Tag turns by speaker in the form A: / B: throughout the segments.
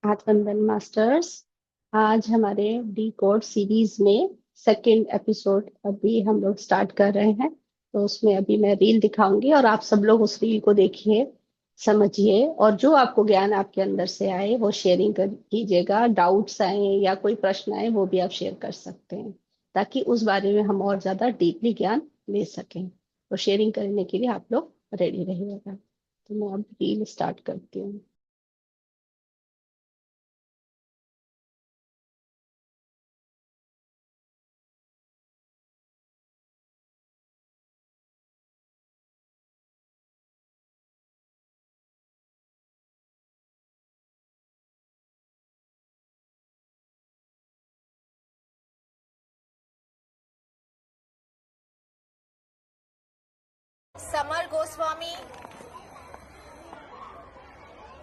A: आत्मबंधन masters. आज हमारे D code series में सेकंड एपिसोड अभी हम लोग स्टार्ट कर रहे हैं। तो उसमें अभी मैं रील दिखाऊंगी और आप सब लोग उस रील को देखिए, समझिए, और जो आपको ज्ञान आपके अंदर से आए वो शेयरिंग कीजिएगा। डाउट्स आए या कोई प्रश्न आए वो भी आप शेयर कर सकते हैं, ताकि उस बारे में हम और ज्यादा डीपली ज्ञान ले सकें। तो शेयरिंग करने के लिए आप लोग रेडी रहिएगा। तो मैं अब रील स्टार्ट करती हूँ।
B: समर गोस्वामी।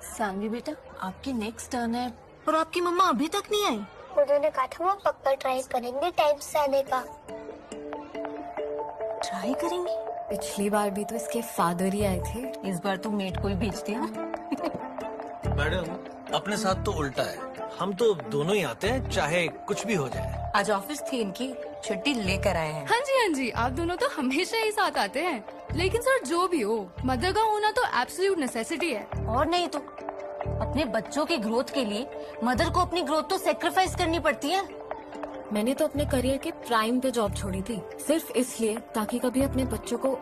C: सानवी बेटा, आपकी नेक्स्ट टर्न है और आपकी मम्मा अभी तक नहीं आई।
D: उन्होंने कहा था वो पक्का ट्राई करेंगे टाइम से आने का।
C: ट्राई करेंगी? पिछली बार भी तो इसके फादर ही आए थे, इस बार तो मेड को ही भेज दिया।
E: मैडम, अपने साथ तो उल्टा है। हम तो दोनों ही आते हैं, चाहे कुछ भी हो जाए।
C: आज ऑफिस थी इनकी, छुट्टी लेकर आए हैं।
F: हाँ जी, आप दोनों तो हमेशा ही साथ आते हैं। लेकिन सर, जो भी हो, मदर का होना तो एब्सोल्यूट नेसेसिटी है।
C: और नहीं तो अपने बच्चों की ग्रोथ के लिए मदर को अपनी ग्रोथ तो सेक्रीफाइस करनी पड़ती है। मैंने तो अपने करियर के प्राइम पे जॉब छोड़ी थी, सिर्फ इसलिए ताकि कभी अपने बच्चों को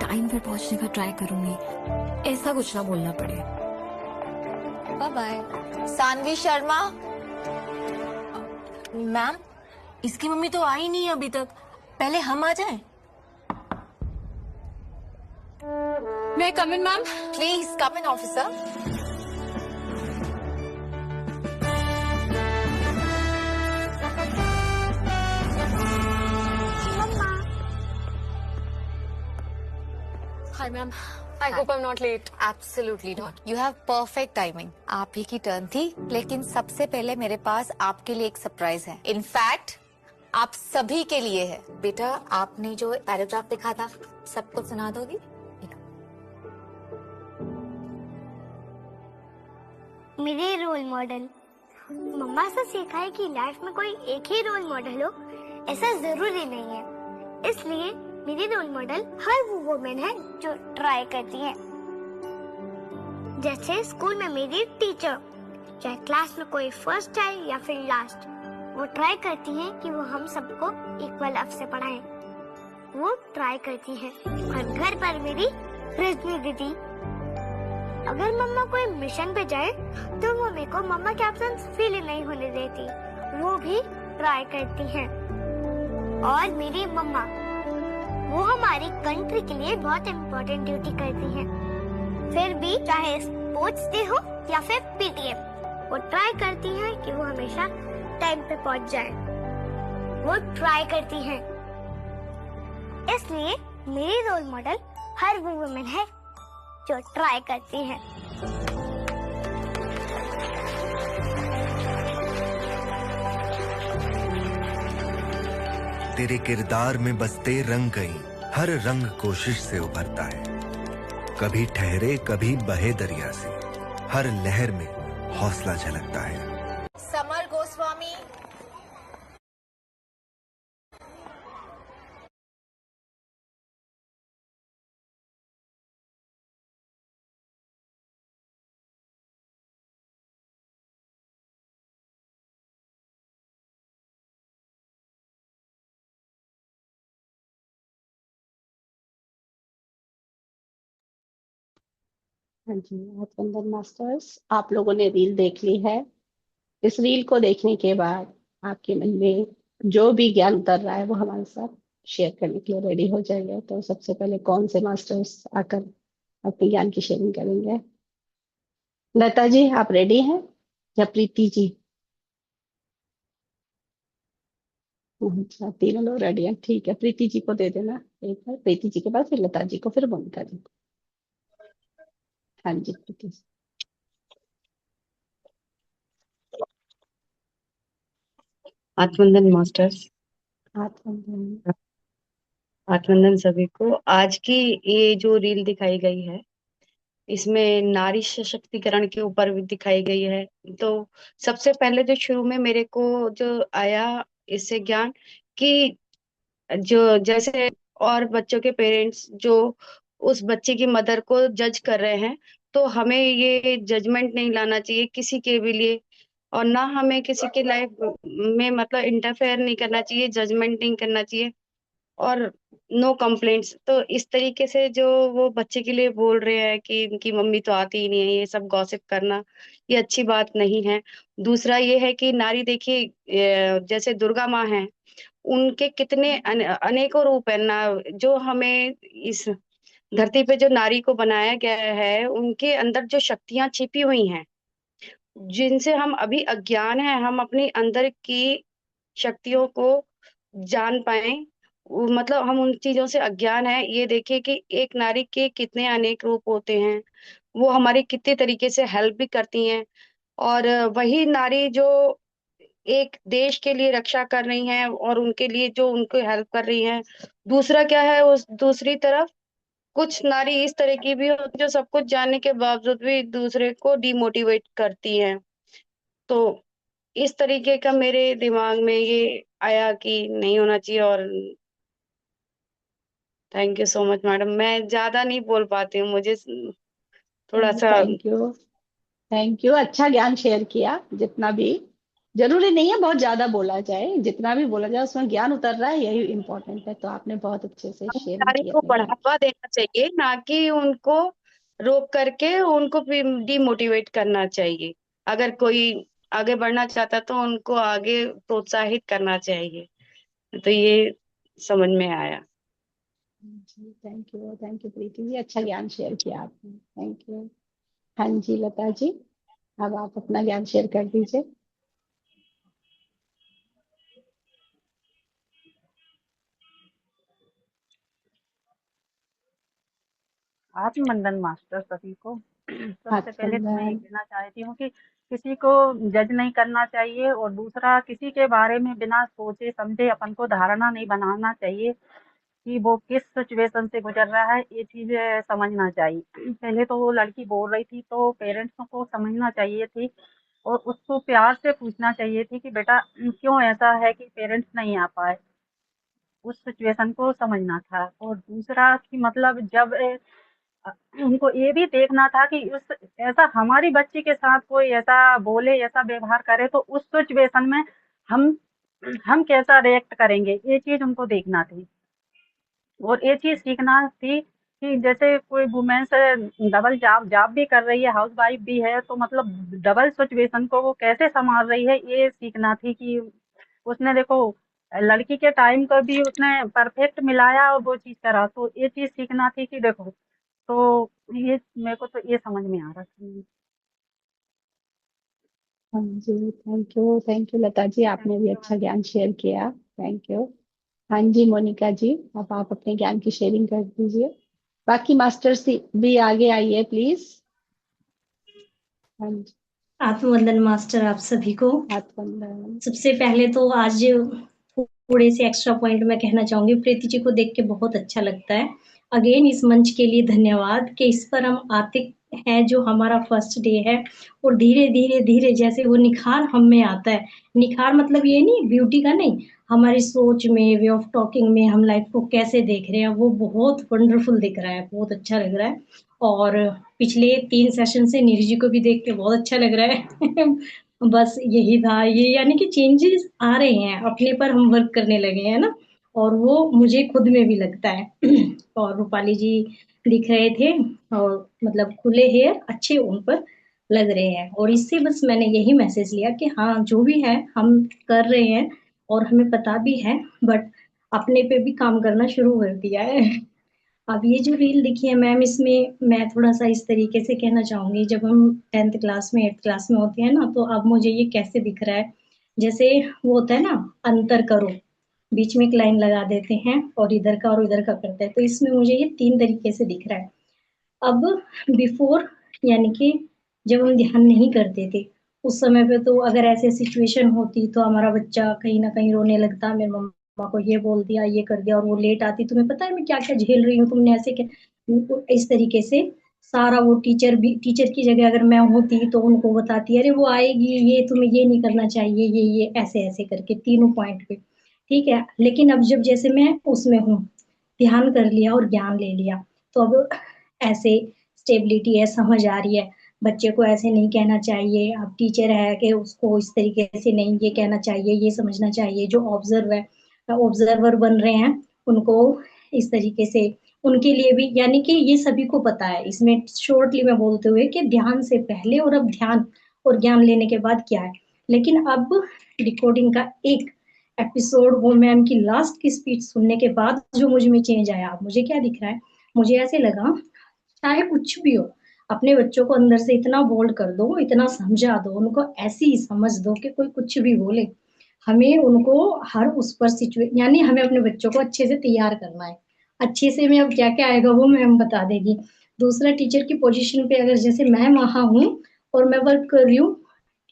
C: टाइम पे पहुंचने का ट्राई करूंगी। ऐसा कुछ ना बोलना पड़े।
B: Bye bye. Saanvi Sharma.
C: Ma'am, इसकी मम्मी तो आई नहीं अभी तक, पहले हम आ जाएं।
F: मैं come in ma'am?
B: Please come in officer.
F: Hi ma'am, I hope I am not late.
B: Absolutely not, you have perfect timing. आप ही की टर्न थी, लेकिन सबसे पहले मेरे पास आपके लिए एक सरप्राइज है। इनफैक्ट आप सभी के लिए है। बेटा, आपने जो पैराग्राफ लिखा था सबको सुना दोगी?
D: मेरे रोल मॉडल। मम्मा से सीखा है कि लाइफ में कोई एक ही रोल मॉडल हो ऐसा जरूरी नहीं है। इसलिए मेरी रोल मॉडल हर वो वुमेन है जो ट्राई करती है। जैसे स्कूल में मेरी टीचर, चाहे क्लास में कोई फर्स्ट आए या फिर लास्ट, वो ट्राई करती है कि वो हम सबको इक्वल अप से पढ़ाएं। वो ट्राई करती है। और घर पर मेरी रजनी दीदी, अगर मम्मा कोई मिशन पे जाए तो वो मेरे को मम्मा के एब्सेंस फील ही नहीं होने देती। वो भी ट्राई करती हैं। और मेरी मम्मा, वो हमारी कंट्री के लिए बहुत इम्पोर्टेंट ड्यूटी करती हैं। फिर भी चाहे स्पोर्ट्स डे हो या फिर पीटीएम, वो ट्राई करती हैं कि वो हमेशा टाइम पे पहुंच जाए। वो ट्राई करती हैं। इसलिए मेरी रोल मॉडल हर वो वुमेन है जो ट्राई करती हैं।
G: तेरे किरदार में बसते रंग गई, हर रंग कोशिश से उभरता है। कभी ठहरे कभी बहे दरिया से, हर लहर में हौसला झलकता है।
B: समर गोस्वामी।
A: हाँ जी, आत्मबंधन मास्टर्स, आप लोगों ने रील देख ली है। इस रील को देखने के बाद आपके मन में जो भी ज्ञान उतर रहा है वो हमारे साथ शेयर करने के लिए रेडी हो जाएंगे। तो सबसे पहले कौन से मास्टर्स आकर अपने ज्ञान की शेयरिंग करेंगे? लता जी, आप रेडी हैं? या प्रीति जी? अच्छा, तीनों लोग रेडी हैं। ठीक है, प्रीति जी को दे देना एक बार। प्रीति जी के बाद फिर लता जी को, फिर मोनिका जी को। हाँ जी, प्रीति जी।
H: आत्मबंधन मास्टर्स।
A: आत्मबंधन।
H: आत्मबंधन सभी को। आज की ये जो रील दिखाई गई है, इसमें नारी सशक्तिकरण के ऊपर भी दिखाई गई है। तो सबसे पहले जो शुरू में मेरे को जो आया इससे ज्ञान कि जो जैसे और बच्चों के पेरेंट्स जो उस बच्चे की मदर को जज कर रहे हैं, तो हमें ये जजमेंट नहीं लाना चाहिए किसी के भी लिए, और ना हमें किसी की लाइफ में मतलब इंटरफेयर नहीं करना चाहिए, जजमेंट नहीं करना चाहिए, और नो कंप्लेंट्स। तो इस तरीके से जो वो बच्चे के लिए बोल रहे हैं कि इनकी मम्मी तो आती ही नहीं है, ये सब गॉसिप करना ये अच्छी बात नहीं है। दूसरा ये है कि नारी देखिए, जैसे दुर्गा माँ है, उनके कितने अनेकों रूप है ना, जो हमें इस धरती पे जो नारी को बनाया गया है, उनके अंदर जो शक्तियां छिपी हुई हैं, जिनसे हम अभी अज्ञान है, हम अपनी अंदर की शक्तियों को जान पाए, मतलब हम उन चीजों से अज्ञान है। ये देखिए कि एक नारी के कितने अनेक रूप होते हैं, वो हमारी कितने तरीके से हेल्प भी करती हैं। और वही नारी जो एक देश के लिए रक्षा कर रही हैं और उनके लिए जो उनको हेल्प कर रही हैं, दूसरा क्या है, उस दूसरी तरफ कुछ नारी इस तरह की भी होती जो सब कुछ जानने के बावजूद भी दूसरे को डिमोटिवेट करती हैं। तो इस तरीके का मेरे दिमाग में ये आया कि नहीं होना चाहिए। और thank you so much madam, मैं ज्यादा नहीं बोल पाती हूँ, मुझे थोड़ा सा।
A: Thank you. थैंक यू, अच्छा ज्ञान शेयर किया। जितना भी, जरूरी नहीं है बहुत ज्यादा बोला जाए, जितना भी बोला जाए उसमें ज्ञान उतर रहा है, यही इम्पोर्टेंट है। तो आपने बहुत अच्छे से शेयर भी
H: नारी
A: किए
H: को
A: अपने ज्ञान।
H: बढ़ावा देना चाहिए, ना कि उनको रोक करके उनको डिमोटिवेट करना चाहिए। अगर कोई आगे बढ़ना चाहता तो उनको आगे प्रोत्साहित करना चाहिए। तो ये समझ में आया।
A: जी थैंक यू प्रीति जी, अच्छा ज्ञान शेयर किया आपने, थैंक यू। हाँ जी लता जी, अब आप अपना ज्ञान शेयर कर दीजिए।
I: आत्मवंदन मास्टर सभी को। सबसे पहले तो मैं ये
A: आत्मबंधन।
I: कहना चाहती हूँ कि किसी को जज नहीं करना चाहिए, और दूसरा किसी के बारे में बिना सोचे समझे अपन को धारणा नहीं बनाना चाहिए कि वो किस सिचुएशन से गुजर रहा है, ये चीज समझना चाहिए। पहले तो वो लड़की बोल रही थी तो पेरेंट्स को समझना चाहिए थी, और उसको प्यार से पूछना चाहिए थी कि बेटा क्यों ऐसा है कि पेरेंट्स नहीं आ पाए, उस सिचुएशन को समझना था। और दूसरा कि मतलब जब उनको ये भी देखना था कि उस ऐसा हमारी बच्ची के साथ कोई ऐसा बोले, ऐसा व्यवहार करे, तो उस सिचुएशन में हम हम कैसा रिएक्ट करेंगे, ये चीज उनको देखना थी। और ये चीज सीखना थी कि जैसे कोई वुमेन्स डबल जॉब जॉब भी कर रही है, हाउस वाइफ भी है, तो मतलब डबल सिचुएशन को वो कैसे संभाल रही है, ये सीखना थी कि उसने देखो लड़की के टाइम को भी उसने परफेक्ट मिलाया और वो चीज करा, तो ये चीज सीखना थी कि देखो। तो ये मेरे को तो ये समझ में आ रहा था।
A: हाँ जी thank you Lata ji,
I: thank
A: आपने भी
I: यू
A: अच्छा
I: मैम।
A: ज्ञान शेयर किया, थैंक यू। हाँ जी मोनिका जी, अब आप अपने ज्ञान की शेयरिंग कर दीजिए। बाकी मास्टर्स भी आगे आइए प्लीज। हाँ जी।
J: आत्मवंदन मास्टर आप सभी को।
A: आत्मबंधन।
J: सबसे पहले तो आज थोड़े से एक्स्ट्रा पॉइंट मैं कहना चाहूंगी, प्रीति जी को देख के बहुत अच्छा लगता है। अगेन इस मंच के लिए धन्यवाद कि इस पर हम आते हैं, जो हमारा फर्स्ट डे है, और धीरे धीरे धीरे जैसे वो निखार हम में आता है। निखार मतलब ये नहीं ब्यूटी का नहीं, हमारी सोच में, वे ऑफ टॉकिंग में, हम लाइफ को कैसे देख रहे हैं, वो बहुत वंडरफुल दिख रहा है, बहुत अच्छा लग रहा है। और पिछले 3 सेशन से नीरज जी को भी देख के बहुत अच्छा लग रहा है। बस यही था ये, यानी कि चेंजेस आ रहे हैं, अपने पर हम वर्क करने लगे हैं ना, और वो मुझे खुद में भी लगता है। और रूपाली जी दिख रहे थे, और मतलब खुले हेयर अच्छे उन पर लग रहे हैं, और इससे बस मैंने यही मैसेज लिया कि हाँ जो भी है हम कर रहे हैं, और हमें पता भी है, बट अपने पे भी काम करना शुरू कर दिया है। अब ये जो रील दिखी है मैम, इसमें मैं थोड़ा सा इस तरीके से कहना चाहूंगी, जब हम 10th क्लास में 8th क्लास में होते हैं ना, तो अब मुझे ये कैसे दिख रहा है, जैसे वो होता है ना, अंतर करो, बीच में एक लाइन लगा देते हैं और इधर का और इधर का करते हैं, तो इसमें मुझे ये 3 तरीके से दिख रहा है। अब बिफोर, यानी कि जब हम ध्यान नहीं करते थे उस समय पे, तो अगर ऐसे सिचुएशन होती तो हमारा बच्चा कहीं ना कहीं रोने लगता, मेरे मम्मा को ये बोल दिया, ये कर दिया, और वो लेट आती, तुम्हें पता है मैं क्या क्या झेल रही हूँ, तुमने ऐसे क्या, इस तरीके से सारा वो टीचर की जगह अगर मैं होती तो उनको बताती, अरे वो आएगी, ये तुम्हें ये नहीं करना चाहिए, ये ऐसे ऐसे करके तीनों पॉइंट पे, ठीक है। लेकिन अब जब जैसे मैं उसमें हूँ, ध्यान कर लिया और ज्ञान ले लिया, तो अब ऐसे स्टेबिलिटी है, समझ आ रही है, बच्चे को ऐसे नहीं कहना चाहिए, अब टीचर है कि उसको इस तरीके से नहीं ये कहना चाहिए, ये समझना चाहिए। जो ऑब्जर्वर बन रहे हैं उनको इस तरीके से, उनके लिए भी, यानी कि ये सभी को पता है। इसमें शॉर्टली में बोलते हुए कि ध्यान से पहले और अब ध्यान और ज्ञान लेने के बाद क्या है। लेकिन अब रिकॉर्डिंग का एक एपिसोड, वो मैम की लास्ट की स्पीच सुनने के बाद जो मुझ में चेंज आया, अब मुझे क्या दिख रहा है, मुझे ऐसे लगा चाहे कुछ भी हो, अपने बच्चों को अंदर से इतना बोल्ड कर दो, इतना समझा दो, उनको ऐसी समझ दो कि कोई कुछ भी बोले, हमें उनको हर उस पर यानी हमें अपने बच्चों को अच्छे से तैयार करना है। अच्छे से में अब क्या क्या आएगा वो मैम बता देगी। दूसरा, टीचर की पोजीशन पे अगर जैसे मैं वहां हूँ और मैं वर्क कर रही हूँ,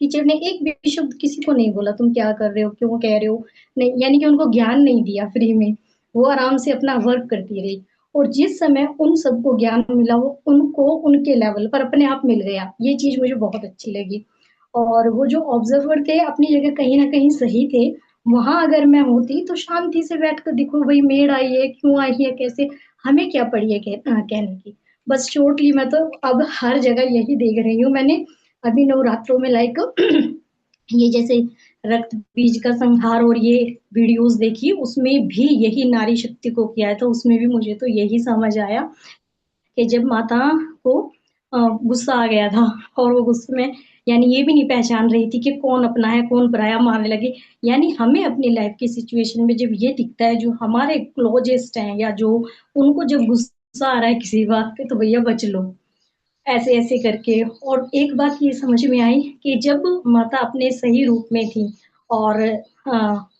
J: टीचर ने एक भी शब्द किसी को नहीं बोला तुम क्या कर रहे हो, क्यों कह रहे हो, नहीं, यानी कि उनको ज्ञान नहीं दिया फ्री में, वो आराम से अपना वर्क करती रही। और जिस समय उन सबको ज्ञान मिला, वो उनको उनके लेवल पर अपने आप मिल गया, ये चीज मुझे बहुत अच्छी लगी। और वो जो ऑब्जर्वर थे अपनी जगह कहीं ना कहीं सही थे, वहां अगर मैं होती तो शांति से बैठ कर, देखो भाई मेड आई है, क्यों आई है, कैसे, हमें क्या पड़ी है कहने की। बस शॉर्टली मैं तो अब हर जगह यही देख रही हूँ। मैंने अभी नवरात्रों में लाइक ये जैसे रक्त बीज का संहार और ये वीडियोस देखी, उसमें भी यही नारी शक्ति को किया है, तो उसमें भी मुझे तो यही समझ आया कि जब माता को गुस्सा आ गया था और वो गुस्से में यानी ये भी नहीं पहचान रही थी कि कौन अपना है कौन पराया, मारने लगी। यानी हमें अपनी लाइफ की सिचुएशन में जब ये दिखता है, जो हमारे क्लोजेस्ट हैं या जो उनको जब गुस्सा आ रहा है किसी बात पे, तो भैया बच लो, ऐसे ऐसे करके। और एक बात ये समझ में आई कि जब माता अपने सही रूप में थी और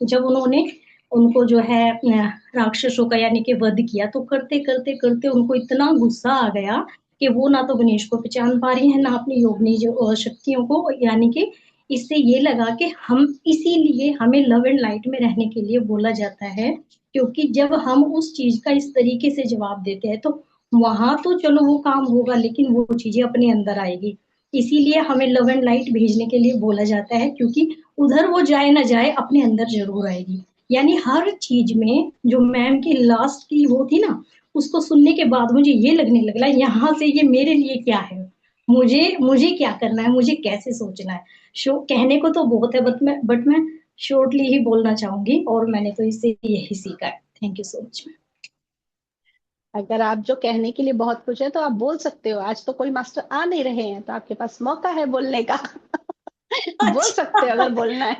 J: जब उन्होंने उनको जो है राक्षसों का यानी कि वध किया, तो करते करते करते उनको इतना गुस्सा आ गया कि वो ना तो गणेश को पहचान पा रही है ना अपनी योगिनी जो शक्तियों को। यानी कि इससे ये लगा कि हम इसीलिए हमें लव एंड लाइट में रहने के लिए बोला जाता है, क्योंकि जब हम उस चीज का इस तरीके से जवाब देते हैं तो वहां तो चलो वो काम होगा, लेकिन वो चीजें अपने अंदर आएगी। इसीलिए हमें लव एंड लाइट भेजने के लिए बोला जाता है, क्योंकि उधर वो जाए ना जाए अपने अंदर जरूर आएगी। यानी हर चीज में जो मैम की लास्ट की वो थी ना, उसको सुनने के बाद मुझे ये लगने लगा यहाँ से ये मेरे लिए क्या है, मुझे मुझे क्या करना है, मुझे कैसे सोचना है। शो कहने को तो बहुत है, बट मैं शॉर्टली ही बोलना चाहूंगी, और मैंने तो इससे यही सीखा है। Thank you so much.
A: अगर आप जो कहने के लिए बहुत कुछ है तो आप बोल सकते हो, आज तो कोई मास्टर आ नहीं रहे हैं तो आपके पास मौका है बोलने का। बोल सकते हो अगर बोलना है।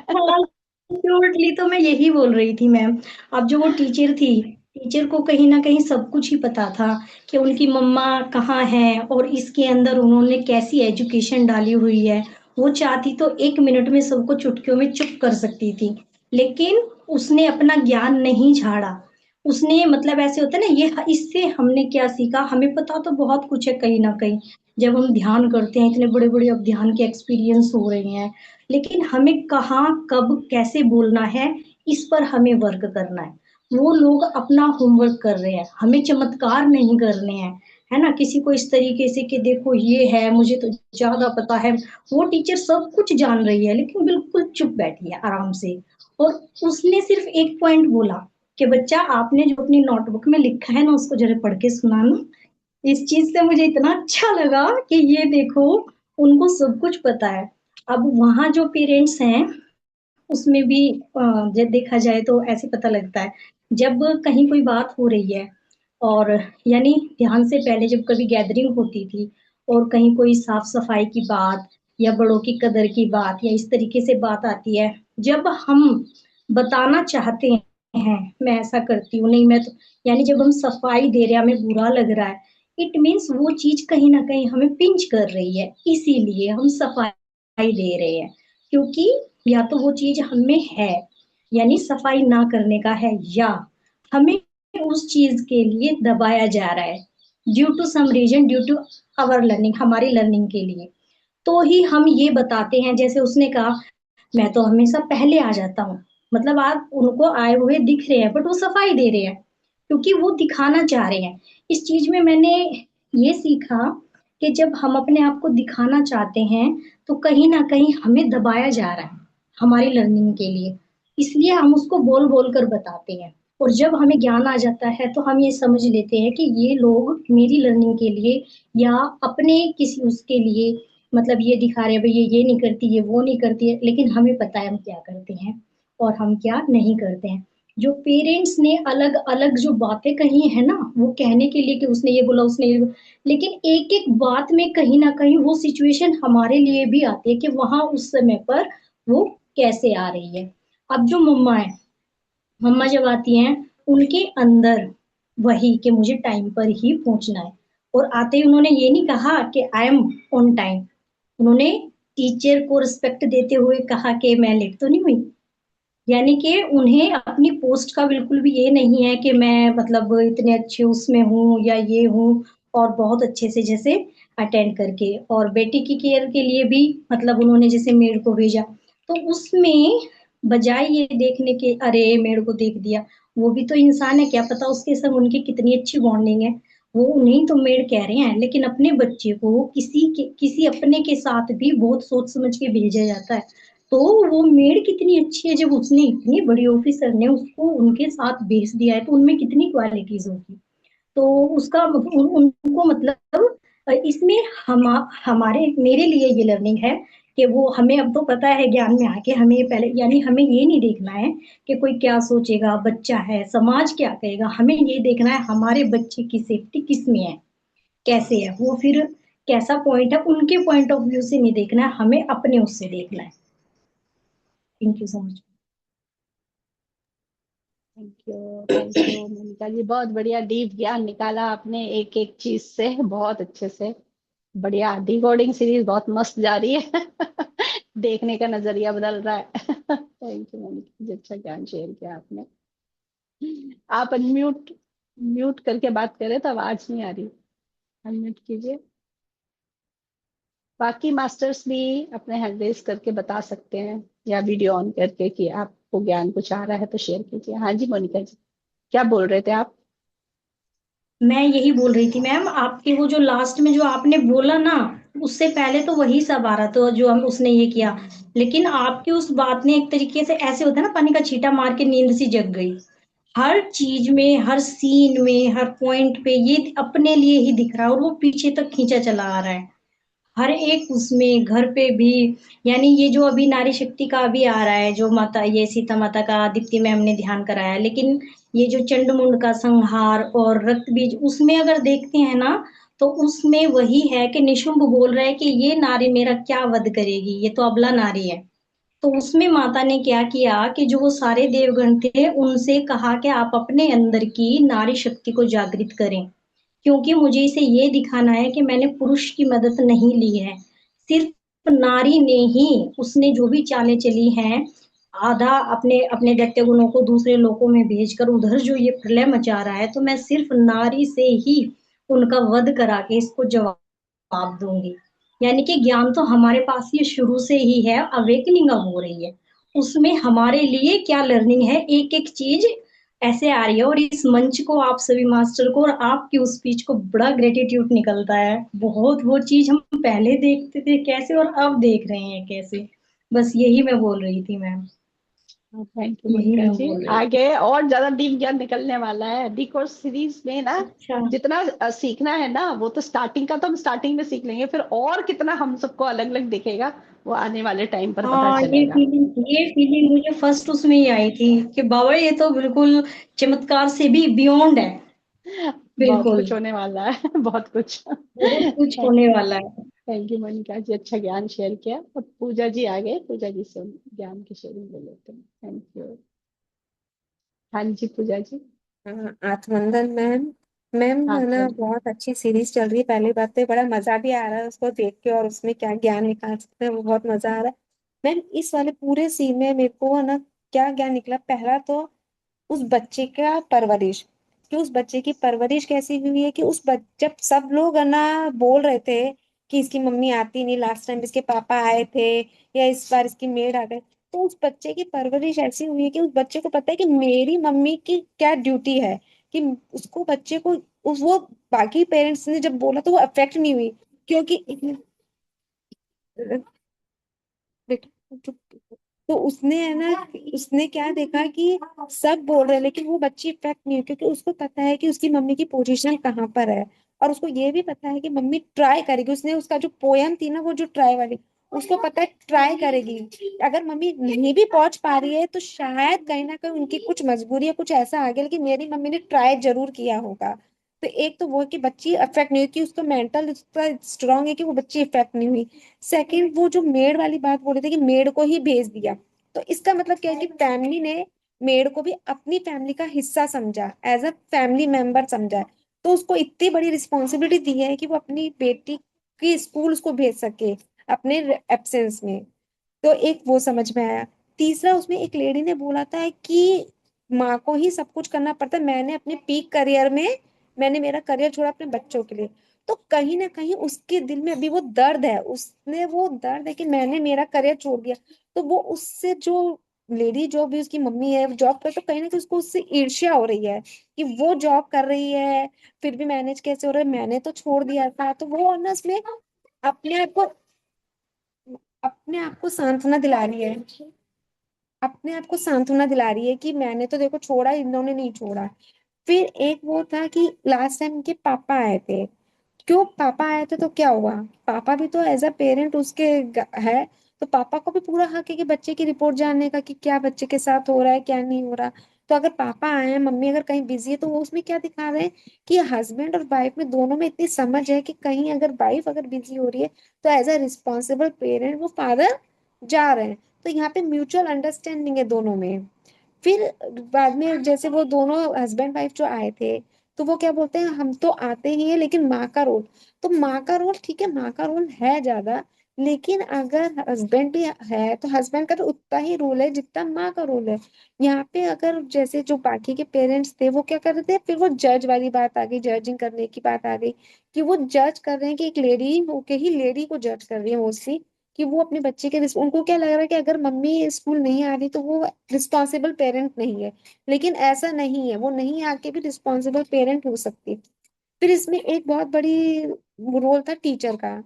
J: शॉर्टली तो मैं यही बोल रही थी मैम। अब जो वो टीचर थी, टीचर को कहीं ना कहीं सब कुछ ही पता था कि उनकी मम्मा कहाँ है और इसके अंदर उन्होंने कैसी एजुकेशन डाली हुई है। वो चाहती तो 1 मिनट में सबको चुटकियों में चुप कर सकती थी, लेकिन उसने अपना ज्ञान नहीं झाड़ा। उसने मतलब ऐसे होता है ना, ये इससे हमने क्या सीखा, हमें पता तो बहुत कुछ है कहीं ना कहीं, जब हम ध्यान करते हैं, इतने बड़े बड़े अब ध्यान के एक्सपीरियंस हो रहे हैं, लेकिन हमें कहाँ कब कैसे बोलना है, इस पर हमें वर्क करना है। वो लोग अपना होमवर्क कर रहे हैं, हमें चमत्कार नहीं करने हैं, है ना, किसी को इस तरीके से कि देखो ये है मुझे तो ज्यादा पता है। वो टीचर सब कुछ जान रही है लेकिन बिल्कुल चुप बैठी है आराम से, और उसने सिर्फ एक पॉइंट बोला कि बच्चा आपने जो अपनी नोटबुक में लिखा है ना उसको जरा पढ़ के सुनाना। इस चीज से मुझे इतना अच्छा लगा कि ये देखो, उनको सब कुछ पता है। अब वहां जो पेरेंट्स हैं उसमें भी जब देखा जाए तो ऐसे पता लगता है, जब कहीं कोई बात हो रही है और यानी ध्यान से पहले जब कभी गैदरिंग होती थी और कहीं कोई साफ सफाई की बात या बड़ों की कदर की बात या इस तरीके से बात आती है, जब हम बताना चाहते हैं मैं ऐसा करती हूँ, नहीं मैं तो, यानी जब हम सफाई दे रहे हैं हमें बुरा लग रहा है, इट मीन्स वो चीज कहीं ना कहीं हमें पिंच कर रही है, इसीलिए हम सफाई दे रहे हैं। क्योंकि या तो वो चीज हमें है, यानी सफाई ना करने का है, या हमें उस चीज के लिए दबाया जा रहा है due to some reason, due to our learning, हमारी लर्निंग के लिए, तो ही हम ये बताते हैं। जैसे उसने कहा मैं तो हमेशा पहले आ जाता हूँ, मतलब आप उनको आए हुए दिख रहे हैं बट वो सफाई दे रहे हैं क्योंकि वो दिखाना चाह रहे हैं। इस चीज में मैंने ये सीखा कि जब हम अपने आप को दिखाना चाहते हैं तो कहीं ना कहीं हमें दबाया जा रहा है हमारी लर्निंग के लिए, इसलिए हम उसको बोल बोल कर बताते हैं। और जब हमें ज्ञान आ जाता है तो हम ये समझ लेते हैं कि ये लोग मेरी लर्निंग के लिए या अपने किसी उसके लिए मतलब ये दिखा रहे हैं भाई ये नहीं करती, ये वो नहीं करती है, लेकिन हमें पता है हम क्या करते हैं और हम क्या नहीं करते हैं। जो पेरेंट्स ने अलग अलग जो बातें कही है ना, वो कहने के लिए कि उसने ये बोला उसने ये बोला, लेकिन एक एक बात में कहीं ना कहीं वो सिचुएशन हमारे लिए भी आती है कि वहां उस समय पर वो कैसे आ रही है। अब जो मम्मा है, मम्मा जब आती हैं उनके अंदर वही कि मुझे टाइम पर ही पहुंचना है, और आते ही उन्होंने ये नहीं कहा कि आई एम ऑन टाइम, उन्होंने टीचर को रिस्पेक्ट देते हुए कहा कि मैं लेट तो नहीं हुई। यानी कि उन्हें अपनी पोस्ट का बिल्कुल भी ये नहीं है कि मैं मतलब इतने अच्छे उसमें हूँ या ये हूँ, और बहुत अच्छे से जैसे अटेंड करके, और बेटी की केयर के लिए भी मतलब उन्होंने जैसे मेड को भेजा, तो उसमें बजाय ये देखने के अरे मेड को देख दिया, वो भी तो इंसान है, क्या पता उसके संग उनकी कितनी अच्छी बॉन्डिंग है, वो उन्हें तो मेड कह रहे हैं, लेकिन अपने बच्चे को किसी अपने के साथ भी बहुत सोच समझ के भेजा जाता है। तो वो मेड कितनी अच्छी है, जब उसने इतनी बड़ी ऑफिसर ने उसको उनके साथ भेज दिया है तो उनमें कितनी क्वालिटीज होगी। तो उसका उनको मतलब इसमें हम हमारे मेरे लिए ये लर्निंग है कि वो हमें अब तो पता है ज्ञान में आके, हमें पहले यानी हमें ये नहीं देखना है कि कोई क्या सोचेगा, बच्चा है समाज क्या कहेगा, हमें ये देखना है हमारे बच्चे की सेफ्टी किस में है, कैसे है वो, फिर कैसा पॉइंट है, उनके पॉइंट ऑफ व्यू से नहीं देखना है, हमें अपने उससे देखना है। Thank you so much.
A: Thank you Monica ji, बहुत बढ़िया डीप ज्ञान निकाला आपने एक एक चीज से, बहुत अच्छे से। बढ़िया, डिकोडिंग सीरीज बहुत मस्त जा रही है। देखने का नजरिया बदल रहा है। थैंक यू मोनिका जी, अच्छा ज्ञान शेयर किया आपने। आप अनम्यूट म्यूट करके बात करें तो आवाज नहीं आ रही, अनम्यूट कीजिए। बाकी मास्टर्स भी अपने हैंड रेज करके बता सकते हैं, या वीडियो ऑन करके कि आपको ज्ञान कुछ आ रहा है तो शेयर कीजिए। हाँ जी मोनिका जी, क्या बोल रहे थे आप?
J: मैं यही बोल रही थी मैम, आपके वो जो लास्ट में जो आपने बोला ना, उससे पहले तो वही सब आ रहा था जो हम उसने ये किया, लेकिन आपकी उस बात ने एक तरीके से ऐसे होता है ना, पानी का छींटा मार के नींद सी जग गई। हर चीज में, हर सीन में, हर पॉइंट पे ये अपने लिए ही दिख रहा है और वो पीछे तक खींचा चला आ रहा है, हर एक उसमें घर पे भी। यानी ये जो अभी नारी शक्ति का अभी आ रहा है, जो माता ये सीता माता का दीप्ति मैम ने ध्यान कराया, लेकिन ये जो चंडमुंड का संहार और रक्त बीज, उसमें अगर देखते हैं ना, तो उसमें वही है कि निशुंभ बोल रहा है कि ये नारी मेरा क्या वध करेगी, ये तो अबला नारी है। तो उसमें माता ने क्या किया कि जो वो सारे देवगण थे उनसे कहा कि आप अपने अंदर की नारी शक्ति को जागृत करें, क्योंकि मुझे इसे ये दिखाना है कि मैंने पुरुष की मदद नहीं ली है, सिर्फ नारी ने ही, उसने जो भी चालें चली हैं, आधा अपने अपने दैत्य गुणों को दूसरे लोकों में भेजकर उधर जो ये प्रलय मचा रहा है, तो मैं सिर्फ नारी से ही उनका वध करा के इसको जवाब दूंगी। यानी कि ज्ञान तो हमारे पास ये शुरू से ही है, अवेकनिंग अब हो रही है, उसमें हमारे लिए क्या लर्निंग है, एक एक चीज ऐसे आ रही है। और इस मंच को, आप सभी मास्टर को और आपकी उस स्पीच को बड़ा ग्रेटिट्यूड निकलता है, बहुत वो चीज हम पहले देखते थे कैसे और अब देख रहे हैं कैसे, बस यही मैं बोल रही थी मैम,
A: थैंक यू
J: यही
A: मोनिका
J: मैं
A: जी।
J: बोल रही थी।
A: आगे और ज्यादा डीप ज्ञान निकलने वाला है डी कोर्स सीरीज में ना।
J: अच्छा।
A: जितना सीखना है ना, वो तो स्टार्टिंग का तो हम स्टार्टिंग में सीख लेंगे, फिर और कितना हम सबको अलग अलग दिखेगा वो आने वाले टाइम पर पता
J: हाँ,
A: चलेगा।
J: ये फीलिंग मुझे फर्स्ट उसमें ही आई थी कि बाबा ये तो बिल्कुल चमत्कार से भी बियॉन्ड है,
A: बहुत
J: बिल्कुल
A: कुछ होने वाला है। बहुत कुछ।
J: बहुत कुछ
A: थैंक
J: होने वाला है।
A: यू मोनिका जी, अच्छा ज्ञान शेयर किया। और पूजा जी आ गए, पूजा जी से ज्ञान की शेयरिंग ले लेते हैं। Thank you. हाँ जी पूजा जी।
K: हाँ, आत्मंदन मैम। मैम
A: हाँ
K: है ना,
A: सर।
K: बहुत अच्छी सीरीज चल रही है। पहली बात तो बड़ा मजा भी आ रहा है उसको देख के, और उसमें क्या ज्ञान निकाल सकते हैं वो बहुत मजा आ रहा है। मैम इस वाले पूरे सीन में मेरे को है ना क्या ज्ञान निकला, पहला तो उस बच्चे का परवरिश, कि उस बच्चे की परवरिश कैसी हुई है, कि जब सब लोग है ना बोल रहे थे कि इसकी मम्मी आती नहीं, लास्ट टाइम इसके पापा आए थे या इस बार इसकी मेड आ गए, तो उस बच्चे की परवरिश ऐसी हुई है कि उस बच्चे को पता है कि मेरी मम्मी की क्या ड्यूटी है, कि उसको बच्चे को वो बाकी पेरेंट्स ने जब बोला तो वो अफेक्ट नहीं हुई क्योंकि बेटा तो उसने है ना, उसने क्या देखा कि सब बोल रहे हैं लेकिन वो बच्ची इफेक्ट नहीं है, क्योंकि उसको पता है कि उसकी मम्मी की पोजीशन कहाँ पर है, और उसको ये भी पता है कि मम्मी ट्राई करेगी। उसने उसका जो पोयम थी ना, वो जो ट्राई वाली, उसको पता है ट्राई करेगी। अगर मम्मी नहीं भी पहुंच पा रही है तो शायद कहीं ना कहीं उनकी कुछ मजबूरी है, कुछ ऐसा आ गया, लेकिन मेरी मम्मी ने ट्राई जरूर किया होगा। तो एक तो वो है कि बच्ची अफेक्ट नहीं हुई, कि उसका मेंटल इतना स्ट्रांग है कि वो बच्ची इफेक्ट नहीं हुई। सेकंड, वो जो मेड वाली बात बोल रहे थे कि मेड को ही भेज दिया, तो इसका मतलब क्या है कि फैमिली ने मेड को भी अपनी फैमिली का हिस्सा समझा, एज अ फैमिली मेंबर समझा है। तो उसको इतनी बड़ी रिस्पॉन्सिबिलिटी दी है कि वो अपनी बेटी की स्कूल उसको भेज सके अपने एब्सेंस में। तो एक वो समझ में आया। तीसरा, उसमें एक लेडी ने बोला था कि माँ को ही सब कुछ करना पड़ता है, मैंने अपने पीक करियर में, मैंने मेरा करियर छोड़ा अपने बच्चों के लिए। तो कहीं ना कहीं उसके दिल में अभी वो दर्द है, उसने वो दर्द है कि मैंने मेरा करियर छोड़ दिया। तो वो उससे जो लेडी, जो भी उसकी मम्मी है जॉब कर, तो कहीं ना कहीं उसको उससे ईर्ष्या हो रही है कि वो जॉब कर रही है, फिर भी मैनेज कैसे हो रहा है, मैंने तो छोड़ दिया था। तो वो ना उसमें अपने आप को अपने आप को सांत्वना दिला रही है, अपने आप को सांत्वना दिला रही है कि मैंने तो देखो छोड़ा, इन्होंने नहीं छोड़ा। फिर एक वो था कि लास्ट टाइम के पापा आए थे। क्यों पापा आए थे तो क्या हुआ, पापा भी तो एज अ पेरेंट उसके है। तो पापा को भी पूरा हक है कि बच्चे की रिपोर्ट जानने का, कि क्या बच्चे के साथ हो रहा है क्या नहीं हो रहा। तो अगर पापा आए हैं, मम्मी अगर कहीं बिजी है, तो वो उसमें क्या दिखा रहे हैं कि हस्बैंड और वाइफ में दोनों में इतनी समझ है कि कहीं अगर वाइफ अगर बिजी हो रही है, तो एज अ रिस्पॉन्सिबल पेरेंट वो फादर जा रहे हैं। तो यहाँ पे म्यूचुअल अंडरस्टैंडिंग है दोनों में। फिर बाद में जैसे वो दोनों हस्बैंड वाइफ जो आए थे, तो वो क्या बोलते हैं, हम तो आते ही हैं लेकिन माँ का रोल, तो माँ का रोल ठीक है, माँ का रोल है ज्यादा, लेकिन अगर हस्बैंड भी है तो हस्बैंड का तो उतना ही रोल है जितना माँ का रोल है। यहाँ पे अगर जैसे जो बाकी के पेरेंट्स थे वो क्या कर रहे थे, फिर वो जज वाली बात आ गई, जजिंग करने की बात आ गई, कि वो जज कर रहे हैं कि एक लेडी होके ही लेडी को जज कर रही है मोस्टली, कि वो अपने बच्चे के उनको क्या लग रहा है कि अगर मम्मी स्कूल नहीं आ रही तो वो रिस्पॉन्सिबल पेरेंट नहीं है। लेकिन ऐसा नहीं है, वो नहीं आके भी रिस्पॉन्सिबल पेरेंट हो सकती। फिर इसमें एक बहुत बड़ी रोल था टीचर का।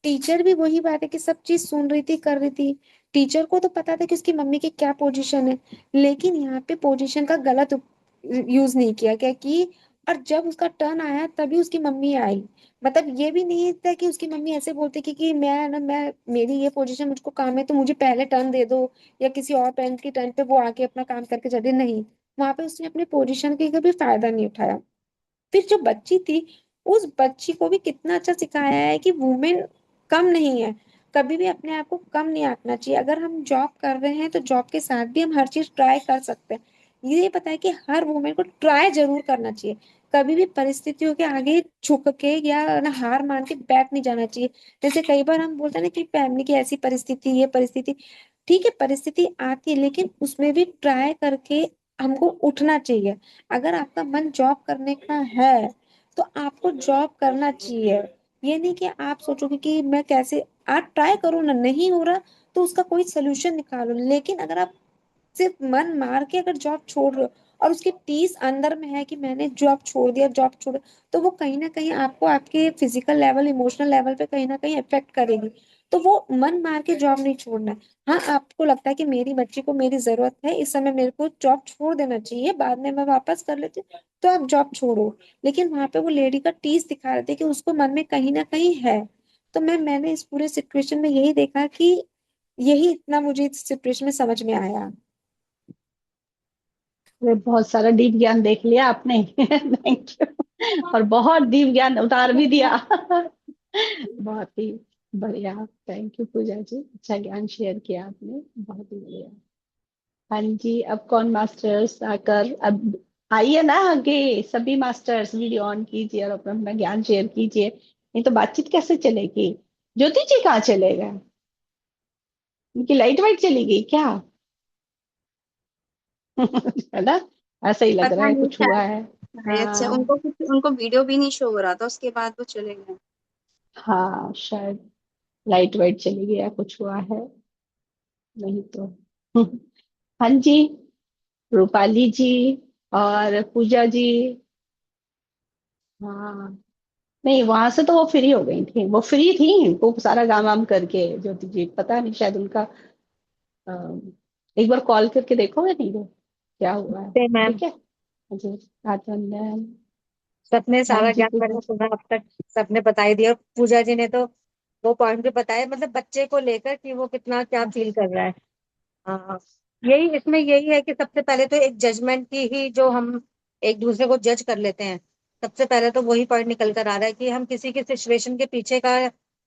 K: टीचर भी वही बात है कि सब चीज सुन रही थी, कर रही थी। टीचर को तो पता था कि उसकी मम्मी की क्या पोजीशन है, लेकिन यहाँ पे पोजीशन का गलत यूज नहीं किया गया कि, और जब उसका टर्न आया तभी उसकी मम्मी आई। मतलब ये भी नहीं था कि उसकी मम्मी ऐसे बोलती कि मैं मेरी ये पोजीशन, मुझको काम है तो मुझे पहले टर्न दे दो, या किसी और पेरेंट की टर्न पे वो आके अपना काम करके चले, नहीं। वहां पे उसने अपने पोजीशन की कभी फायदा नहीं उठाया। फिर जो बच्ची थी, उस बच्ची को भी कितना अच्छा सिखाया है कि वुमेन कम नहीं है, कभी भी अपने आप को कम नहीं आंकना चाहिए। अगर हम जॉब कर रहे हैं तो जॉब के साथ भी हम हर चीज ट्राई कर सकते हैं। ये पता है कि हर वुमेन को ट्राई जरूर करना चाहिए, कभी भी परिस्थितियों के आगे झुक के या ना हार मान के बैठ नहीं जाना चाहिए। जैसे कई बार हम बोलते हैं ना कि फैमिली की ऐसी परिस्थिति, ये परिस्थिति, ठीक है परिस्थिति आती है, लेकिन उसमें भी ट्राई करके हमको उठना चाहिए। अगर आपका मन जॉब करने का है तो आपको जॉब करना चाहिए। ये नहीं कि आप सोचोगे कि मैं कैसे, आप ट्राई करो ना, नहीं हो रहा तो उसका कोई सोल्यूशन निकालो। लेकिन अगर आप सिर्फ मन मार के अगर जॉब छोड़ रहे हो, और उसकी टीस अंदर में है कि मैंने जॉब छोड़ दिया, जॉब छोड़, तो वो कहीं ना कहीं आपको आपके फिजिकल लेवल, इमोशनल लेवल पे कहीं ना कहीं इफेक्ट करेगी। तो वो मन मार के जॉब नहीं छोड़ना है। हाँ, आपको लगता है कि मेरी बच्ची को मेरी जरूरत है, इस समय मेरे को जॉब छोड़ देना चाहिए, बाद में मैं वापस कर लेती हूँ, तो आप जॉब छोड़ो। लेकिन वहां पे वो लेडी का टीस दिखा रहे थे कि उसको मन में कहीं ना कहीं है। तो मैंने इस पूरे सिचुएशन में यही देखा कि यही इतना मुझे इस सिचुएशन में समझ में आया।
A: ये बहुत सारा डीप ज्ञान देख लिया आपने। थैंक यू, और बहुत डीप ज्ञान उतार भी दिया। बहुत ही बढ़िया, थैंक यू पूजा जी, अच्छा ज्ञान शेयर किया आपने, बहुत ही बढ़िया। हाँ जी, अब कौन मास्टर्स आकर, अब आइए ना आगे, सभी मास्टर्स वीडियो ऑन कीजिए और अपना अपना ज्ञान शेयर कीजिए, नहीं तो बातचीत कैसे चलेगी। ज्योति जी कहाँ चले गए, उनकी लाइट वाइट चली गई क्या? है ना, ऐसा ही लग रहा
L: पता
A: है
L: नहीं,
A: कुछ हुआ है।
L: शायद से
A: हाँ,
L: उनको कुछ, उनको वीडियो भी नहीं शो हो रहा था, उसके बाद वो चले गए।
A: हाँ शायद लाइट वाइट चली गया, कुछ हुआ है, नहीं तो। हाँ जी, रूपाली जी और पूजा जी। हाँ, नहीं, वहां से तो वो फ्री हो गई थी, वो फ्री थी वो सारा काम वाम करके। ज्योति जी पता नहीं शायद उनका अ, एक बार कॉल करके देखो या नहीं वो क्या हुआ है।
M: नमस्ते मैम।
A: ठीक है। हाँ जी। राजन मैम।
M: सबने
A: हाँ
M: सारा
A: जी
M: ज्ञान
A: पूजा
M: मैंने
A: जी।
M: सुना अब तक, सबने बता ही दिया। पूजा जी ने तो वो पॉइंट भी बताया, मतलब बच्चे को लेकर कि वो कितना क्या फील कर रहा है। हाँ, यही इसमें यही है कि सबसे पहले तो एक जजमेंट की ही, जो हम एक दूसरे को जज कर लेते हैं, सबसे पहले तो वही पॉइंट निकल कर आ रहा है कि हम किसी की सिचुएशन के पीछे का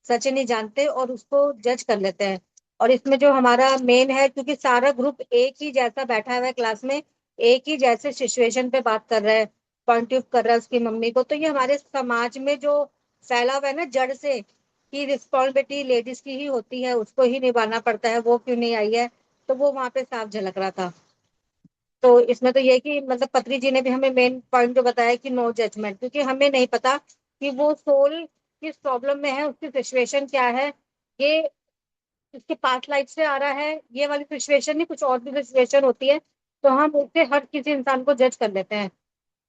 M: सच नहीं जानते और उसको जज कर लेते हैं। और इसमें जो हमारा मेन है, क्योंकि सारा ग्रुप एक ही जैसा बैठा हुआ है क्लास में, एक ही जैसे सिचुएशन पे बात कर रहा है, पॉइंट ऑफ कर रहा है उसकी मम्मी को, तो ये हमारे समाज में जो फैला हुआ है ना जड़ से, कि रिस्पॉन्सिबिलिटी लेडीज की ही होती है, उसको ही निभाना पड़ता है, वो क्यों नहीं आई है, तो वो वहां पे साफ झलक रहा था। तो इसमें तो ये कि मतलब पत्री जी ने भी हमें मेन पॉइंट जो बताया कि नो जजमेंट, क्योंकि हमें नहीं पता कि वो सोल किस प्रॉब्लम में है, उसकी सिचुएशन क्या है, ये उसके पास्ट लाइफ से आ रहा है, ये वाली सिचुएशन नहीं, कुछ और भी सिचुएशन होती है, तो हम उससे हर किसी इंसान को जज कर लेते हैं।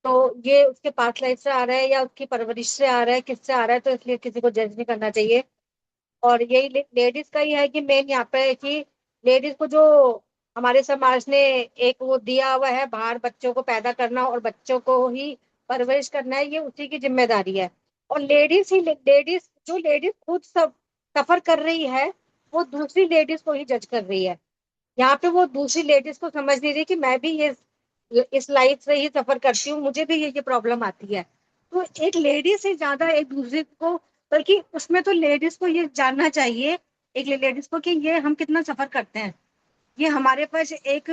M: तो ये उसके पास्ट लाइफ से आ रहा है या उसकी परवरिश से आ रहा है, किससे आ रहा है, तो इसलिए किसी को जज नहीं करना चाहिए। और यही लेडीज का ही है कि मेन यहाँ पे है कि लेडीज को जो हमारे समाज ने एक वो दिया हुआ है बाहर, बच्चों को पैदा करना और बच्चों को ही परवरिश करना है, ये उसी की जिम्मेदारी है। और लेडीज जो लेडीज खुद सब सफर कर रही है, वो दूसरी लेडीज को ही जज कर रही है। यहाँ पे वो दूसरी लेडीज को समझ नहीं रही कि मैं भी ये इस लाइफ से ही सफर करती हूँ, मुझे भी ये प्रॉब्लम आती है। तो एक लेडीज से ज्यादा एक दूसरे को, बल्कि उसमें तो लेडीज को ये जानना चाहिए, एक लेडीज को, कि ये हम कितना सफर करते हैं, ये हमारे पास एक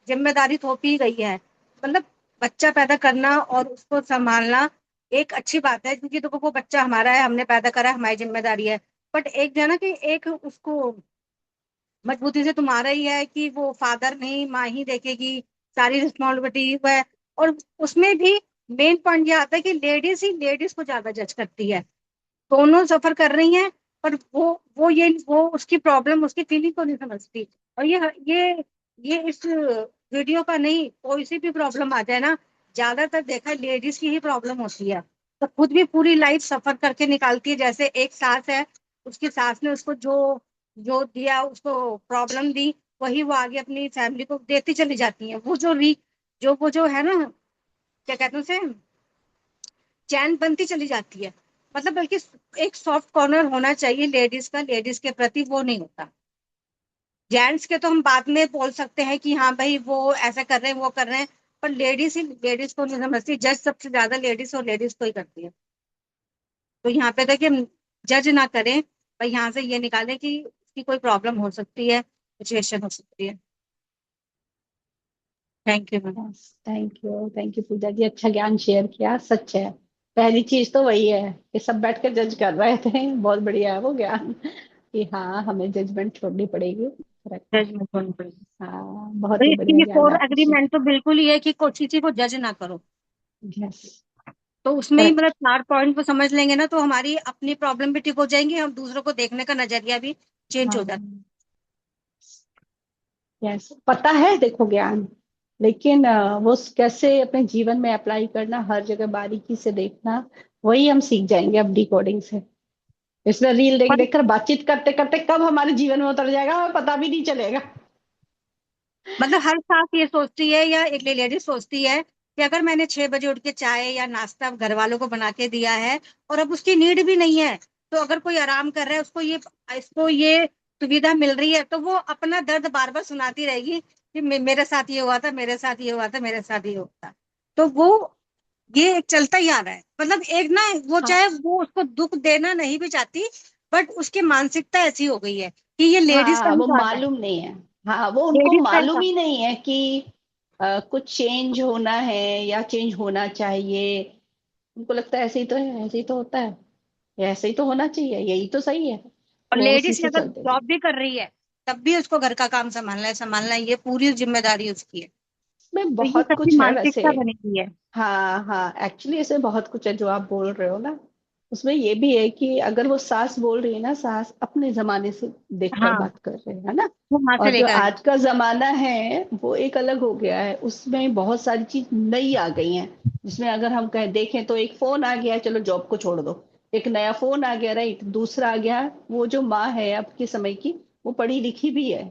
M: जिम्मेदारी थोपी गई है। मतलब बच्चा पैदा करना और उसको संभालना एक अच्छी बात है, क्योंकि देखो वो बच्चा हमारा है, हमने पैदा करा है, हमारी जिम्मेदारी है। बट एक जो है ना कि एक उसको मजबूती से तुम्हारा ही है कि वो फादर नहीं, माँ ही देखेगी, सारी रिस्पॉन्सिबिलिटी है। और उसमें भी मेन पॉइंट ये आता है कि लेडीज ही लेडीज को ज्यादा जज करती है, दोनों सफर कर रही हैं, पर वो उसकी प्रॉब्लम, उसकी फीलिंग को नहीं समझती। और ये इस वीडियो का नहीं, कोई सी भी प्रॉब्लम आ जाए ना, ज्यादातर देखा लेडीज की ही प्रॉब्लम होती है। तो खुद भी पूरी लाइफ सफर करके निकालती है। जैसे एक सास है, उसकी सास ने उसको जो जो दिया, उसको प्रॉब्लम दी, वही वो आगे अपनी फैमिली को देती चली जाती है। वो जो है ना, क्या कहते हैं उसे, चैन बनती चली जाती है। मतलब बल्कि एक सॉफ्ट कॉर्नर होना चाहिए लेडीज का, लेडीज के प्रति, वो नहीं होता। जेंट्स के तो हम बाद में बोल सकते हैं कि हाँ भाई वो ऐसा कर रहे हैं, वो कर रहे हैं, पर लेडीज ही लेडीज को नहीं समझती। जज सबसे ज्यादा लेडीज और लेडीज को ही करती है। तो यहाँ पे था कि हम जज ना करें, पर यहाँ से ये निकालें कि उसकी कोई प्रॉब्लम हो सकती है, सिचुएशन हो सकती है। Thank you ma'am.
A: Thank you Pooja ji, अच्छा ज्ञान शेयर किया। सच है, पहली चीज तो वही है कि सब बैठ कर जज कर रहे थे। बहुत बढ़िया है वो ज्ञान कि हाँ हमें जजमेंट छोड़नी पड़ेगी। करेक्ट है।
M: जजमेंट होनी पड़ेगी।
A: हाँ बहुत
M: तो
A: ही बढ़िया
M: इसकी
A: ज्ञान
M: फॉर
A: आपने शेयर
M: एग्रीमेंट तो बिल्कुल ही है कि किसी को जज ना करो।
A: किया। यस।
M: तो उसमें ही मतलब
A: करेक्ट।
M: 4 पॉइंट को समझ लेंगे ना, तो हमारी अपनी प्रॉब्लम भी ठीक हो जाएंगी, हम दूसरों को देखने का नजरिया भी चेंज हो जाता
A: हाँ यस, पता है देखो ज्ञान, लेकिन वो कैसे अपने जीवन में अप्लाई करना, हर जगह बारीकी से देखना, वही हम सीख जाएंगे अब डिकोडिंग से। इसलिए रील देख
M: है।
A: देख कर बातचीत करते करते कब हमारे जीवन में उतर जाएगा हमें पता भी नहीं चलेगा।
M: मतलब हर सास ये सोचती है, या एक लेडी सोचती है कि अगर मैंने 6 बजे उठ के चाय या नाश्ता घर वालों को बना के दिया है, और अब उसकी नीड भी नहीं है, तो अगर कोई आराम कर रहा है, इसको ये सुविधा मिल रही है, तो वो अपना दर्द बार बार सुनाती रहेगी कि मेरे साथ ये हुआ था, मेरे साथ ये हुआ था, मेरे साथ ये हुआ था। तो वो ये एक चलता ही आ रहा है। मतलब एक ना, वो
A: हाँ
M: चाहे वो उसको दुख देना नहीं भी चाहती, बट उसकी मानसिकता ऐसी हो गई है कि ये लेडीज का
A: हाँ
M: ही
A: वो
M: बात है,
A: मालूम नहीं है। हाँ वो उनको
M: लेडीज का ही
A: मालूम
M: बात
A: ही नहीं है कि कुछ चेंज होना है या चेंज होना चाहिए। उनको लगता है ऐसे ही तो है, ऐसे ही तो होता है, या ऐसे ही तो होना चाहिए, यही तो सही है।
M: और
A: वो उसी
M: लेडीज
A: से
M: अगर
A: चलते थे।
M: जॉब भी कर रही है, तब भी उसको घर का काम संभालना है, ये पूरी जिम्मेदारी उसकी है।
A: इसमें
M: तो ये
A: बहुत
M: सबकी
A: कुछ है वैसे।
M: मानसिकता बनी हुई है।
A: हाँ हाँ, एक्चुअली इसमें बहुत कुछ है जो आप बोल रहे हो ना। उसमें ये भी है कि अगर वो सास बोल रही है ना, सास अपने जमाने से देखकर
M: हाँ,
A: बात कर रहे हैं, है ना।
M: वो वहां से
A: और जो
M: लेकर आई।
A: आज का जमाना है वो एक अलग हो गया है, उसमें बहुत सारी चीज नई आ गई हैं। जिसमें अगर हम कहें देखें तो एक फोन आ गया है, चलो जॉब को छोड़ दो, एक नया फोन आ गया, राइट, दूसरा आ गया। वो जो माँ है अब के समय की, वो पढ़ी लिखी भी है,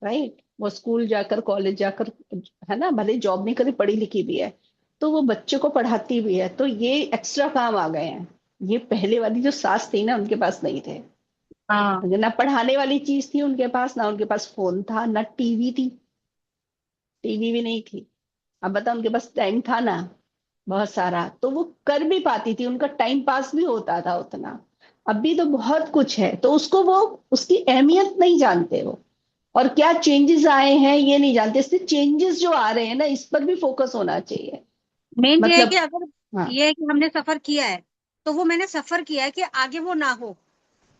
A: राइट, वो स्कूल जाकर कॉलेज जाकर, है ना, भले जॉब नहीं करी, पढ़ी लिखी भी है, तो वो बच्चे को पढ़ाती भी है। तो ये एक्स्ट्रा काम आ गए हैं। ये पहले वाली जो सास थी ना, उनके पास नहीं थे।
M: हाँ
A: ना पढ़ाने वाली चीज थी उनके पास, ना उनके पास फोन था, ना टीवी थी, टीवी भी नहीं थी। अब बता, उनके पास टाइम था ना बहुत सारा, तो वो कर भी पाती थी, उनका टाइम पास भी होता था उतना। अभी तो बहुत कुछ है, तो उसको वो, उसकी अहमियत नहीं जानते वो, और क्या चेंजेस आए हैं ये नहीं जानते। इसलिए चेंजेस जो आ रहे हैं ना, इस पर भी फोकस होना चाहिए।
M: मेन ये है कि
A: मतलब,
M: अगर
A: हाँ,
M: ये है कि हमने सफर किया है, तो वो मैंने सफर किया है कि आगे वो ना हो।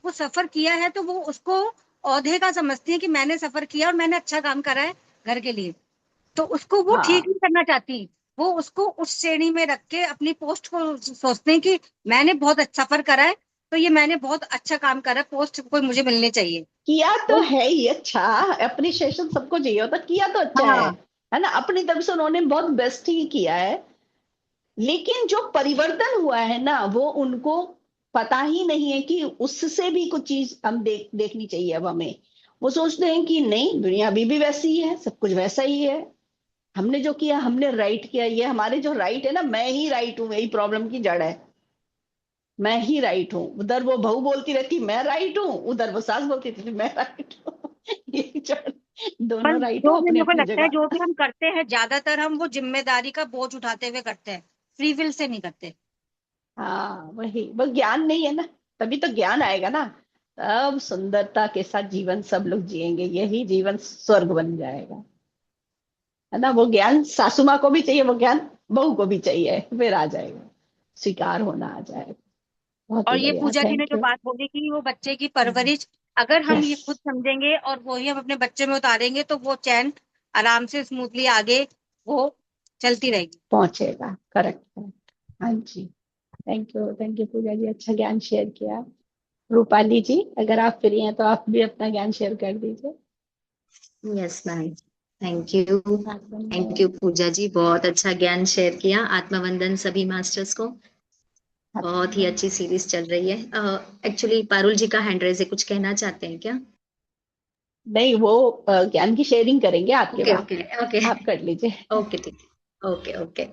M: वो सफर किया है तो वो उसको औहदे का समझती है कि मैंने सफर किया और मैंने अच्छा काम करा है घर के लिए, तो उसको वो ठीक
A: हाँ,
M: नहीं करना चाहती। वो उसको उस श्रेणी में रख के अपनी पोस्ट को सोचते हैं कि मैंने बहुत अच्छा सफर करा है, तो ये मैंने बहुत अच्छा काम करा है, पोस्ट कोई मुझे मिलनी चाहिए।
A: किया तो
M: वो
A: है ही अच्छा। अप्रिशिएशन सबको चाहिए होता, किया तो अच्छा
M: हाँ
A: है ना, अपनी तरफ से उन्होंने बहुत बेस्ट ही किया है। लेकिन जो परिवर्तन हुआ है ना, वो उनको पता ही नहीं है कि उससे भी कुछ चीज हम देखनी चाहिए अब हमें। वो सोचते हैं कि नहीं, दुनिया अभी भी वैसी ही है, सब कुछ वैसा ही है, हमने जो किया हमने राइट किया, ये हमारे जो राइट है ना, मैं ही राइट हूँ, यही प्रॉब्लम की जड़ है। मैं ही राइट हूँ, उधर वो बहू बोलती रहती मैं राइट हूँ, उधर वो सास बोलती रहती मैं राइट हूँ। ये जड़,
M: पर
A: दोनों राइट हो
M: जो भी
A: अपनी
M: मेरे को
A: अपनी
M: लगता है,
A: जगह।
M: जो भी हम करते हैं ज्यादातर हम वो जिम्मेदारी का बोझ उठाते हुए करते हैं, फ्री विल से नहीं करते।
A: हाँ, वही, वो ज्ञान नहीं है ना, तभी तो ज्ञान आएगा ना, तब सुंदरता के साथ जीवन सब लोग जिएंगे, यही जीवन स्वर्ग बन जाएगा, है ना। वो ज्ञान सासू माँ को भी चाहिए, वो ज्ञान बहू को भी चाहिए, फिर आ जाएगा, स्वीकार होना आ जाएगा। बहुत
M: और
A: ही
M: ये
A: बढ़िया,
M: पूजा जी ने
A: थैंक
M: जो
A: यू।
M: बात बोली कि वो बच्चे की परवरिश, अगर हम
A: यस,
M: ये खुद समझेंगे और वही हम अपने बच्चे में उतारेंगे, तो वो चैन आराम से स्मूथली आगे वो चलती रहेगी।
A: पहुंचेगा, करेक्ट करेक्ट। हाँ जी, थैंक यू पूजा जी, अच्छा ज्ञान शेयर किया। रूपाली जी, अगर आप फ्री हैं तो आप भी अपना ज्ञान शेयर कर दीजिए।
N: Yes ma'am. Thank you. Thank you
A: happy
N: Pooja ji, बहुत अच्छा ज्ञान शेयर किया। आत्मवंदन सभी मास्टर्स को। बहुत ही अच्छी सीरीज चल रही है। एक्चुअली पारुल जी का हैंड रेज है, कुछ कहना चाहते हैं क्या?
A: नहीं, वो ज्ञान की शेयरिंग करेंगे आपके
N: ओके
A: बाद,
N: ओके ओके।
A: आप कर लीजिए।
N: ओके ठीक है, ओके ओके।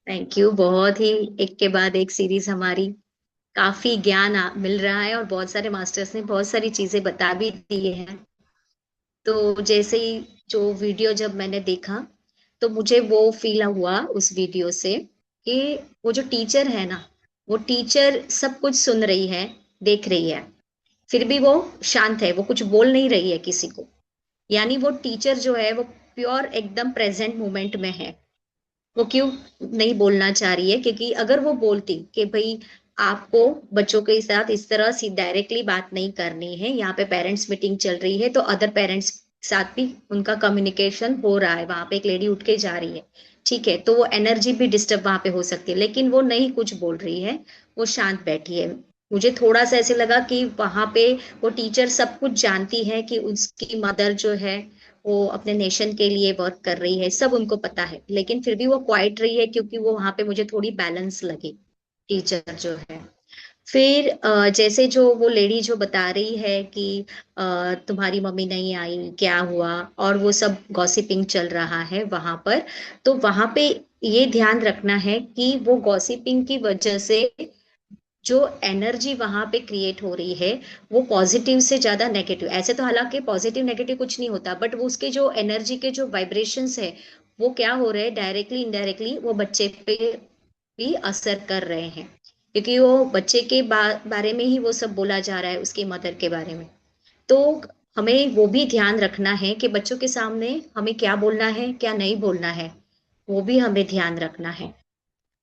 N: Thank you. बहुत ही एक के बाद एक सीरीज हमारी, काफी ज्ञान मिल रहा है और बहुत सारे मास्टर्स ने बहुत सारी चीजें बता भी दी है। तो जैसे ही जो वीडियो जब मैंने देखा, तो मुझे वो फील हुआ उस वीडियो से कि वो जो टीचर है ना, वो टीचर सब कुछ सुन रही है, देख रही है, फिर भी वो शांत है, वो कुछ बोल नहीं रही है किसी को। यानी वो टीचर जो है वो प्योर एकदम प्रेजेंट मोमेंट में है। वो क्यों नहीं बोलना चाह रही है? क्योंकि अगर वो बोलती कि भाई आपको बच्चों के साथ इस तरह से डायरेक्टली बात नहीं करनी है, यहाँ पे पेरेंट्स मीटिंग चल रही है, तो अदर पेरेंट्स साथ भी उनका कम्युनिकेशन हो रहा है, वहां पे एक लेडी उठ के जा रही है, ठीक है, तो वो एनर्जी भी डिस्टर्ब वहां पे हो सकती है, लेकिन वो नहीं कुछ बोल रही है, वो शांत बैठी है। मुझे थोड़ा सा ऐसे लगा कि वहां पे वो टीचर सब कुछ जानती है कि उसकी मदर जो है वो अपने नेशन के लिए वर्क कर रही है, सब उनको पता है, लेकिन फिर भी वो क्वाइट रही है, क्योंकि वो वहां पे मुझे थोड़ी बैलेंस लगी टीचर जो है। फिर जैसे जो वो लेडी जो बता रही है कि तुम्हारी मम्मी नहीं आई, क्या हुआ, और वो सब गॉसिपिंग चल रहा है वहां पर, तो वहां पे ये ध्यान रखना है कि वो गॉसिपिंग की वजह से जो एनर्जी वहां पे क्रिएट हो रही है वो पॉजिटिव से ज्यादा नेगेटिव, ऐसे तो हालांकि पॉजिटिव नेगेटिव कुछ नहीं होता, बट वो उसके जो एनर्जी के जो वाइब्रेशंस है वो क्या हो रहे हैं, डायरेक्टली इनडायरेक्टली वो बच्चे पे भी असर कर रहे हैं, क्योंकि वो बच्चे के बारे में ही वो सब बोला जा रहा है, उसकी मदर के बारे में। तो हमें वो भी ध्यान रखना है कि बच्चों के सामने हमें क्या बोलना है, क्या नहीं बोलना है, वो भी हमें ध्यान रखना है।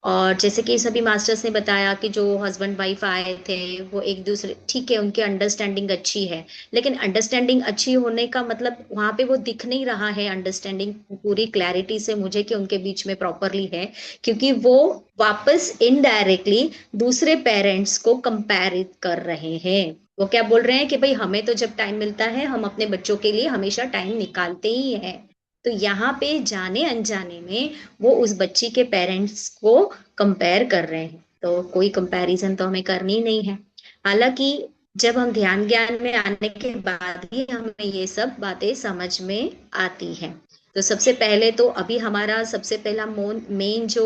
N: और जैसे कि सभी मास्टर्स ने बताया कि जो हस्बैंड वाइफ आए थे वो एक दूसरे, ठीक है, उनकी अंडरस्टैंडिंग अच्छी है, लेकिन अंडरस्टैंडिंग अच्छी होने का मतलब वहां पे वो दिख नहीं रहा है अंडरस्टैंडिंग पूरी क्लैरिटी से मुझे कि उनके बीच में प्रॉपरली है, क्योंकि वो वापस इनडायरेक्टली दूसरे पेरेंट्स को कंपेयर कर रहे हैं। वो क्या बोल रहे हैं कि भाई हमें तो जब टाइम मिलता है हम अपने बच्चों के लिए हमेशा टाइम निकालते ही हैं, तो यहाँ पे जाने अनजाने में वो उस बच्ची के पेरेंट्स को कंपेयर कर रहे हैं। तो कोई कंपैरिजन तो हमें करनी नहीं है। हालांकि जब हम ध्यान ज्ञान में आने के बाद ही हमें ये सब बातें समझ में आती हैं। तो सबसे पहले तो अभी हमारा सबसे पहला मेन जो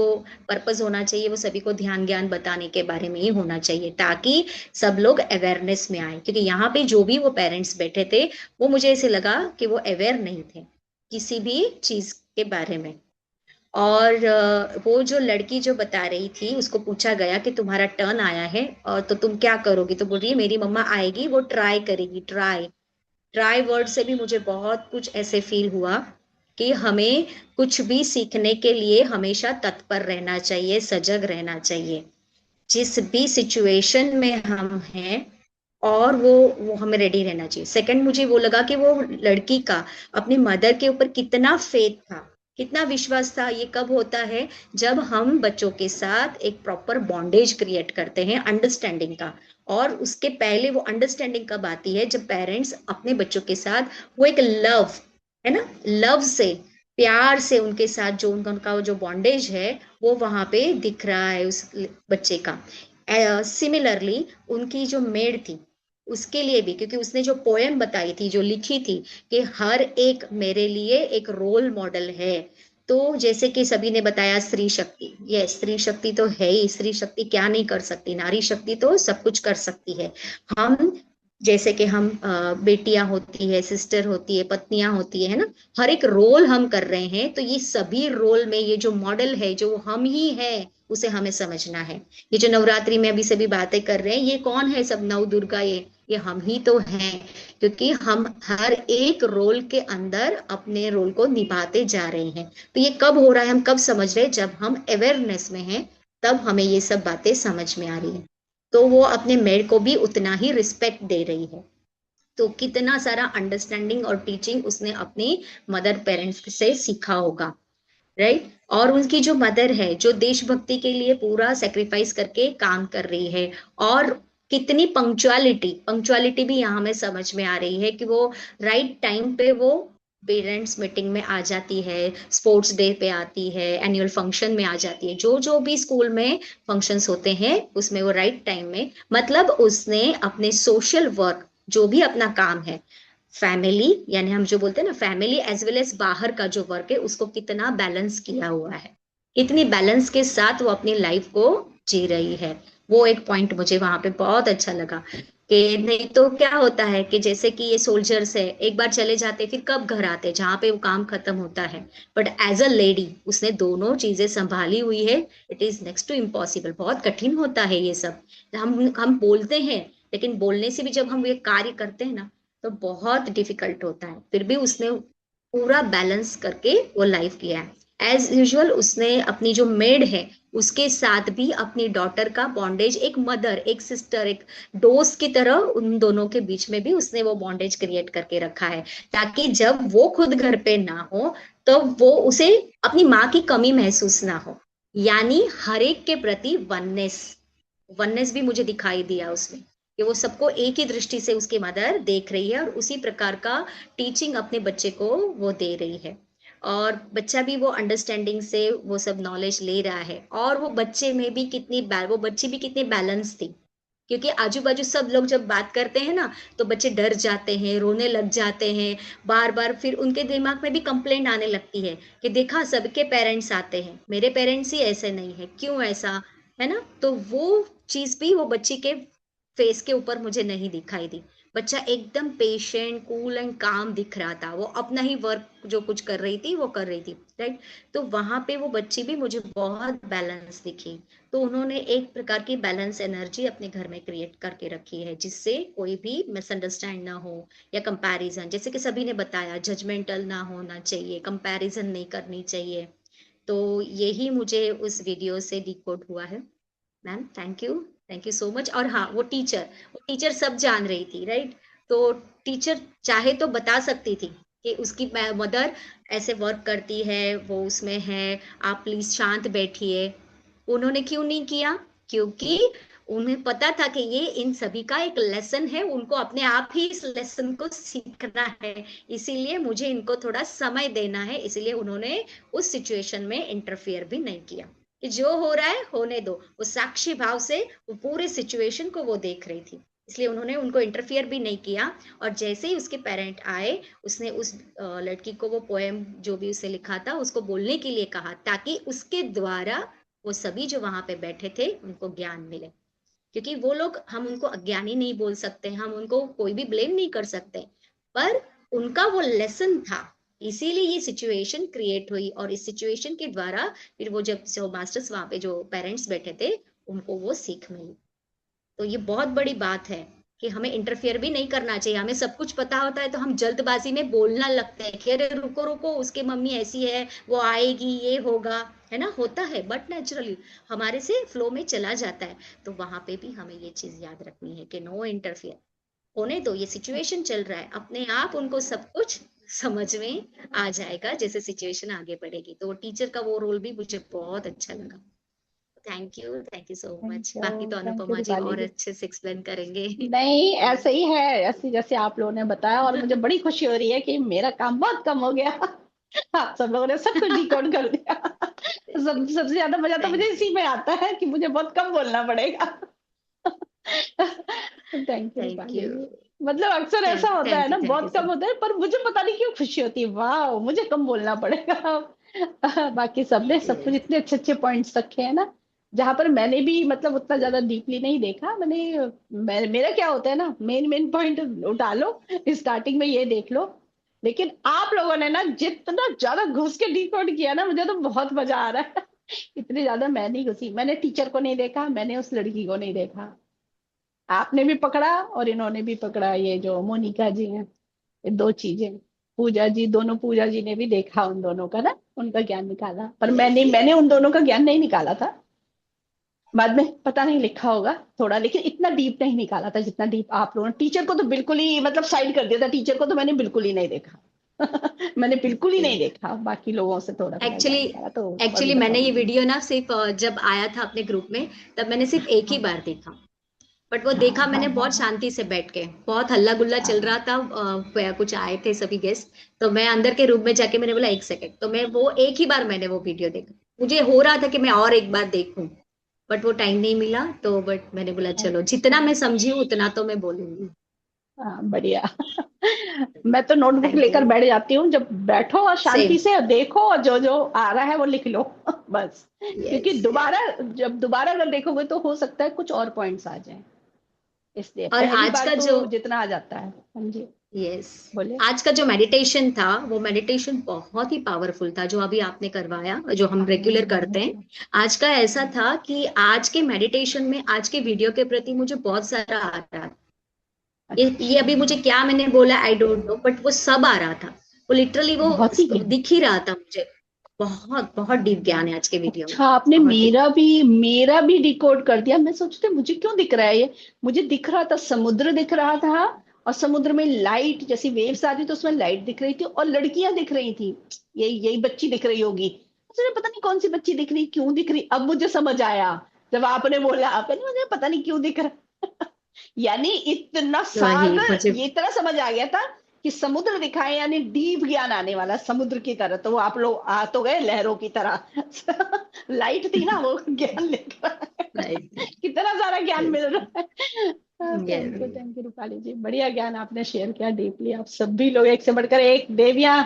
N: पर्पस होना चाहिए वो सभी को ध्यान ज्ञान बताने के बारे में ही होना चाहिए, ताकि सब लोग अवेयरनेस में आए। क्योंकि यहाँ पे जो भी वो पेरेंट्स बैठे थे वो मुझे ऐसे लगा कि वो अवेयर नहीं थे किसी भी चीज के बारे में। और वो जो लड़की जो बता रही थी उसको पूछा गया कि तुम्हारा टर्न आया है और तो तुम क्या करोगी, तो बोल रही है मेरी मम्मा आएगी वो ट्राई करेगी। ट्राई ट्राई वर्ड से भी मुझे बहुत कुछ ऐसे फील हुआ कि हमें कुछ भी सीखने के लिए हमेशा तत्पर रहना चाहिए, सजग रहना चाहिए जिस भी सिचुएशन में हम हैं, और वो हमें रेडी रहना चाहिए। सेकंड मुझे वो लगा कि वो लड़की का अपनी मदर के ऊपर कितना फेथ था, कितना विश्वास था। ये कब होता है जब हम बच्चों के साथ एक प्रॉपर बॉन्डेज क्रिएट करते हैं अंडरस्टैंडिंग का। और उसके पहले वो अंडरस्टैंडिंग कब आती है, जब पेरेंट्स अपने बच्चों के साथ वो एक लव है ना, लव से प्यार से उनके साथ जो उनका जो बॉन्डेज है वो वहां पे दिख रहा है उस बच्चे का। सिमिलरली उनकी जो मेड थी उसके लिए भी, क्योंकि उसने जो पोयम बताई थी, जो लिखी थी कि हर एक मेरे लिए एक रोल मॉडल है। तो जैसे कि सभी ने बताया स्त्री शक्ति, ये स्त्री शक्ति तो है ही, स्त्री शक्ति क्या नहीं कर सकती, नारी शक्ति तो सब कुछ कर सकती है। हम जैसे कि हम बेटियां होती है, सिस्टर होती है, पत्नियां होती है ना, हर एक रोल हम कर रहे हैं। तो ये सभी रोल में ये जो मॉडल है जो हम ही है उसे हमें समझना है। ये जो नवरात्रि में अभी सभी बातें कर रहे हैं, ये कौन है, सब नव दुर्गा, ये हम ही तो हैं। क्योंकि हम हर एक रोल के अंदर अपने रोल को निभाते जा रहे हैं। तो ये कब हो रहा है, हम कब समझ रहे हैं, जब हम अवेयरनेस में हैं तब हमें ये सब बातें समझ में आ रही है। तो वो अपने मेड को भी उतना ही रिस्पेक्ट दे रही है। तो कितना सारा अंडरस्टैंडिंग और टीचिंग उसने अपनी मदर पेरेंट्स से सीखा होगा, राइट। और उनकी जो मदर है जो देशभक्ति के लिए पूरा सेक्रीफाइस करके काम कर रही है, और कितनी पंक्चुअलिटी भी यहाँ में समझ में आ रही है कि वो राइट टाइम पे वो पेरेंट्स मीटिंग में आ जाती है, स्पोर्ट्स डे पे आती है, एनुअल फंक्शन में आ जाती है, जो जो भी स्कूल में फंक्शंस होते हैं उसमें वो राइट टाइम में, मतलब उसने अपने सोशल वर्क जो भी अपना काम है, फैमिली यानी हम जो बोलते हैं ना फैमिली एज वेल एज बाहर का जो वर्क है, उसको कितना बैलेंस किया हुआ है, इतनी बैलेंस के साथ वो अपनी लाइफ को जी रही है। वो एक पॉइंट मुझे वहां पे बहुत अच्छा लगा कि नहीं तो क्या होता है कि जैसे कि ये सोल्जर्स है, एक बार चले जाते फिर कब घर आते, जहाँ पे वो काम खत्म होता है। बट एज अ लेडी उसने दोनों चीजें संभाली हुई है। It is next to impossible, बहुत कठिन होता है ये सब। हम बोलते हैं, लेकिन बोलने से भी जब हम ये कार्य करते हैं ना तो बहुत डिफिकल्ट होता है। फिर भी उसने पूरा बैलेंस करके वो लाइफ किया है। एज यूजुअल उसने अपनी जो मेड है उसके साथ भी अपनी डॉटर का बॉन्डेज, एक मदर एक सिस्टर एक दोस्त की तरह उन दोनों के बीच में भी उसने वो बॉन्डेज क्रिएट करके रखा है, ताकि जब वो खुद घर पे ना हो तो वो उसे अपनी माँ की कमी महसूस ना हो। यानी हर एक के प्रति वननेस भी मुझे दिखाई दिया उसमें, कि वो सबको एक ही दृष्टि से उसकी मदर देख रही है और उसी प्रकार का टीचिंग अपने बच्चे को वो दे रही है। और बच्चा भी वो अंडरस्टैंडिंग से वो सब नॉलेज ले रहा है। और वो बच्चे में भी वो बच्ची भी कितनी बैलेंस थी, क्योंकि आजू बाजू सब लोग जब बात करते हैं ना तो बच्चे डर जाते हैं, रोने लग जाते हैं बार बार। फिर उनके दिमाग में भी कंप्लेंट आने लगती है कि देखा सबके पेरेंट्स आते हैं, मेरे पेरेंट्स ही ऐसे नहीं है, क्यों ऐसा, है ना। तो वो चीज भी वो बच्ची के फेस के ऊपर मुझे नहीं दिखाई दी। बच्चा एकदम पेशेंट कूल एंड काम दिख रहा था, वो अपना ही वर्क जो कुछ कर रही थी वो कर रही थी, राइट। तो वहां पे वो बच्ची भी मुझे बहुत बैलेंस दिखी। तो उन्होंने एक प्रकार की बैलेंस एनर्जी अपने घर में क्रिएट करके रखी है, जिससे कोई भी मिसअंडरस्टैंड ना हो या कंपैरिजन, जैसे कि सभी ने बताया, जजमेंटल ना होना चाहिए, कंपैरिजन नहीं करनी चाहिए। तो यही मुझे उस वीडियो से डिकोड हुआ है। Ma'am thank you so much. और हाँ, वो टीचर सब जान रही थी, राइट। तो टीचर चाहे तो बता सकती थी कि उसकी मदर ऐसे वर्क करती है, वो उसमें है, आप प्लीज शांत बैठिए। उन्होंने क्यों नहीं किया, क्योंकि उन्हें पता था कि ये इन सभी का एक लेसन है, उनको अपने आप ही इस लेसन को सीखना है, इसीलिए मुझे इनको थोड़ा समय देना है। इसीलिए उन्होंने उस सिचुएशन में इंटरफियर भी नहीं किया कि जो हो रहा है होने दो। वो साक्षी भाव से वो पूरे सिचुएशन को वो देख रही थी, इसलिए उन्होंने उनको इंटरफियर भी नहीं किया। और जैसे ही उसके पेरेंट आए, उसने उस लड़की को वो पोएम जो भी उसे लिखा था उसको बोलने के लिए कहा, ताकि उसके द्वारा वो सभी जो वहां पे बैठे थे उनको ज्ञान मिले। क्योंकि वो लोग, हम उनको अज्ञानी नहीं बोल सकते, हम उनको कोई भी ब्लेम नहीं कर सकते, पर उनका वो लेसन था, इसीलिए ये सिचुएशन क्रिएट हुई। और इस सिचुएशन के द्वारा फिर वो जब जो मास्टर्स वहां पे जो पेरेंट्स बैठे थे उनको वो सीख मिली। तो ये बहुत बड़ी बात है कि हमें इंटरफेयर भी नहीं करना चाहिए। हमें सब कुछ पता होता है तो हम जल्दबाजी में बोलना लगते हैं कि अरे रुको रुको, उसकी मम्मी ऐसी है, वो आएगी, ये होगा, है ना, होता है, बट नेचुरली हमारे से फ्लो में चला जाता है। तो वहां पे भी हमें ये चीज याद रखनी है कि नो इंटरफेयर, होने दो, ये सिचुएशन चल रहा है, अपने आप उनको सब कुछ समझ में आ जाएगा जैसे सिचुएशन आगे बढ़ेगी। तो टीचर का वो रोल भी मुझे बहुत अच्छा लगा। Thank you so much. बाकी तो
A: थैंक यू
N: अनुपमा जी
A: दीपाली
N: और
A: जी।
N: अच्छे से एक्सप्लेन करेंगे।
A: नहीं, ऐसे ही है, ऐसे जैसे आप लोगों ने बताया, और मुझे बड़ी खुशी हो रही है कि मेरा काम बहुत कम हो गया। आप सब लोगों ने सब कुछ डिकोड कर दिया। सबसे ज्यादा मजा तो मुझे
N: थैंक यू।
A: इसी में आता है कि मुझे बहुत कम बोलना पड़ेगा। Thank you
N: thank
A: Rupali
N: you.
A: जी। मतलब अक्सर ऐसा होता है ना,
N: थैंक यू
A: बहुत कम
N: सर।
A: होता है, पर मुझे पता नहीं क्यों खुशी होती है, वाह मुझे कम बोलना पड़ेगा। बाकी सबने सब कुछ
N: यस।
A: इतने अच्छे अच्छे पॉइंट्स रखे हैं ना, जहां पर मैंने भी मतलब उतना ज्यादा डीपली नहीं देखा मेरा क्या होता है ना, मेन मेन पॉइंट उठा लो, स्टार्टिंग में ये देख लो। लेकिन आप लोगों ने ना जितना ज्यादा घुस के डिकोड किया ना, मुझे तो बहुत मजा आ रहा है। इतने ज्यादा मैं नहीं घुसी, मैंने टीचर को नहीं देखा, मैंने उस लड़की को नहीं देखा। आपने भी पकड़ा और इन्होंने भी पकड़ा, ये जो मोनिका जी हैं, ये दो चीजें। पूजा जी, दोनों पूजा जी ने भी देखा उन दोनों का ना, उनका ज्ञान निकाला, पर
N: यस
A: मैंने
N: यस।
A: उन दोनों का ज्ञान नहीं निकाला था। बाद में पता नहीं लिखा होगा थोड़ा, लेकिन इतना डीप नहीं निकाला था जितना डीप आप लोगों ने। टीचर को तो बिल्कुल ही मतलब साइड कर दिया था, टीचर को तो मैंने बिल्कुल ही नहीं देखा। मैंने बिल्कुल ही नहीं देखा, बाकी लोगों से थोड़ा थोड़ा ज्ञान
N: एक्चुअली
A: निकाला तो अभी
N: एक्चुअली मैंने ये
A: बताऊंगी।
N: वीडियो ना सिर्फ जब आया था अपने ग्रुप में, तब मैंने सिर्फ एक ही बार देखा। बट वो
A: हाँ
N: देखा
A: हाँ
N: मैंने
A: हाँ
N: बहुत
A: हाँ
N: शांति से बैठ के, बहुत हल्ला गुल्ला चल
A: हाँ
N: रहा था। कुछ आए थे सभी गेस्ट, तो मैं अंदर के रूम में जाके मैंने बोला एक सेकंड, तो मैं वो एक ही बार मैंने वो वीडियो देखा। मुझे हो रहा था कि मैं और एक बार देखूं, बट वो टाइम नहीं मिला, तो बट मैंने बोला चलो
A: अच्छा।
N: जितना मैं समझी हूँ उतना तो मैं बोलूंगी।
A: हाँ बढ़िया। मैं तो नोटबुक
N: थैंक
A: लेकर
N: यू।
A: बैठ जाती हूँ, जब बैठो और शांति
N: सेम।
A: से देखो और जो जो आ रहा है वो लिख लो। बस, क्योंकि
N: यस
A: दोबारा,
N: यस।
A: जब दोबारा अगर देखोगे तो हो सकता है कुछ और पॉइंट्स आ जाएं, इसलिए
N: और
A: पहली
N: आज
A: बार
N: का जो,
A: तो जितना आ जाता है। हाँ जी,
N: यस,
A: बोले।
N: आज का जो मेडिटेशन था वो मेडिटेशन बहुत ही पावरफुल था, जो अभी आपने करवाया, जो हम
A: हाँ
N: रेगुलर
A: हाँ
N: करते हैं।
A: जी।
N: आज का ऐसा था कि आज के मेडिटेशन में, आज के वीडियो के प्रति मुझे बहुत सारा आ रहा था। ये
A: अच्छा,
N: अभी मुझे क्या मैंने बोला आई डोंट नो, बट वो सब आ रहा था। वो लिटरली वो
A: बहुत ही ज्ञान।
N: दिख ही रहा था मुझे। बहुत बहुत डीप ज्ञान है आज के वीडियो में।
A: अच्छा, आपने
N: बहुत डीप।
A: मेरा भी डिकोड कर दिया। मैं सोचते मुझे क्यों दिख रहा है ये, मुझे दिख रहा था समुद्र दिख रहा था, और समुद्र में लाइट जैसी वेव्स आ रही तो उसमें लाइट दिख रही थी और लड़कियां दिख रही थी। यही बच्ची दिख रही होगी, मुझे पता नहीं कौन सी बच्ची दिख रही, क्यों दिख रही, अब मुझे समझ आया जब आपने बोला। आपने, मुझे पता नहीं क्यों दिख रहा। यानी इतना
N: वही
A: सागर,
N: मुझे।
A: ये इतना समझ आ गया था कि समुद्र दिखाए, यानी डीप ज्ञान आने वाला समुद्र की तरह। तो आप लोग आ तो गए लहरों की तरह। लाइट थी ना, वो ज्ञान लेकर
N: राइट।
A: कितना सारा ज्ञान मिल रहा है।
N: यस।
A: थैंक यू रूपाली जी, बढ़िया ज्ञान आपने शेयर किया डीपली। आप सभी लोग एक से बढ़कर एक देवियां।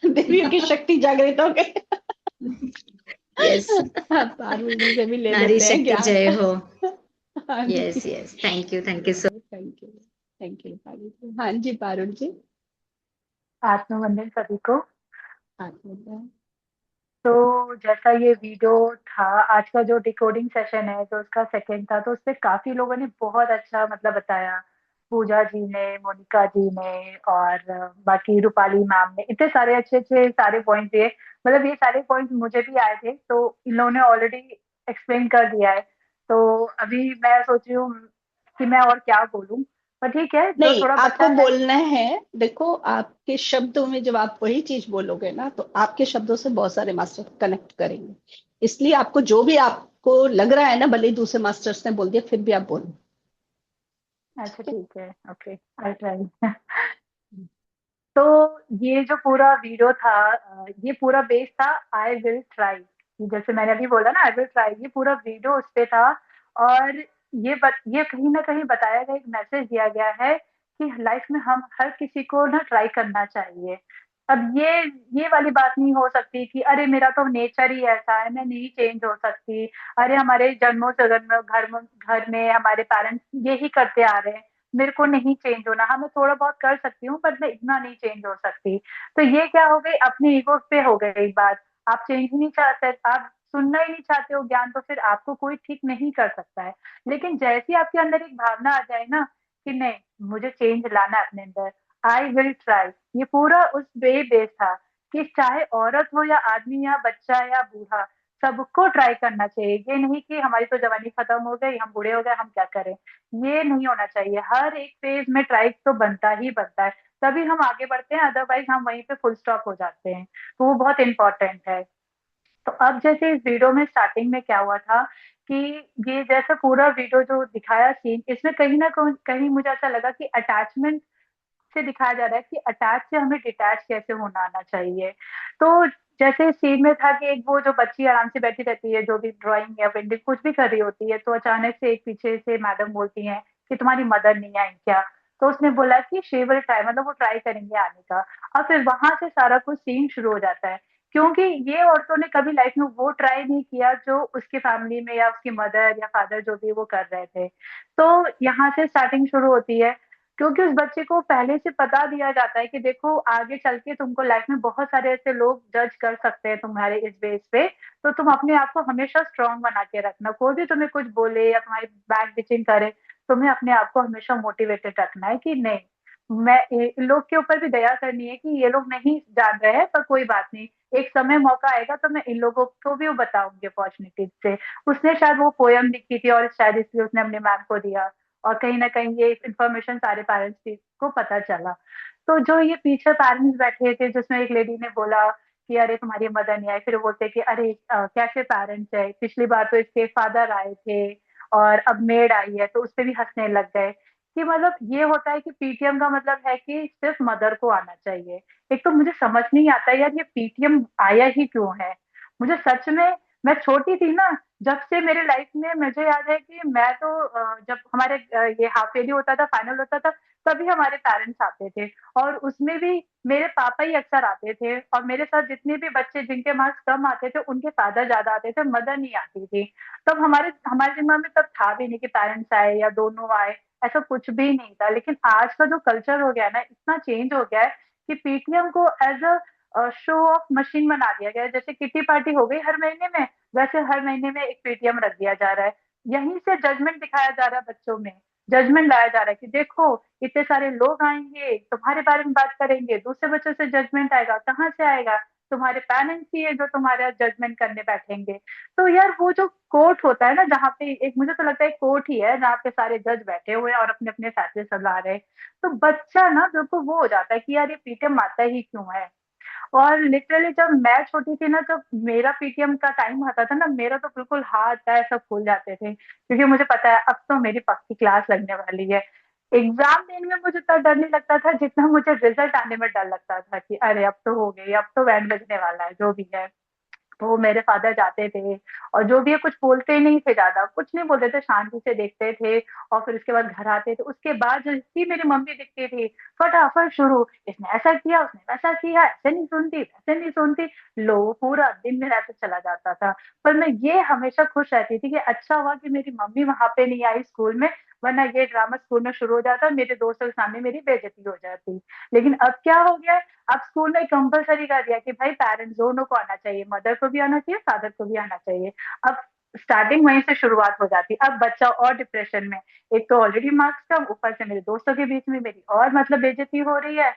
A: देवियों की शक्ति जागृत हो गई।
N: यस।
A: पारुल जी से भी ले
N: नारी
A: लेते हैं
N: शक्ति
A: ज्ञान।
N: जय हो।
A: हाँ
N: यस
A: जी,
N: yes, thank you so.
A: Thank you Rupali ji. हाँ जी पारुल जी।
I: आत्मवंदन सभी को।
A: आप बताएं।
I: तो जैसा ये वीडियो था, आज का जो डिकोडिंग सेशन है जो उसका सेकंड था, तो उसपे काफी लोगों ने बहुत अच्छा मतलब बताया। पूजा जी ने, मोनिका जी ने, और बाकी रूपाली मैम ने इतने सारे अच्छे अच्छे सारे पॉइंट दिए। मतलब ये सारे पॉइंट मुझे भी आए थे, तो इन लोगों ने ऑलरेडी एक्सप्लेन कर दिया है। तो अभी मैं सोच रही हूँ कि मैं और क्या बोलूं, पर ठीक है जो
A: नहीं,
I: थोड़ा बचा
A: आपको
I: है।
A: बोलना है। देखो, आपके शब्दों में जब आप वही चीज बोलोगे ना, तो आपके शब्दों से बहुत सारे मास्टर कनेक्ट करेंगे। इसलिए आपको जो भी आपको लग रहा है ना, भले ही दूसरे मास्टर्स ने बोल दिया, फिर भी आप बोलो।
I: अच्छा
A: ठीक है।
I: ठीक है, ओके, आई ट्राई। तो ये जो पूरा वीडियो था, ये पूरा बेस था आई विल ट्राई।
O: जैसे मैंने अभी बोला ना आई विल ट्राई, ये पूरा वीडियो उस पे था। और ये कहीं ना कहीं बताया गया, एक मैसेज दिया गया है कि लाइफ में हम हर किसी को ना ट्राई करना चाहिए। अब ये वाली बात नहीं हो सकती कि अरे मेरा तो नेचर ही ऐसा है, मैं नहीं चेंज हो सकती। अरे हमारे जन्मों से घर में हमारे पेरेंट्स यही करते आ रहे हैं, मेरे को नहीं चेंज होना। हाँ मैं थोड़ा बहुत कर सकती हूँ पर मैं इतना नहीं चेंज हो सकती। तो ये क्या हो गई, अपने ईगो पे हो गई बात। आप चेंज ही नहीं चाहते, आप सुनना ही नहीं चाहते हो ज्ञान, तो फिर आपको कोई ठीक नहीं कर सकता है। लेकिन जैसे ही आपके अंदर एक भावना आ जाए ना कि नहीं मुझे चेंज लाना है अपने अंदर, आई विल ट्राई, ये पूरा उस वे बेस था कि चाहे औरत हो या आदमी या बच्चा या बूढ़ा, सबको ट्राई करना चाहिए। ये नहीं कि हमारी तो जवानी खत्म हो गई, हम बूढ़े हो गए, हम क्या करें। ये नहीं होना चाहिए, हर एक फेज में ट्राई तो बनता ही बनता है, तभी हम आगे बढ़ते हैं, अदरवाइज हम वहीं पे फुल स्टॉप हो जाते हैं। तो वो बहुत इंपॉर्टेंट है। तो अब जैसे इस वीडियो में स्टार्टिंग में क्या हुआ था कि ये जैसा पूरा वीडियो जो दिखाया सीन, इसमें कहीं ना कहीं मुझे ऐसा लगा कि अटैचमेंट से दिखाया जा रहा है कि अटैच से हमें डिटैच कैसे होना आना चाहिए। तो जैसे सीन में था कि एक वो जो बच्ची आराम से बैठी रहती है, जो भी ड्राइंग या पेंटिंग कुछ भी कर रही होती है, तो अचानक से एक पीछे से मैडम बोलती हैं कि तुम्हारी मदर नहीं आई क्या। तो उसने बोला कि शी विल ट्राई, मतलब वो ट्राई करेंगे आने का। और फिर वहां से सारा कुछ सीन शुरू हो जाता है, क्योंकि ये औरतों ने कभी लाइफ में वो ट्राई नहीं किया जो उसकी फैमिली में या उसकी मदर या फादर जो भी वो कर रहे थे। तो यहाँ से स्टार्टिंग शुरू होती है, क्योंकि उस बच्चे को पहले से बता दिया जाता है कि देखो आगे चल के तुमको लाइफ में बहुत सारे ऐसे लोग जज कर सकते हैं तुम्हारे इस बेस पे। तो तुम अपने आप को हमेशा स्ट्रांग बना के रखना, कोई भी तुम्हें कुछ बोले या तुम्हारी बैक बिचिंग करे, तुम्हें अपने आप को हमेशा मोटिवेटेड रखना है कि नहीं, मैं इन लोग के ऊपर भी दया करनी है कि ये लोग नहीं जान रहे हैं, पर कोई बात नहीं, एक समय मौका आएगा तो मैं इन लोगों को भी वो बताऊंगी अपॉर्चुनिटी से। उसने शायद वो पोयम लिखी थी और शायद इसलिए उसने अपने मैम को दिया, और कहीं ना कहीं ये इन्फॉर्मेशन सारे पेरेंट्स को पता चला। तो जो ये पीछे पेरेंट्स बैठे थे, जिसमें एक लेडी ने बोला कि अरे तुम्हारी मदर नहीं आई, फिर वो बोलते कि अरे कैसे पेरेंट्स है, पिछली बार तो इसके फादर आए थे और अब मेड आई है, तो उस पर भी हंसने लग गए। कि मतलब ये होता है कि पीटीएम का मतलब है कि सिर्फ मदर को आना चाहिए। एक तो मुझे समझ नहीं आता यार ये पीटीएम आया ही क्यों है। मुझे सच में, मैं छोटी थी ना, जब से मेरे लाइफ में मुझे याद है कि मैं तो जब हमारे ये हाफ ईयरली होता था, फाइनल होता था, तभी हमारे पेरेंट्स आते थे। और उसमें भी मेरे पापा ही अक्सर आते थे, और मेरे साथ जितने भी बच्चे जिनके मार्क्स कम आते थे उनके फादर ज्यादा आते थे, मदर नहीं आती थी। तब हमारे हमारे दिमाग में तब था भी नहीं कि पेरेंट्स आए या दोनों आए, ऐसा कुछ भी नहीं था। लेकिन आज का जो कल्चर हो गया है ना, इतना चेंज हो गया है कि पीटीएम को as a show off machine बना दिया गया है। जैसे किटी पार्टी हो गई हर महीने में, वैसे हर महीने में एक पेटीएम रख दिया जा रहा है। यहीं से जजमेंट दिखाया जा रहा है बच्चों में, जजमेंट लाया जा रहा है कि देखो इतने सारे लोग आएंगे तुम्हारे बारे में बात करेंगे, दूसरे बच्चों से जजमेंट आएगा, कहाँ से आएगा, तुम्हारे पेरेंट्स ही है जो तुम्हारा जजमेंट करने बैठेंगे। तो यार वो जो कोर्ट होता है ना, जहाँ पे एक मुझे तो लगता है कोर्ट ही है जहाँ पे सारे जज बैठे हुए हैं और अपने अपने फैसले सुना रहे हैं। तो बच्चा ना बिल्कुल वो हो जाता है कि यार ये पीटीएम आता ही क्यों है। और लिटरली जब मैं छोटी थी ना, जब मेरा पीटीएम का टाइम आता था ना, मेरा तो बिल्कुल हाथ पैर सब फूल जाते थे, क्योंकि मुझे पता है अब तो मेरी पक्की क्लास लगने वाली है। एग्जाम देने में मुझे इतना डर नहीं लगता था जितना मुझे रिजल्ट आने में डर लगता था कि अरे अब तो हो गई, अब तो बैंड बजने वाला है जो भी है। तो मेरे फादर जाते थे, और जो भी है कुछ बोलते नहीं थे, ज्यादा कुछ नहीं बोलते थे, शांति से देखते थे। और फिर उसके बाद घर आते थे, उसके बाद जैसी मेरी मम्मी दिखती थी, फटाफट शुरू, इसने ऐसा किया उसने वैसा किया, ऐसे नहीं सुनती वैसे नहीं सुनती। लो पूरा दिन मेरा ऐसे चला जाता था। पर मैं ये हमेशा खुश रहती थी कि अच्छा हुआ कि मेरी मम्मी वहां पे नहीं आई स्कूल में, वरना ये ड्रामा स्कूल में शुरू हो जाता, मेरे दोस्तों के सामने मेरी बेइज्जती हो जाती। लेकिन अब क्या हो गया, अब स्कूल में कंपलसरी कर दिया कि भाई पेरेंट्स दोनों को आना चाहिए, मदर को भी आना चाहिए, फादर को भी आना चाहिए। अब स्टार्टिंग वहीं से शुरुआत हो जाती। अब बच्चा और डिप्रेशन में, एक तो ऑलरेडी मार्क्स कम, ऊपर से मेरे दोस्तों के बीच में मेरी और मतलब बेइज्जती हो रही है।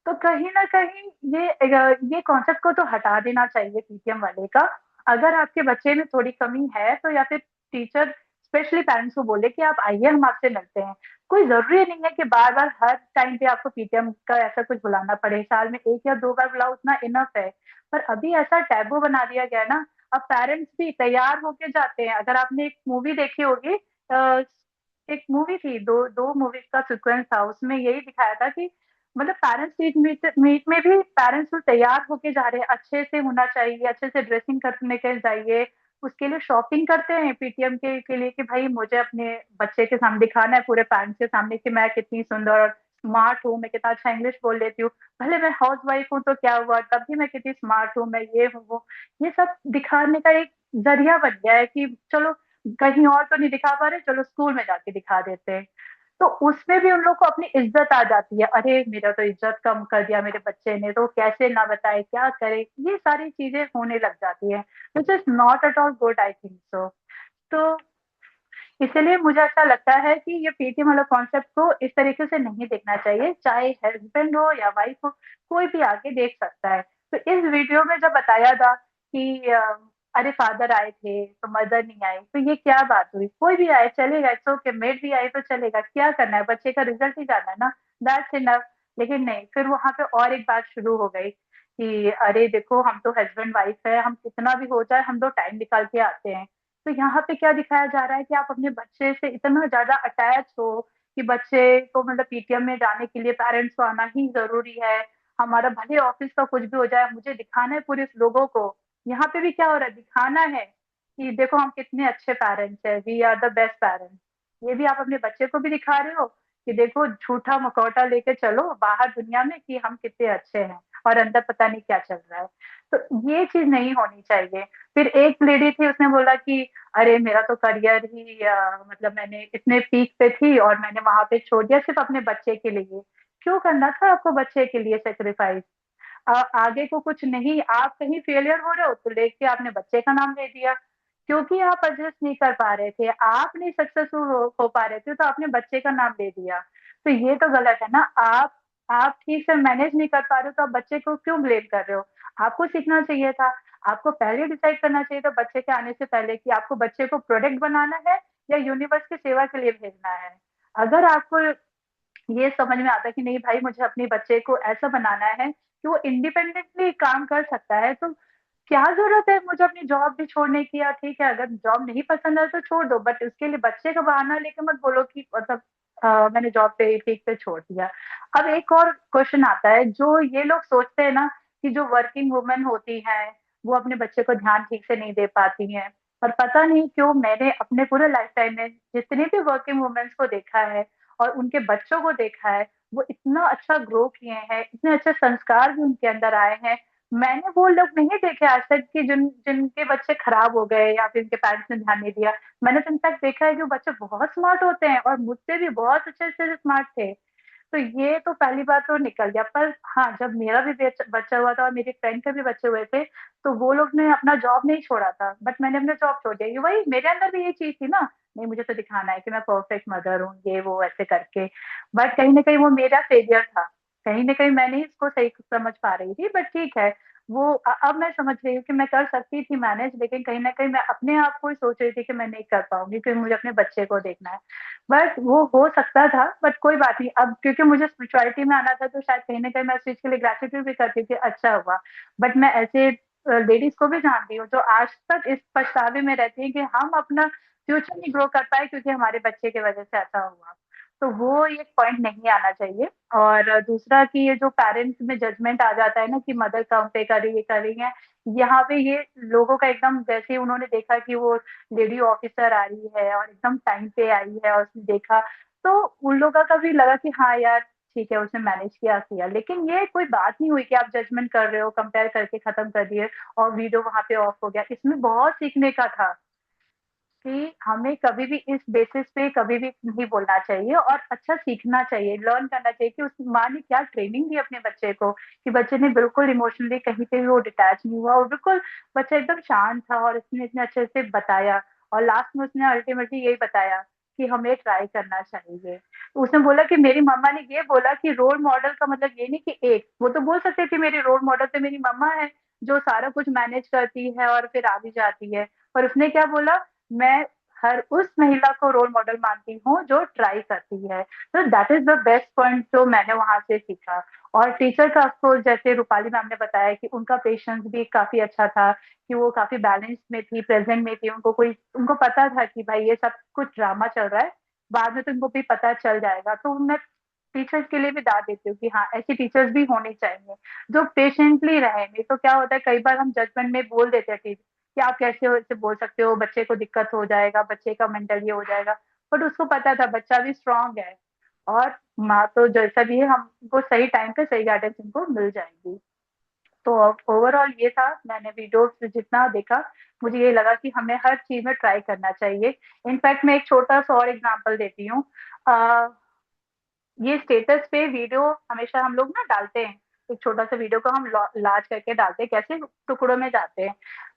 O: तो कहीं ना कहीं ये कॉन्सेप्ट को तो हटा देना चाहिए पीटीएम वाले का। अगर आपके बच्चे में थोड़ी कमी है तो या फिर टीचर स्पेशली पेरेंट्स को बोले कि आप आइए हम आपसे मिलते हैं। कोई जरूरी नहीं है कि बार बार हर टाइम पे आपको पीटीएम का ऐसा कुछ बुलाना पड़े, साल में एक या दो बार बुलाओ उतना इनफ है। पर अभी ऐसा टैबू बना दिया गया है ना, अब पेरेंट्स भी तैयार होके जाते हैं। अगर आपने एक मूवी देखी होगी, एक मूवी थी, दो दो मूवीज का सीक्वेंस था, उसमें यही दिखाया था कि मतलब पेरेंट्स मीट में भी पेरेंट्स तो तैयार होके जा रहे हैं, अच्छे से होना चाहिए, अच्छे से ड्रेसिंग करने के जाइए, उसके लिए शॉपिंग करते हैं पीटीएम के लिए कि भाई मुझे अपने बच्चे के सामने दिखाना है पूरे पेरेंट्स के सामने कि मैं कितनी सुंदर और स्मार्ट हूँ, मैं कितना अच्छा इंग्लिश बोल लेती हूँ, भले मैं हाउस वाइफ हूँ तो क्या हुआ, तब भी मैं कितनी स्मार्ट हूँ, मैं ये हूँ वो। ये सब दिखाने का एक जरिया बन गया है कि चलो कहीं और तो नहीं दिखा पा रहे, चलो स्कूल में जाके दिखा देते हैं। तो उसमें भी उन लोग को अपनी इज्जत आ जाती है, अरे मेरा तो इज्जत कम कर दिया मेरे बच्चे ने, तो कैसे ना बताए क्या करे, ये सारी चीजें होने लग जाती है, which is not at all good, I think so. तो इसलिए मुझे ऐसा लगता है कि ये पेटीएम वाला कॉन्सेप्ट को इस तरीके से नहीं देखना चाहिए, चाहे हस्बैंड हो या वाइफ हो, कोई भी आके देख सकता है। तो इस वीडियो में जब बताया था कि अरे फादर आए थे तो मदर नहीं आई, तो ये क्या बात हुई, कोई भी आए चलेगा, इट्स ओके, मेड भी आई तो चलेगा, क्या करना है, बच्चे का रिजल्ट ही जाना है ना, दैट्स इनफ। लेकिन नहीं, फिर वहां पे और एक बात शुरू हो गई कि अरे देखो हम तो हस्बैंड वाइफ है, हम कितना भी हो जाए हम तो टाइम निकाल के आते हैं। तो यहाँ पे क्या दिखाया जा रहा है कि आप अपने बच्चे से इतना ज्यादा अटैच हो कि बच्चे को मतलब पीटीएम में जाने के लिए पेरेंट्स को आना ही जरूरी है, हमारा भले ऑफिस का कुछ भी हो जाए मुझे दिखाना है पूरे लोगों को। यहाँ पे भी क्या हो रहा है, दिखाना है कि देखो हम कितने अच्छे पेरेंट्स हैं, we are the best parents. ये भी आप अपने बच्चे को भी दिखा रहे हो कि देखो झूठा मुखौटा लेके चलो बाहर दुनिया में कि हम कितने अच्छे हैं, और अंदर पता नहीं क्या चल रहा है। तो ये चीज नहीं होनी चाहिए। फिर एक लेडी थी, उसने बोला कि अरे मेरा तो करियर ही मतलब मैंने इतने पीक पे थी और मैंने वहां पे छोड़ दिया सिर्फ अपने बच्चे के लिए। क्यों करना था आपको बच्चे के लिए सेक्रीफाइस? आगे को कुछ नहीं, आप कहीं फेलियर हो रहे हो तो लेके आपने बच्चे का नाम ले दिया, क्योंकि आप एडजस्ट नहीं कर पा रहे थे, आप नहीं सक्सेसफुल हो पा रहे थे, तो आपने बच्चे का नाम ले दिया। तो ये तो गलत है ना। आप ठीक से मैनेज नहीं कर पा रहे हो तो आप बच्चे को क्यों ब्लेम कर रहे हो? आपको सीखना चाहिए था, आपको पहले डिसाइड करना चाहिए था बच्चे के आने से पहले कि आपको बच्चे को प्रोडक्ट बनाना है या यूनिवर्स की सेवा के लिए भेजना है। अगर आपको ये समझ में आता है कि नहीं भाई मुझे अपने बच्चे को ऐसा बनाना है कि वो इंडिपेंडेंटली काम कर सकता है, तो क्या जरूरत है मुझे अपनी जॉब भी छोड़ने की? या ठीक है अगर जॉब नहीं पसंद है तो छोड़ दो, बट उसके लिए बच्चे का बहाना लेके मत बोलो कि मतलब मैंने जॉब पे ठीक पे छोड़ दिया। अब एक और क्वेश्चन आता है, जो ये लोग सोचते हैं ना कि जो वर्किंग वुमेन होती हैं वो अपने बच्चे को ध्यान ठीक से नहीं दे पाती हैं, और पता नहीं क्यों मैंने अपने पूरे लाइफ टाइम में जितने भी वर्किंग वुमेन्स को देखा है और उनके बच्चों को देखा है, वो इतना अच्छा ग्रो किए हैं, इतने अच्छे संस्कार भी उनके अंदर आए हैं। मैंने वो लोग नहीं देखे आज तक कि जिनके बच्चे खराब हो गए या फिर उनके पेरेंट्स ने ध्यान नहीं दिया। मैंने तो इनफैक्ट देखा है कि वो बच्चे बहुत स्मार्ट होते हैं और मुझसे भी बहुत अच्छे अच्छे स्मार्ट थे। तो ये तो पहली बात तो निकल गया। पर हाँ, जब मेरा भी बच्चा हुआ था और मेरी फ्रेंड के भी बच्चे हुए थे, तो वो लोग ने अपना जॉब नहीं छोड़ा था, बट मैंने अपना जॉब छोड़ दिया। ये वही मेरे अंदर भी ये चीज थी ना, नहीं मुझे तो दिखाना है कि मैं परफेक्ट मदर हूँ, ये वो ऐसे करके। बट कहीं ना कहीं वो मेरा फेलियर था, कहीं ना कहीं मैं नहीं इसको सही समझ पा रही थी। बट ठीक है, वो अब मैं समझ रही हूँ कि मैं कर सकती थी मैनेज, लेकिन कहीं ना कहीं मैं अपने आप को ही सोच रही थी कि मैं नहीं कर पाऊंगी क्योंकि मुझे अपने बच्चे को देखना है। बट वो हो सकता था, बट कोई बात नहीं। अब क्योंकि मुझे स्पिरिचुअलिटी में आना था तो शायद कहीं ना कहीं मैं उस चीज के लिए ग्रेटिट्यूड भी करती थी, अच्छा हुआ। बट मैं ऐसे लेडीज को भी जानती हूँ जो आज तक इस पछतावे में रहती है कि हम अपना फ्यूचर नहीं ग्रो कर पाए क्योंकि हमारे बच्चे की वजह से ऐसा हुआ। तो वो एक पॉइंट नहीं आना चाहिए। और दूसरा कि ये जो पेरेंट्स में जजमेंट आ जाता है ना कि मदर काम पे कर रही है कर रही है, यहाँ पे ये लोगों का एकदम, जैसे ही उन्होंने देखा कि वो लेडी ऑफिसर आ रही है और एकदम टाइम पे आई है और उसने देखा, तो उन लोगों का भी लगा कि हाँ यार ठीक है उसने मैनेज किया किया। लेकिन ये कोई बात नहीं हुई कि आप जजमेंट कर रहे हो, कंपेयर करके खत्म कर दिए और वीडियो वहां पे ऑफ हो गया। इसमें बहुत सीखने का था कि हमें कभी भी इस बेसिस पे कभी भी नहीं बोलना चाहिए, और अच्छा सीखना चाहिए, लर्न करना चाहिए कि उस माँ ने क्या ट्रेनिंग दी अपने बच्चे को, कि बच्चे ने बिल्कुल इमोशनली कहीं पे भी वो डिटैच नहीं हुआ और बिल्कुल बच्चा एकदम शांत था और इसने इतने अच्छे से बताया। और लास्ट में उसने अल्टीमेटली यही बताया कि हमें ट्राई करना चाहिए। तो उसने बोला कि मेरी मम्मा ने ये बोला कि रोल मॉडल का मतलब ये नहीं कि एक, वो तो बोल सकते थे मेरी रोल मॉडल तो मेरी मम्मा है जो सारा कुछ मैनेज करती है और फिर आगे जाती है। पर उसने क्या बोला, मैं हर उस महिला को रोल मॉडल मानती हूँ जो ट्राई करती है। तो that is the best point जो मैंने वहां से सीखा। और टीचर का अफकोर्स जैसे रूपाली मैम ने बताया कि उनका पेशेंस भी काफी अच्छा था, कि वो काफी बैलेंस में थी, प्रेजेंट में थी, उनको पता था कि भाई ये सब कुछ ड्रामा चल रहा है, बाद में तो उनको भी पता चल जाएगा। तो मैं टीचर्स के लिए भी डांट देती हूँ कि हाँ ऐसे टीचर्स भी होने चाहिए जो पेशेंटली रहे। नहीं तो क्या होता है कई बार हम जजमेंट में बोल देते हैं टीचर कि आप कैसे ऐसे बोल सकते हो, बच्चे को दिक्कत हो जाएगा, बच्चे का मेंटल ये हो जाएगा। बट उसको पता था बच्चा भी स्ट्रांग है और माँ तो जैसा भी है हमको सही टाइम पे सही गाइडेंस उनको मिल जाएगी। तो ओवरऑल ये था, मैंने वीडियो से जितना देखा मुझे ये लगा कि हमें हर चीज में ट्राई करना चाहिए। इनफैक्ट मैं एक छोटा सा और एग्जांपल देती हूँ। ये स्टेटस पे वीडियो हमेशा हम लोग ना डालते हैं, एक छोटा सा वीडियो को हम लार्ज करके डालते हैं, कैसे टुकड़ों में जाते हैं।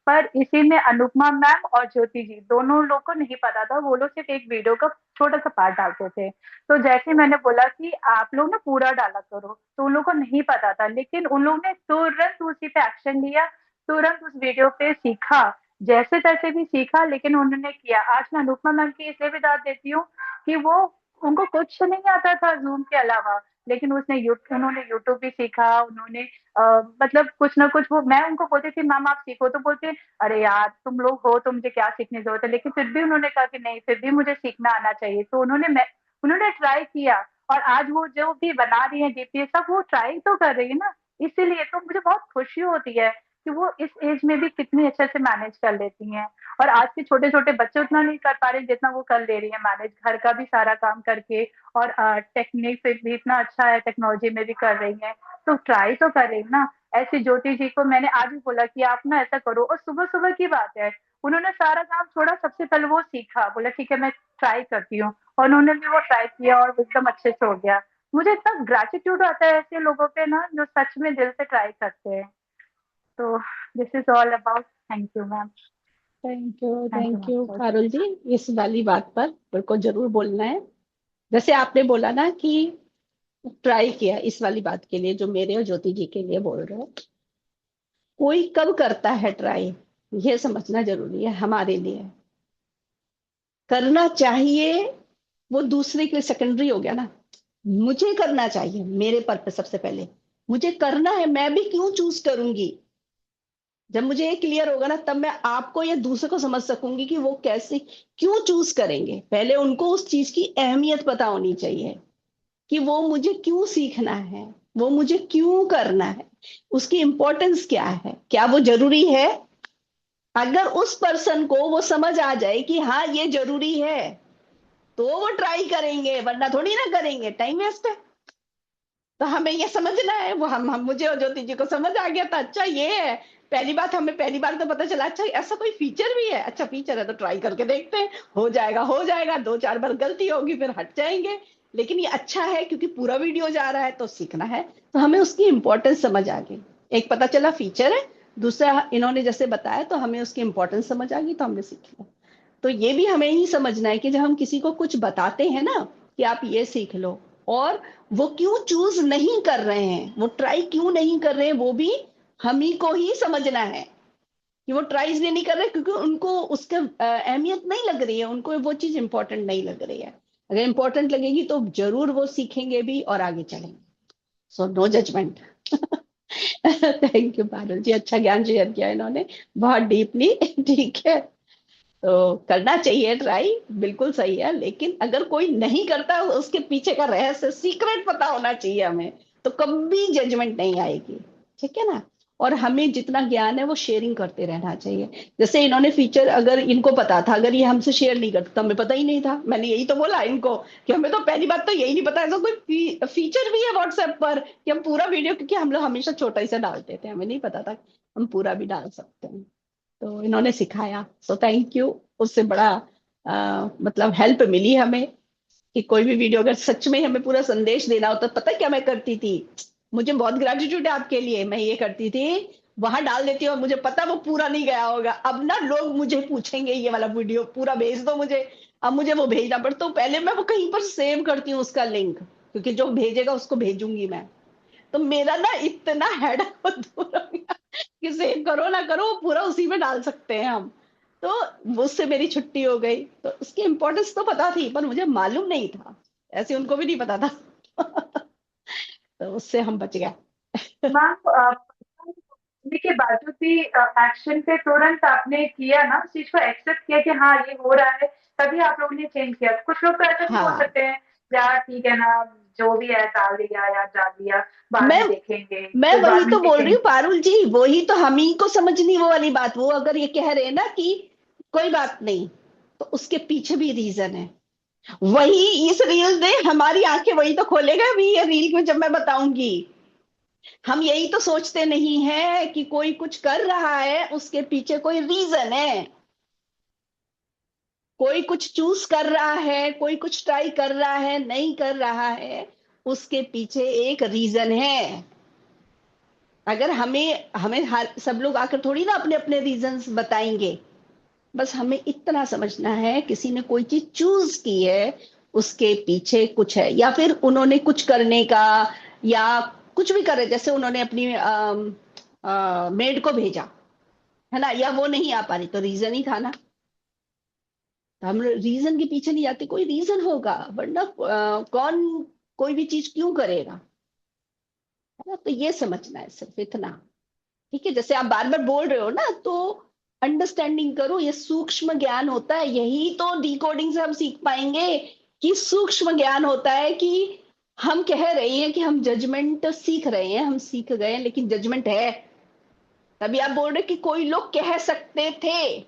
O: पर इसी में अनुपमा मैम और ज्योति जी दोनों लोग को नहीं पता था, वो लोग सिर्फ एक वीडियो का छोटा सा पार्ट डालते थे। तो जैसे मैंने बोला कि आप लोग ना पूरा डाला करो, तो उन लोग को नहीं पता था, लेकिन उन लोग ने तुरंत उसी पे एक्शन लिया, तुरंत उस वीडियो पे सीखा, जैसे तैसे भी सीखा, लेकिन उन्होंने किया। आज मैं अनुपमा मैम की इसलिए भी दाद देती हूँ कि वो उनको कुछ नहीं आता था जूम के अलावा, लेकिन उन्होंने यूट्यूब भी सीखा, उन्होंने मतलब कुछ ना कुछ, वो मैं उनको बोलती थी मैम आप सीखो, तो बोलते अरे यार तुम लोग हो तो मुझे क्या सीखने की जरूरत है, लेकिन फिर भी उन्होंने कहा कि नहीं फिर भी मुझे सीखना आना चाहिए। तो उन्होंने ट्राई किया और आज वो जो भी बना रही है डीपीएस सब वो ट्राई तो कर रही है ना। इसीलिए तो मुझे बहुत खुशी होती है कि वो इस एज में भी कितनी अच्छे से मैनेज कर लेती हैं। और आज के छोटे छोटे बच्चे उतना नहीं कर पा रहे जितना वो कर ले रही है मैनेज, घर का भी सारा काम करके, और टेक्निक भी इतना अच्छा है, टेक्नोलॉजी में भी कर रही है, तो ट्राई तो कर रही है ना। ऐसी ज्योति जी को मैंने आज भी बोला कि आप ना ऐसा करो, और सुबह सुबह की बात है उन्होंने सारा काम छोड़ा, सबसे पहले वो सीखा, बोला ठीक है मैं ट्राई करती हूँ, और उन्होंने भी वो ट्राई किया और एकदम अच्छे से हो गया। मुझे इतना ग्रेटिट्यूड आता है ऐसे लोगों पे ना जो सच में दिल से ट्राई करते हैं। तो this is all about, thank you ma'am.
A: Thank you Parul ji, इस वाली बात पर मेरे को जरूर बोलना है। जैसे आपने बोला ना कि ट्राई किया, इस वाली बात के लिए जो मेरे और ज्योति जी के लिए बोल रहे हो, कोई कब करता है ट्राई ये समझना जरूरी है हमारे लिए। करना चाहिए वो दूसरे के लिए सेकेंडरी हो गया ना, मुझे करना चाहिए मेरे पर्पस सबसे पहले, मुझे करना है, मैं भी क्यों चूज करूंगी। जब मुझे ये क्लियर होगा ना तब मैं आपको या दूसरे को समझ सकूंगी कि वो कैसे क्यों चूज करेंगे। पहले उनको उस चीज की अहमियत पता होनी चाहिए कि वो मुझे क्यों सीखना है, वो मुझे क्यों करना है, उसकी इंपॉर्टेंस क्या है, क्या वो जरूरी है। अगर उस पर्सन को वो समझ आ जाए कि हाँ ये जरूरी है तो वो ट्राई करेंगे, वरना थोड़ी ना करेंगे, टाइम वेस्ट है। तो हमें ये समझना है, वो हम मुझे और ज्योति जी को समझ आ गया था, अच्छा ये है। पहली बात हमें पहली बार तो पता चला अच्छा ऐसा कोई फीचर भी है, अच्छा फीचर है तो ट्राई करके देखते हैं, हो जाएगा हो जाएगा, 2-4 बार गलती होगी फिर हट जाएंगे, लेकिन ये अच्छा है क्योंकि पूरा वीडियो जा रहा है तो सीखना है। तो हमें उसकी इंपॉर्टेंस समझ आ गई, एक पता चला फीचर है, दूसरा इन्होंने जैसे बताया तो हमें उसकी इंपॉर्टेंस समझ आ गई तो हमने सीख लिया। तो ये भी हमें ही समझना है कि जब हम किसी को कुछ बताते हैं ना कि आप ये सीख लो, और वो क्यों चूज नहीं कर रहे हैं, वो ट्राई क्यों नहीं कर रहे हैं, वो भी हम ही को ही समझना है कि वो ट्राई इसलिए नहीं कर रहे क्योंकि उनको उसका अहमियत नहीं लग रही है, उनको वो चीज इंपॉर्टेंट नहीं लग रही है। अगर इंपॉर्टेंट लगेगी तो जरूर वो सीखेंगे भी और आगे चलेंगे। So no judgement. Thank you Parul ji, अच्छा ज्ञान शेयर किया इन्होंने बहुत डीपली। ठीक है, तो करना चाहिए ट्राई, बिल्कुल सही है, लेकिन अगर कोई नहीं करता उसके पीछे का रहस्य सीक्रेट पता होना चाहिए हमें, तो कभी जजमेंट नहीं आएगी। ठीक है ना। और हमें जितना ज्ञान है वो शेयरिंग करते रहना चाहिए। जैसे इन्होंने फीचर अगर इनको पता था, अगर ये हमसे शेयर नहीं करते तो हमें पता ही नहीं था। मैंने यही तो बोला इनको कि हमें तो पहली बात तो यही नहीं पता ऐसा कोई फीचर भी है व्हाट्सएप पर कि हम पूरा वीडियो, क्योंकि हम लोग हमेशा छोटा ही सा डालते थे, हमें नहीं पता था हम पूरा भी डाल सकते हैं। तो इन्होंने सिखाया, सो थैंक यू। उससे बड़ा मतलब हेल्प मिली हमें कि कोई भी वीडियो अगर सच में हमें पूरा संदेश देना होता, पता क्या मैं करती थी, मुझे बहुत ग्रेटिट्यूड है आपके लिए, मैं ये करती थी वहां डाल देती हूँ और मुझे पता वो पूरा नहीं गया होगा। अब ना लोग मुझे पूछेंगे ये वाला वीडियो पूरा भेज दो मुझे, अब मुझे वो भेजना पड़ता, तो पहले मैं वो कहीं पर सेव करती हूँ उसका लिंक, क्योंकि जो भेजेगा उसको भेजूंगी मैं। तो मेरा ना इतना हेड दूर हो गया कि सेव करो ना करो पूरा उसी में डाल सकते हैं हम। तो उससे मेरी छुट्टी हो गई। तो उसकी इम्पोर्टेंस तो पता थी पर मुझे मालूम नहीं था, ऐसे उनको भी नहीं पता था। तो उससे हम बच गए।
O: मैम के बावजूद भी एक्शन पे तुरंत आपने किया ना, उस चीज को एक्सेप्ट किया कि हाँ ये हो रहा है, तभी आप लोगों ने चेंज किया। कुछ लोग तो ऐसा भी बोल
A: हाँ
O: सकते हैं यार ठीक है ना, जो भी है डाल दिया या डाल दिया, बाद
A: मैं
O: में देखेंगे,
A: मैं
O: फिर
A: वही
O: बाद में
A: तो बोल रही हूँ
O: सीखेंगे।
A: पारुल जी, वही तो हम ही को समझनी वो वाली बात। वो अगर ये कह रहे हैं ना कि कोई बात नहीं, तो उसके पीछे भी रीजन है। वही इस रील ने हमारी आंखें वही तो खोलेगा भी, ये रील को जब मैं बताऊंगी। हम यही तो सोचते नहीं है कि कोई कुछ कर रहा है, उसके पीछे कोई रीजन है। कोई कुछ चूज कर रहा है, कोई कुछ ट्राई कर रहा है, नहीं कर रहा है, उसके पीछे एक रीजन है। अगर हमें हमें हर सब लोग आकर थोड़ी ना अपने अपने रीजंस बताएंगे। बस हमें इतना समझना है, किसी ने कोई चीज चूज की है, उसके पीछे कुछ है, या फिर उन्होंने कुछ करने का, या कुछ भी करे, जैसे उन्होंने अपनी मेड को भेजा है ना, या वो नहीं आ पा रही, तो रीजन ही था ना। तो हम रीजन के पीछे नहीं जाते, कोई रीजन होगा, वरना कौन कोई भी चीज क्यों करेगा, है ना। तो ये समझना है, सिर्फ इतना। ठीक है, जैसे आप बार बार बोल रहे हो ना, तो अंडरस्टैंडिंग करो, ये सूक्ष्म ज्ञान होता है। यही तो डिकोडिंग से हम सीख पाएंगे कि सूक्ष्म ज्ञान होता है। कि हम कह रहे हैं कि हम जजमेंट सीख रहे हैं, हम सीख गए हैं, लेकिन जजमेंट है। तभी आप बोल रहे कि कोई लोग कह सकते थे,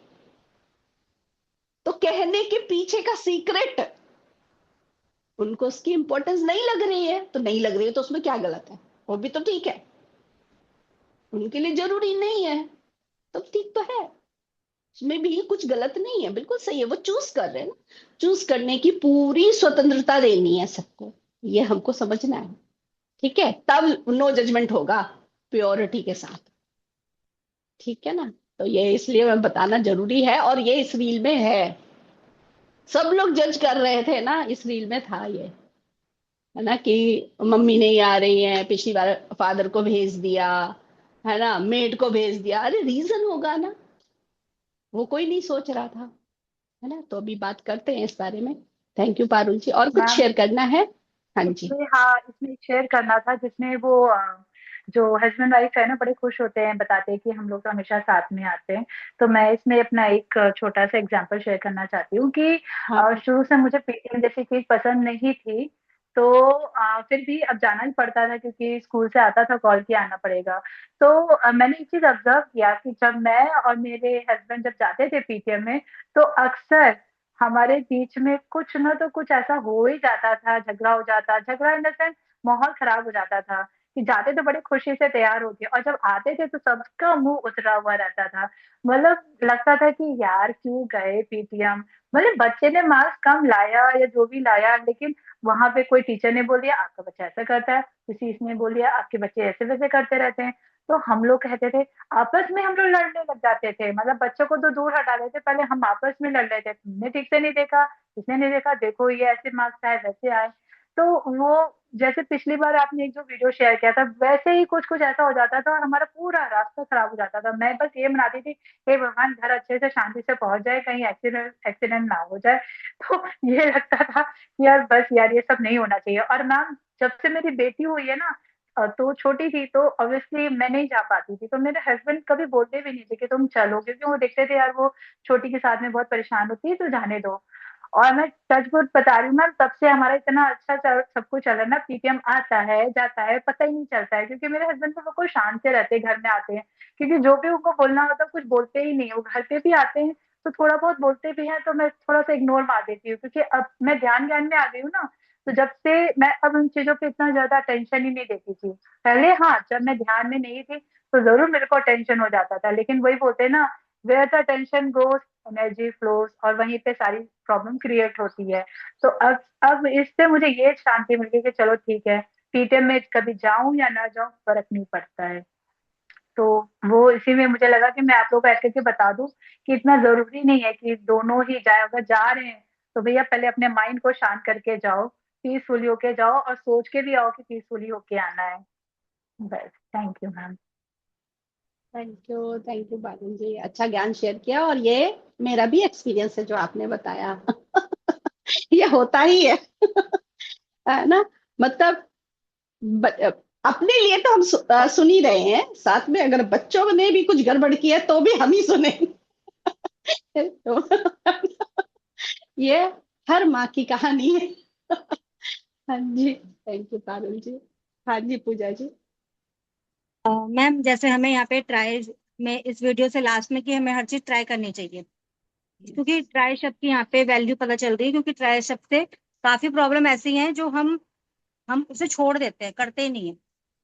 A: तो कहने के पीछे का सीक्रेट, उनको उसकी इंपॉर्टेंस नहीं लग रही है, तो नहीं लग रही है तो उसमें क्या गलत है? वो भी तो ठीक है, उनके लिए जरूरी नहीं है, तो ठीक तो है। उसमें भी कुछ गलत नहीं है, बिल्कुल सही है। वो चूज कर रहे हैं ना, चूज करने की पूरी स्वतंत्रता देनी है सबको, ये हमको समझना है। ठीक है, तब नो जजमेंट होगा, प्योरिटी के साथ। ठीक है ना। तो ये इसलिए मैं बताना जरूरी है, और ये इस रील में है। सब लोग जज कर रहे थे ना, इस रील में था ये, है ना, कि मम्मी नहीं आ रही है, पिछली बार फादर को भेज दिया, है ना, मेड को भेज दिया। अरे रीजन होगा ना, वो कोई नहीं सोच रहा था, है ना। तो अभी बात करते हैं इस बारे में। थैंक यू पारुल जी, और कुछ
O: मैम
A: शेयर करना है? हाँ जी।
O: इसमें, हाँ इसमें शेयर करना था जिसमें वो जो हस्बैंड वाइफ है ना बड़े खुश होते हैं, बताते हैं कि हम लोग तो हमेशा साथ में आते हैं। तो मैं इसमें अपना एक छोटा सा एग्जांपल शेयर करना चाहती हूँ कि
A: हाँ
O: शुरू से मुझे पीटीएम जैसी चीज पसंद नहीं थी। तो फिर भी अब जाना ही पड़ता था क्योंकि स्कूल से आता था, कॉल किया आना पड़ेगा। तो मैंने एक चीज ऑब्जर्व किया कि जब मैं और मेरे हस्बैंड जब जाते थे पीटीएम में, तो अक्सर हमारे बीच में कुछ ना तो कुछ ऐसा हो ही जाता था, झगड़ा हो जाता, झगड़ा इन द सेंस माहौल खराब हो जाता था। कि जाते तो बड़े खुशी से तैयार होके, और जब आते थे तो सबका मुंह उतरा हुआ रहता था। मतलब लगता था कि यार क्यों गए पीटीएम। मतलब बच्चे ने मार्क्स कम लाया या जो भी लाया, लेकिन वहां पे कोई टीचर ने बोल दिया आपका बच्चा ऐसा करता है, किसी इसने बोल दिया आपके बच्चे ऐसे वैसे करते रहते हैं। तो हम लोग कहते थे, आपस में हम लोग लड़ने लग जाते थे। मतलब बच्चों को तो दूर हटा देते, पहले हम आपस में लड़ लेते, तुमने ठीक से नहीं देखा, इसने नहीं देखा, देखो ये ऐसे मार्क्स आए वैसे आए। तो वो जैसे पिछली बार आपने एक जो वीडियो शेयर किया था, वैसे ही कुछ कुछ ऐसा हो जाता था और हमारा पूरा रास्ता खराब हो जाता था। मैं बस ये मनाती थी, हे भगवान घर अच्छे से शांति से पहुंच जाए, कहीं एक्सीडेंट एक्सीडेंट ना हो जाए। तो ये लगता था कि यार बस यार ये सब नहीं होना चाहिए। और मैम जब से मेरी बेटी हुई है ना, तो छोटी थी तो ऑब्वियसली मैं नहीं जा पाती थी, तो मेरे हस्बैंड कभी बोलते भी नहीं थे कि तुम चलो, क्योंकि वो देखते थे यार वो छोटी के साथ में बहुत परेशान होती है, तो जाने दो। और मैं सच बोल बता रही हूँ मैम, तब से हमारा इतना अच्छा सब कुछ चल रहा है ना, पीटीएम आता है जाता है पता ही नहीं चलता है, क्योंकि मेरे हस्बैंड तो बिल्कुल शांत से रहते हैं, घर में आते हैं क्योंकि जो भी उनको बोलना होता है कुछ बोलते ही नहीं। वो घर पे भी आते हैं तो थोड़ा बहुत बोलते भी हैं, तो मैं थोड़ा सा इग्नोर मार देती हूँ, क्योंकि अब मैं ध्यान ज्ञान में आ गई हूँ ना। तो जब से मैं अब उन चीजों पे इतना ज्यादा टेंशन ही नहीं देती थी। पहले हाँ, जब मैं ध्यान में नहीं थी तो जरूर मेरे को टेंशन हो जाता था, लेकिन वही बोलते हैं ना, where the tension goes energy flows, और वहीं पे सारी प्रॉब्लम क्रिएट होती है। तो अब इससे मुझे ये शांति मिल गई कि चलो ठीक है, पीटीएम में कभी जाऊं या ना जाऊं फर्क नहीं पड़ता है। तो वो इसी में मुझे लगा कि मैं आप लोगों को ऐड करके बता दूं कि इतना जरूरी नहीं है कि दोनों ही जाए। अगर जा रहे हैं तो भैया पहले अपने माइंड को शांत करके जाओ, पीसफुली होके जाओ, और सोच के भी आओ कि पीसफुली होके आना है। बस, thank you ma'am.
A: Thank you Parul ji, अच्छा ज्ञान शेयर किया। और ये मेरा भी एक्सपीरियंस है जो आपने बताया। ये होता ही है। है ना। मतलब अपने लिए तो हम सुन ही रहे हैं, साथ में अगर बच्चों ने भी कुछ गड़बड़ किया तो भी हम ही सुने। तो ये हर माँ की कहानी है। हाँ जी, थैंक यू पारुल जी। हाँ जी पूजा जी।
M: मैम जैसे हमें यहाँ पे ट्राई में इस वीडियो से लास्ट में कि हमें हर चीज ट्राई करनी चाहिए, क्योंकि ट्राई शब्द की यहाँ पे वैल्यू पता चल रही है, क्योंकि ट्राई शब्द से काफी प्रॉब्लम ऐसी हैं जो हम उसे छोड़ देते हैं, करते ही नहीं है।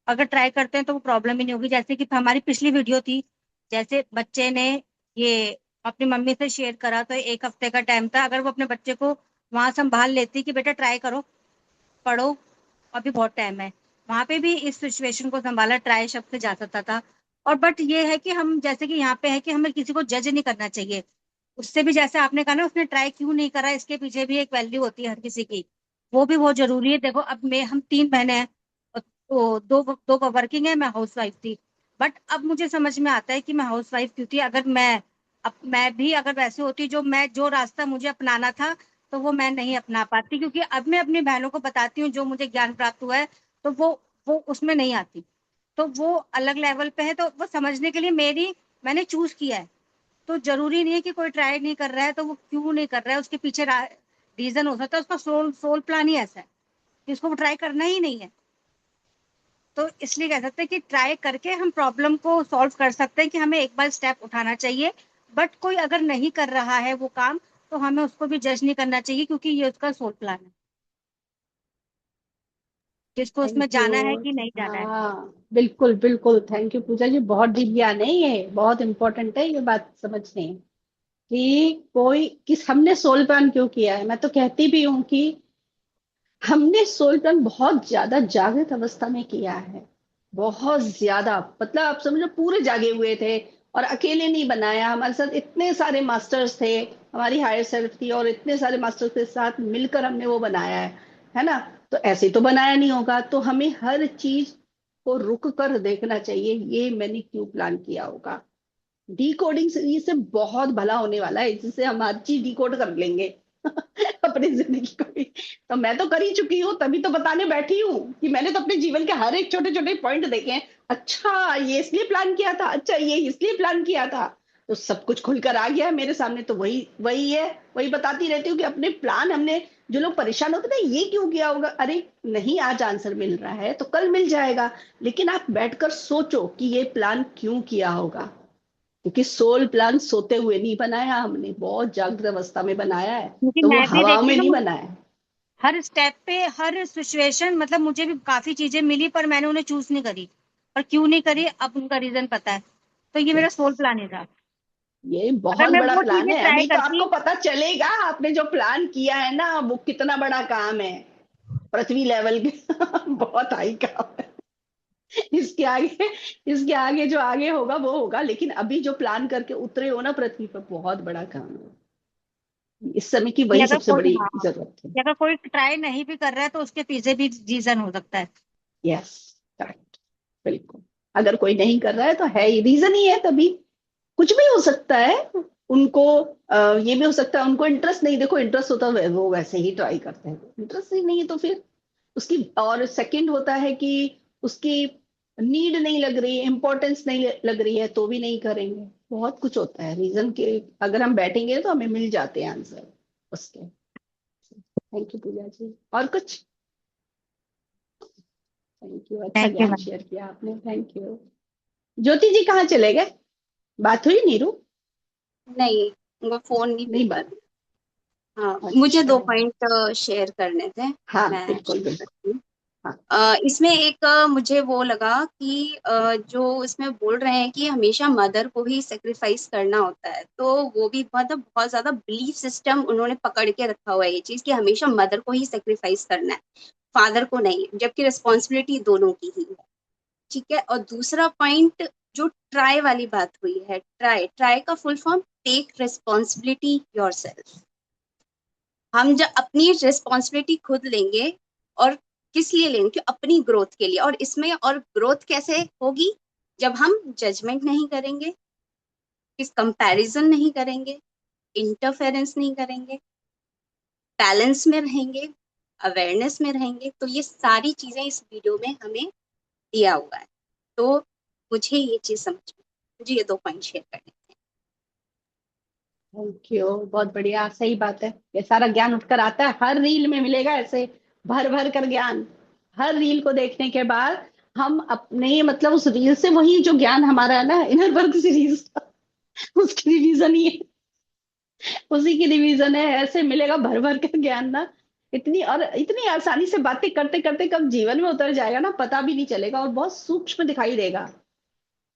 M: अगर ट्राई करते हैं तो वो प्रॉब्लम ही नहीं होगी। जैसे कि हमारी पिछली वीडियो थी, जैसे बच्चे ने ये अपनी मम्मी से शेयर करा, तो 1 हफ्ते का टाइम था। अगर वो अपने बच्चे को वहां संभाल लेती कि बेटा ट्राई करो, पढ़ो, अभी बहुत टाइम है, वहां पे भी इस सिचुएशन को संभाला, ट्राई शब्द से जा सकता था। और बट ये है कि हम जैसे कि यहाँ पे है कि हमें किसी को जज नहीं करना चाहिए। उससे भी जैसे आपने कहा ना, उसने ट्राई क्यों नहीं करा, इसके पीछे भी एक वैल्यू होती है हर किसी की, वो भी बहुत जरूरी है। देखो अब मैं हम 3 बहनें हैं, तो दो दो वर्किंग है, मैं हाउस वाइफ थी। बट अब मुझे समझ में आता है कि मैं हाउस वाइफ क्यों थी। अगर मैं भी अगर वैसे होती, जो रास्ता मुझे अपनाना था, तो वो मैं नहीं अपना पाती, क्योंकि अब मैं अपनी बहनों को बताती हूँ जो मुझे ज्ञान प्राप्त हुआ है, तो वो उसमें नहीं आती। तो वो अलग लेवल पे है, तो वो समझने के लिए मैंने चूज किया है। तो जरूरी नहीं है कि कोई ट्राई नहीं कर रहा है तो वो क्यों नहीं कर रहा है, उसके पीछे रीजन हो सकता है, उसका सोल सोल प्लान ही ऐसा है कि उसको ट्राई करना ही नहीं है। तो इसलिए कह सकते हैं कि ट्राई करके हम प्रॉब्लम को सॉल्व कर सकते हैं, कि हमें एक बार स्टेप उठाना चाहिए। बट कोई अगर नहीं कर रहा है वो काम, तो हमें उसको भी जज नहीं करना चाहिए, क्योंकि ये उसका सोल प्लान है, जिसको उसमें
A: थैंक यू।
M: जाना है कि नहीं जाना है।
A: हाँ बिल्कुल बिल्कुल, थैंक यू पूजा जी, बहुत डीप ज्ञान है, ये बहुत इंपॉर्टेंट है ये बात समझने कि हमने सोल प्लान क्यों किया है। मैं तो कहती भी हूँ कि हमने सोल प्लान बहुत ज्यादा जागृत अवस्था में किया है, बहुत ज्यादा, मतलब आप समझो पूरे जागे हुए थे। और अकेले नहीं बनाया, हमारे साथ इतने सारे मास्टर्स थे, हमारी हायर सेल्फ थी, और इतने सारे मास्टर्स के साथ मिलकर हमने वो बनाया है ना। तो ऐसे तो बनाया नहीं होगा, तो हमें हर चीज को रुक कर देखना चाहिए, ये मैंने क्यों प्लान किया होगा। डी कोडिंग से से बहुत भला होने वाला है, जिससे हम हर चीज डी कोड कर लेंगे अपनी जिंदगी को भी। तो मैं तो कर ही चुकी हूँ, तभी तो बताने बैठी हूँ कि मैंने तो अपने जीवन के हर एक छोटे छोटे पॉइंट देखे हैं। अच्छा ये इसलिए प्लान किया था, अच्छा ये इसलिए प्लान किया था, तो सब कुछ खुलकर आ गया है मेरे सामने। तो वही वही है, वही बताती रहती हूँ कि अपने प्लान हमने, जो लोग परेशान होते थे ये क्यों किया होगा, अरे नहीं आज आंसर मिल रहा है तो कल मिल जाएगा। लेकिन आप बैठकर सोचो कि ये प्लान क्यों किया होगा, क्योंकि सोल प्लान सोते हुए नहीं बनाया, हमने बहुत जागृत अवस्था में बनाया है।
M: क्योंकि
A: तो वो
M: मैं भी
A: हवा
M: देखिए
A: में
M: ना,
A: नहीं बनाया है।
M: हर स्टेप पे हर सिचुएशन, मतलब मुझे भी काफी चीजें मिली, पर मैंने उन्हें चूज नहीं करी। और क्यों नहीं करी, अब उनका रीजन पता है। तो ये मेरा
A: Yes,
M: सोल प्लान ही था।
A: ये
M: अगर
A: बहुत
M: मैं
A: बड़ा
M: वो
A: प्लान
M: चीजें
A: है,
M: ट्राई
A: अभी तो
M: करती।
A: आपको पता चलेगा आपने जो प्लान किया है ना वो कितना बड़ा काम है, पृथ्वी लेवल के बहुत हाई काम है। इसके आगे इसके आगे जो आगे होगा वो होगा, लेकिन अभी जो प्लान करके उतरे हो ना पृथ्वी पर, बहुत बड़ा काम है, इस समय की
M: कि
A: वही
M: अगर
A: सबसे
M: कोई,
A: बड़ी
M: हाँ,
A: जरूरत है।
M: कि अगर कोई ट्राई नहीं भी कर रहा है तो उसके पीछे भी रीजन हो सकता है।
A: यस, करेक्ट, बिल्कुल। अगर कोई नहीं कर रहा है तो है ही, रीजन ही है, तभी कुछ भी हो सकता है उनको। ये भी हो सकता है उनको इंटरेस्ट नहीं, देखो इंटरेस्ट होता है वो वैसे ही ट्राई करते हैं, इंटरेस्ट ही नहीं है तो फिर उसकी। और सेकंड होता है कि उसकी नीड नहीं लग रही है, इंपॉर्टेंस नहीं लग रही है, तो भी नहीं करेंगे। बहुत कुछ होता है रीजन के, अगर हम बैठेंगे तो हमें मिल जाते हैं आंसर उसके। थैंक यू पूजा जी। और कुछ? थैंक यू, अच्छा
M: थैंक यू
A: ज्ञान
M: मैम।
A: शेयर किया आपने, थैंक यू। ज्योति जी कहाँ चले गए, बात हुई नीरू?
L: नहीं, वो फोन नहीं पिक
A: नहीं
L: कर।
A: बात।
L: हाँ, मुझे
A: अच्छा,
L: 2 पॉइंट शेयर करने थे।
A: हाँ
L: मैं
A: बिल्कुल
L: शेयर
A: बिल्कुल।
L: करती हूँ।
A: हाँ
L: इसमें एक मुझे वो लगा कि जो इसमें बोल रहे हैं कि हमेशा मदर को ही सेक्रीफाइस करना होता है, तो वो भी मतलब बहुत ज्यादा बिलीफ सिस्टम उन्होंने पकड़ के रखा हुआ है ये चीज कि हमेशा मदर को ही सेक्रीफाइस करना है, फादर को नहीं, जबकि रिस्पॉन्सिबिलिटी दोनों की ही है। ठीक है। और दूसरा पॉइंट, जो ट्राई वाली बात हुई है, ट्राई ट्राई का full form take responsibility yourself. हम जब अपनी रिस्पॉन्सिबिलिटी खुद लेंगे, और किस लिए लेंगे, कि अपनी ग्रोथ के लिए। और इसमें और ग्रोथ कैसे होगी, जब हम जजमेंट नहीं करेंगे, किस कंपैरिजन नहीं करेंगे, इंटरफेरेंस नहीं करेंगे, बैलेंस में रहेंगे, अवेयरनेस में रहेंगे। तो ये सारी चीजें इस वीडियो में हमें दिया हुआ है। तो मुझे ये चीज समझ में, मुझे ये 2 पॉइंट शेयर करने थे।
A: थैंक यू, बहुत बढ़िया, सही बात है, ये सारा ज्ञान उठकर आता है, हर रील में मिलेगा ऐसे भर भर कर ज्ञान। हर रील को देखने के बाद हम अपने मतलब उस रील से वही जो ज्ञान हमारा है ना इनर वर्क सीरीज का, उसकी रिवीजन ही है, उसी की रिवीजन है। ऐसे मिलेगा भर भर कर ज्ञान ना, इतनी और इतनी आसानी से बातें करते करते कब जीवन में उतर जाएगा ना पता भी नहीं चलेगा, और बहुत सूक्ष्म दिखाई देगा।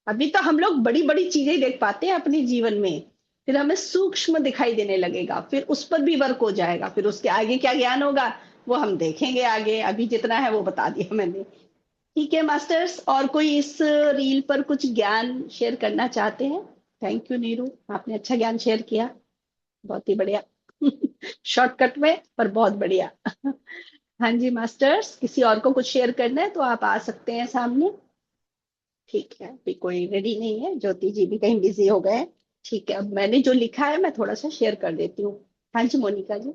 A: अभी तो हम लोग बड़ी बड़ी चीजें देख पाते हैं अपने जीवन में, फिर हमें सूक्ष्म दिखाई देने लगेगा, फिर उस पर भी वर्क हो जाएगा, फिर उसके आगे क्या ज्ञान होगा वो हम देखेंगे आगे। अभी जितना है वो बता दिया मैंने। ठीक है मास्टर्स, और कोई इस रील पर कुछ ज्ञान शेयर करना चाहते हैं? थैंक यू नीरू, आपने अच्छा ज्ञान शेयर किया, बहुत ही बढ़िया। शॉर्टकट में पर बहुत बढ़िया। हाँ जी मास्टर्स, किसी और को कुछ शेयर करना है तो आप आ सकते हैं सामने। ठीक है, अभी कोई रेडी नहीं है, ज्योति जी भी कहीं बिजी हो गए। ठीक है, अब मैंने जो लिखा है मैं थोड़ा सा शेयर कर देती हूँ। हाँ जी मोनिका जी,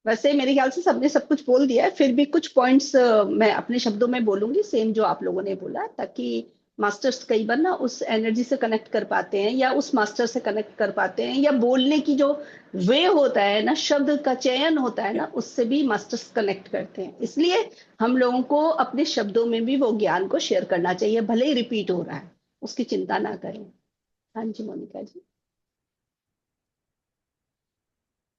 A: वैसे मेरे ख्याल से सबने सब कुछ बोल दिया है, फिर भी कुछ पॉइंट्स मैं अपने शब्दों में बोलूंगी सेम जो आप लोगों ने बोला, ताकि मास्टर्स कई बार ना उस एनर्जी से कनेक्ट कर पाते हैं या उस मास्टर से कनेक्ट कर पाते हैं, या बोलने की जो वे होता है ना, शब्द का चयन होता है ना, उससे भी मास्टर्स कनेक्ट करते हैं। इसलिए हम लोगों को अपने शब्दों में भी वो ज्ञान को शेयर करना चाहिए, भले ही रिपीट हो रहा है, उसकी चिंता ना करें। हाँ जी मोनिका जी।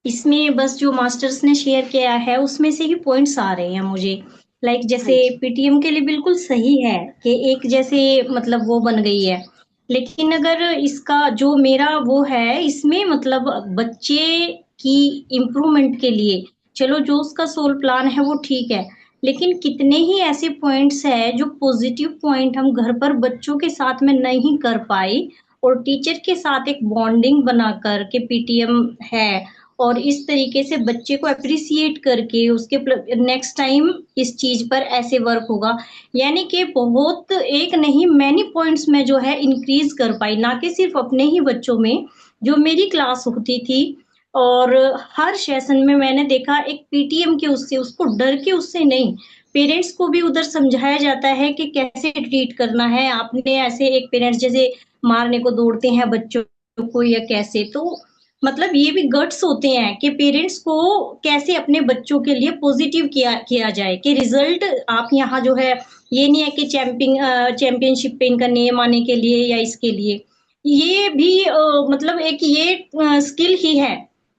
J: इसमें बस जो मास्टर्स ने शेयर किया है उसमें से ही पॉइंट्स आ रहे हैं मुझे। लाइक जैसे पीटीएम के लिए बिल्कुल सही है कि एक जैसे मतलब वो बन गई है, लेकिन अगर इसका जो मेरा वो है इसमें मतलब बच्चे की इम्प्रूवमेंट के लिए चलो जो उसका सोल प्लान है वो ठीक है, लेकिन कितने ही ऐसे पॉइंट्स है जो पॉजिटिव पॉइंट हम घर पर बच्चों के साथ में नहीं कर पाई, और टीचर के साथ एक बॉन्डिंग बनाकर के पीटीएम है, और इस तरीके से बच्चे को अप्रिसिएट करके उसके नेक्स्ट टाइम इस चीज पर ऐसे वर्क होगा। यानी कि बहुत एक नहीं मैनी पॉइंट्स में जो है इंक्रीज कर पाई, ना कि सिर्फ अपने ही बच्चों में। जो मेरी क्लास होती थी और हर सेशन में मैंने देखा एक पीटीएम के उससे, उसको डर के उससे नहीं, पेरेंट्स को भी उधर समझाया जाता है कि कैसे ट्रीट करना है। आपने ऐसे एक पेरेंट्स जैसे मारने को दौड़ते हैं बच्चों को या कैसे, तो मतलब ये भी गट्स होते हैं कि पेरेंट्स को कैसे अपने बच्चों के लिए पॉजिटिव किया जाए कि रिजल्ट आप यहाँ जो है, ये नहीं है कि चैंपियनशिप पे इनका नेम आने के लिए या इसके लिए, ये भी मतलब एक ये स्किल ही है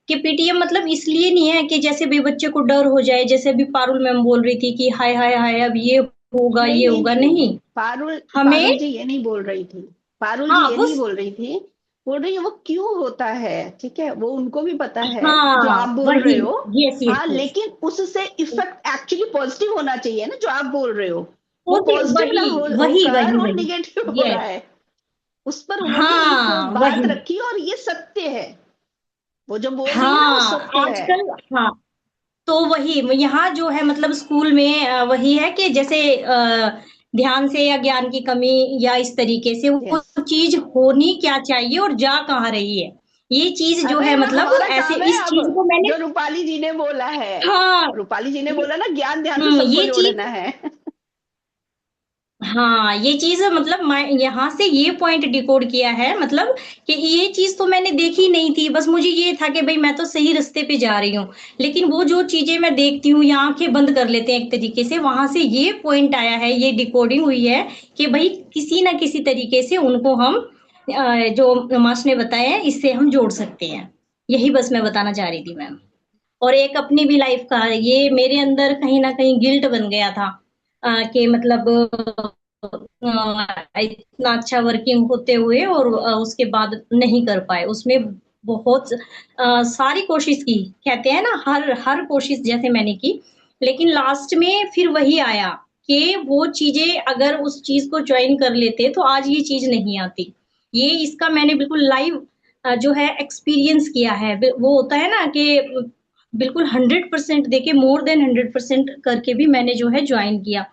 J: कि पीटीएम मतलब इसलिए नहीं है कि जैसे भी बच्चे को डर हो जाए, जैसे भी पारुल मैम बोल रही थी कि हाय हाय हाय अब ये होगा
A: नहीं
J: ये
A: नहीं
J: होगा,
A: नहीं,
J: नहीं
A: पारुल
J: हमें
A: पारुल जी ये नहीं बोल रही थी, पारुल जी
J: हाँ
A: ये
J: वो
A: नहीं बोल रही थी, बोल रही है वो क्यों होता है, ठीक है, वो उनको भी पता है जो
J: हाँ
A: आप बोल
J: वही
A: रहे हो।
J: यस यस
A: हाँ,
J: यस
A: लेकिन उससे इफेक्ट एक्चुअली पॉजिटिव होना चाहिए ना, जो आप बोल रहे हो वो
J: वही
A: पॉजिटिव ना
J: वही
A: होकर
J: वही
A: वो
J: वही
A: निगेटिव हो रहा
J: यस
A: है। उस पर उन्होंने एक
J: हाँ
A: बात
J: वही
A: रखी और ये सत्य है, वो जो बोल रही है ना वो
J: हाँ
A: सत्य है।
J: आजकल हाँ, तो वही यहाँ जो है मतलब स्कूल में वही है कि जैसे ध्यान से या ज्ञान की कमी या इस तरीके से वो
A: यस,
J: चीज होनी क्या चाहिए और जा कहाँ रही है, ये चीज जो
A: अरे
J: है
A: ना
J: मतलब
A: हमारा
J: ऐसे
A: काम है
J: इस
A: अब,
J: चीज को मैंने
A: जो रूपाली जी ने बोला है,
J: हाँ
A: रूपाली जी ने बोला ना ज्ञान ध्यान से सबको
J: ये चीज
A: जोड़ना है।
J: हाँ ये चीज मतलब मैं यहाँ से ये पॉइंट डिकोड किया है मतलब कि ये चीज तो मैंने देखी नहीं थी, बस मुझे ये था कि भाई मैं तो सही रास्ते पे जा रही हूँ, लेकिन वो जो चीजें मैं देखती हूँ या आंखें बंद कर लेते हैं एक तरीके से, वहां से ये पॉइंट आया है, ये डिकोडिंग हुई है कि भाई किसी ना किसी तरीके से उनको हम जो मास्टर ने बताया है इससे हम जोड़ सकते हैं। यही बस मैं बताना चाह रही थी मैम। और एक अपनी भी लाइफ का ये मेरे अंदर कहीं ना कहीं गिल्ट बन गया था कि मतलब इतना अच्छा वर्किंग होते हुए और उसके बाद नहीं कर पाए, उसमें बहुत सारी कोशिश की, कहते हैं ना हर हर कोशिश जैसे मैंने की, लेकिन लास्ट में फिर वही आया कि वो चीजें अगर उस चीज को ज्वाइन कर लेते तो आज ये चीज नहीं आती। ये इसका मैंने बिल्कुल लाइव जो है एक्सपीरियंस किया है। वो होता है ना कि बिल्कुल 100% देके मोर देन 100% करके भी मैंने जो है ज्वाइन किया,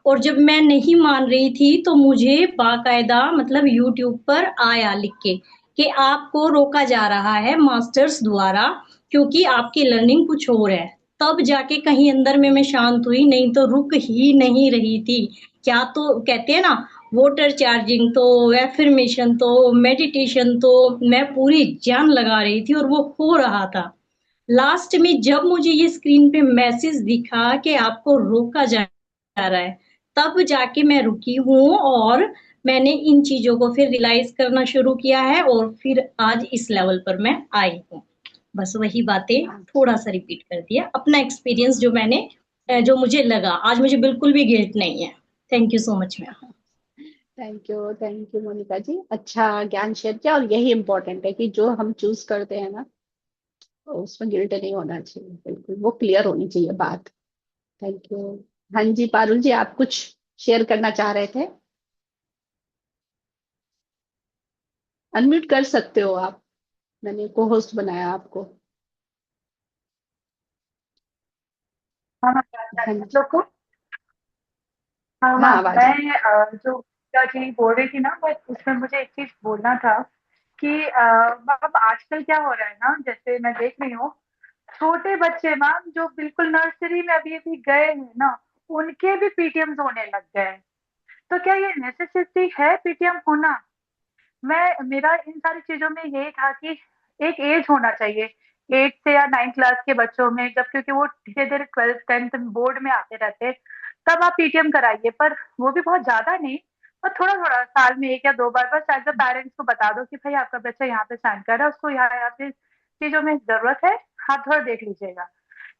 J: और जब मैं नहीं मान रही थी तो मुझे बाकायदा मतलब यूट्यूब पर आया लिख के कि आपको रोका जा रहा है मास्टर्स द्वारा क्योंकि आपकी लर्निंग कुछ और है। तब जाके कहीं अंदर में मैं शांत हुई, नहीं तो रुक ही नहीं रही थी। क्या तो कहते हैं ना वाटर चार्जिंग तो एफर्मेशन तो मेडिटेशन तो मैं पूरी जान लगा रही थी और वो हो रहा था। लास्ट में जब मुझे ये स्क्रीन पे मैसेज दिखा कि आपको रोका जा रहा है, तब जाके मैं रुकी हूँ और मैंने इन चीजों को फिर रियलाइज करना शुरू किया है और फिर आज इस लेवल पर मैं आई हूँ। बस वही बातें थोड़ा सा रिपीट कर दिया, अपना एक्सपीरियंस जो मैंने जो मुझे लगा, आज मुझे बिल्कुल भी गिल्ट नहीं है। Thank you so much ma'am.
A: Thank you Monica ji, अच्छा ज्ञान शेयर किया। और यही इम्पोर्टेंट है कि जो हम चूज करते हैं ना, तो उसमें गिल्ट नहीं होना चाहिए, बिल्कुल वो क्लियर होनी चाहिए बात। Thank you. हाँ जी पारुल जी, आप कुछ शेयर करना चाह रहे थे? अनम्यूट कर सकते हो आप, मैंने को होस्ट बनाया आपको।
O: हाँ
A: हाँ
O: आप
A: जी।
O: लोग को। हाँ
A: हाँ
O: मैम,
A: आवाज आ
O: मैं जो क्या जी बोल रही थी ना, बस उसमें मुझे एक चीज बोलना था कि मैम आजकल क्या हो रहा है ना, जैसे मैं देख रही हूँ छोटे बच्चे मैम जो बिल्कुल नर्सरी में अभी अभी गए हैं ना, उनके भी पीटीएम्स होने लग गए हैं। तो क्या ये नेसेसिटी है पीटीएम होना? मैं मेरा इन सारी चीजों में यही था कि एक एज होना चाहिए, 8 से या 9 क्लास के बच्चों में, जब क्योंकि वो धीरे धीरे 12th 10th बोर्ड में आते रहते हैं, तब आप पीटीएम कराइए, पर वो भी बहुत ज्यादा नहीं, और थोड़ा थोड़ा साल में 1 या 2 बार बस एज अ पेरेंट्स को बता दो कि भाई आपका बच्चा यहाँ पे साइन कर रहा है, उसको यहाँ यहाँ पे चीजों में जरूरत है, आप थोड़ा देख लीजिएगा।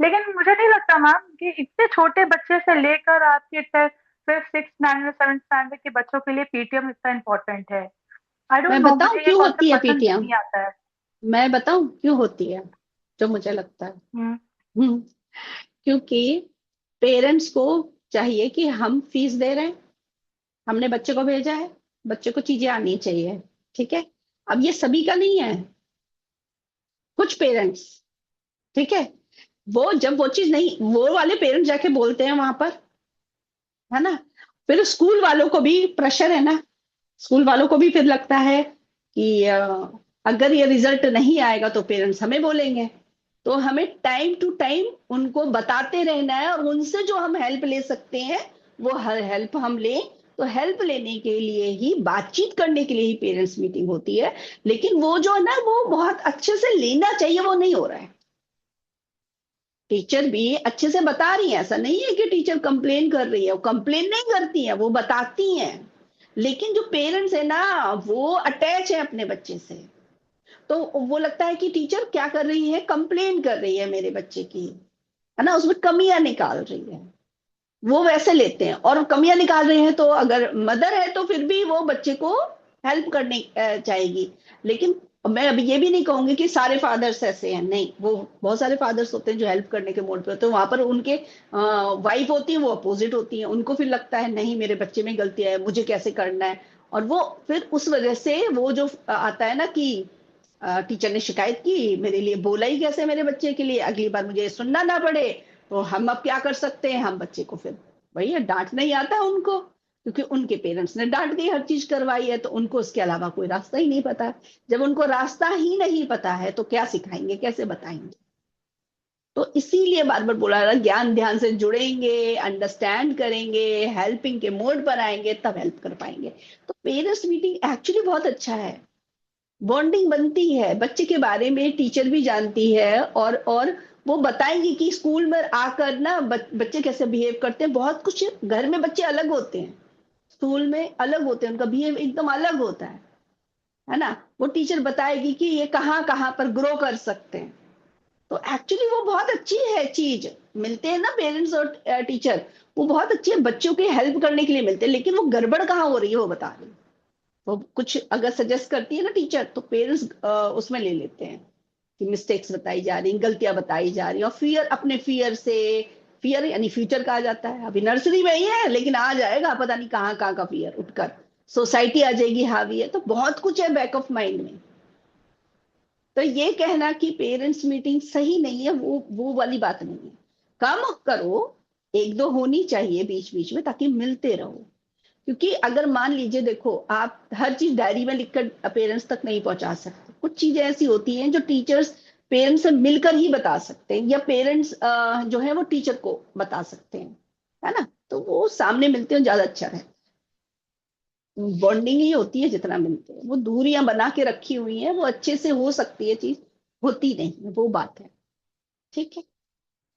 O: लेकिन मुझे नहीं लगता मैम कि इतने छोटे बच्चे से लेकर आपके 5th 6th 9th 7th standard के बच्चों के लिए पीटीएम इतना इम्पोर्टेंट है। आई डोंट
A: मैं
O: नो,
A: बताऊं
O: मुझे ये
A: क्यों होती
O: कॉन्सेप्ट
A: है
O: पसंद
A: पीटीएम?
O: नहीं आता है।
A: मैं बताऊं क्यों होती है, जो मुझे लगता है।
O: हम्म।
A: हम्म, क्योंकि पेरेंट्स को चाहिए कि हम फीस दे रहे हैं, हमने बच्चे को भेजा है, बच्चे को चीजें आनी चाहिए, ठीक है। अब ये सभी का नहीं है, कुछ पेरेंट्स, ठीक है, वो जब वो चीज नहीं, वो वाले पेरेंट्स जाके बोलते हैं वहां पर, है ना। फिर स्कूल वालों को भी प्रेशर है ना, स्कूल वालों को भी फिर लगता है कि अगर ये रिजल्ट नहीं आएगा तो पेरेंट्स हमें बोलेंगे। तो हमें टाइम टू टाइम उनको बताते रहना है, और उनसे जो हम हेल्प ले सकते हैं वो हर हेल्प हम लें। तो हेल्प लेने के लिए ही, बातचीत करने के लिए ही पेरेंट्स मीटिंग होती है। लेकिन वो जो है ना, वो बहुत अच्छे से लेना चाहिए, वो नहीं हो रहा है। टीचर भी अच्छे से बता रही है, ऐसा नहीं है कि टीचर कंप्लेन कर रही है, वो कंप्लेन नहीं करती है, वो बताती हैं। लेकिन जो पेरेंट्स है ना, वो अटैच है अपने बच्चे से, तो वो लगता है कि टीचर क्या कर रही है, कंप्लेन कर रही है मेरे बच्चे की, है ना, उसमें कमियां निकाल रही है। वो वैसे लेते हैं, और कमियां निकाल रहे हैं तो अगर मदर है तो फिर भी वो बच्चे को हेल्प करने चाहेगी। लेकिन मैं अभी ये भी नहीं कहूंगी कि सारे फादर्स ऐसे हैं, नहीं, वो बहुत सारे फादर्स होते हैं जो हेल्प करने के मोड पे होते हैं, वहां पर उनके वाइफ होती है, वो अपोजिट होती है, उनको फिर लगता है नहीं मेरे बच्चे में गलती है, मुझे कैसे करना है। और वो फिर उस वजह से वो जो आता है ना कि टीचर ने शिकायत की, मेरे लिए बोला ही कैसे मेरे बच्चे के लिए, अगली बार मुझे सुनना ना पड़े, तो हम अब क्या कर सकते हैं, हम बच्चे को फिर भैया डांट नहीं आता उनको, क्योंकि उनके पेरेंट्स ने डांट दी, हर चीज करवाई है, तो उनको उसके अलावा कोई रास्ता ही नहीं पता। जब उनको रास्ता ही नहीं पता है तो क्या सिखाएंगे, कैसे बताएंगे। तो इसीलिए बार बार बोला रहा, ज्ञान ध्यान से जुड़ेंगे, अंडरस्टैंड करेंगे, हेल्पिंग के मोड पर आएंगे, तब हेल्प कर पाएंगे। तो पेरेंट्स मीटिंग एक्चुअली बहुत अच्छा है, बॉन्डिंग बनती है, बच्चे के बारे में टीचर भी जानती है, और वो बताएंगी कि स्कूल में आकर ना बच्चे कैसे बिहेव करते हैं। बहुत कुछ घर में बच्चे अलग होते हैं, स्कूल में अलग होते हैं, उनका बिहेव एकदम अलग होता है ना। वो टीचर बताएगी कि ये कहाँ कहाँ पर ग्रो कर सकते हैं। तो एक्चुअली वो बहुत अच्छी है चीज, मिलते हैं ना पेरेंट्स और टीचर, वो बहुत अच्छी है, बच्चों की हेल्प करने के लिए मिलते हैं। लेकिन वो गड़बड़ कहाँ हो रही है वो बता रही है। वो कुछ अगर सजेस्ट करती है ना टीचर, तो पेरेंट्स उसमें ले लेते हैं कि मिस्टेक्स बताई जा रही, गलतियां बताई जा रही, और फियर, अपने फियर से, फियर यानी फ्यूचर कहा जाता है, अभी नर्सरी में ही है लेकिन आ जाएगा पता नहीं कहाँ कहाँ का फियर उठकर, सोसाइटी आ जाएगी हावी है, तो बहुत कुछ है बैक ऑफ माइंड में। तो ये कहना कि पेरेंट्स मीटिंग सही नहीं है, वो वाली बात नहीं है। कम करो, एक दो होनी चाहिए बीच बीच में, ताकि मिलते रहो। क्योंकि अगर मान लीजिए, देखो आप हर चीज डायरी में लिखकर पेरेंट्स तक नहीं पहुंचा सकते, कुछ चीजें ऐसी होती हैं जो टीचर्स पेरेंट्स से मिलकर ही बता सकते हैं, या पेरेंट्स जो है वो टीचर को बता सकते हैं, है ना। तो वो सामने मिलते हैं ज्यादा अच्छा है, बॉन्डिंग ही होती है जितना मिलते हैं। वो दूरियां बना के रखी हुई हैं, वो अच्छे से हो सकती है चीज, होती नहीं है, वो बात है। ठीक है,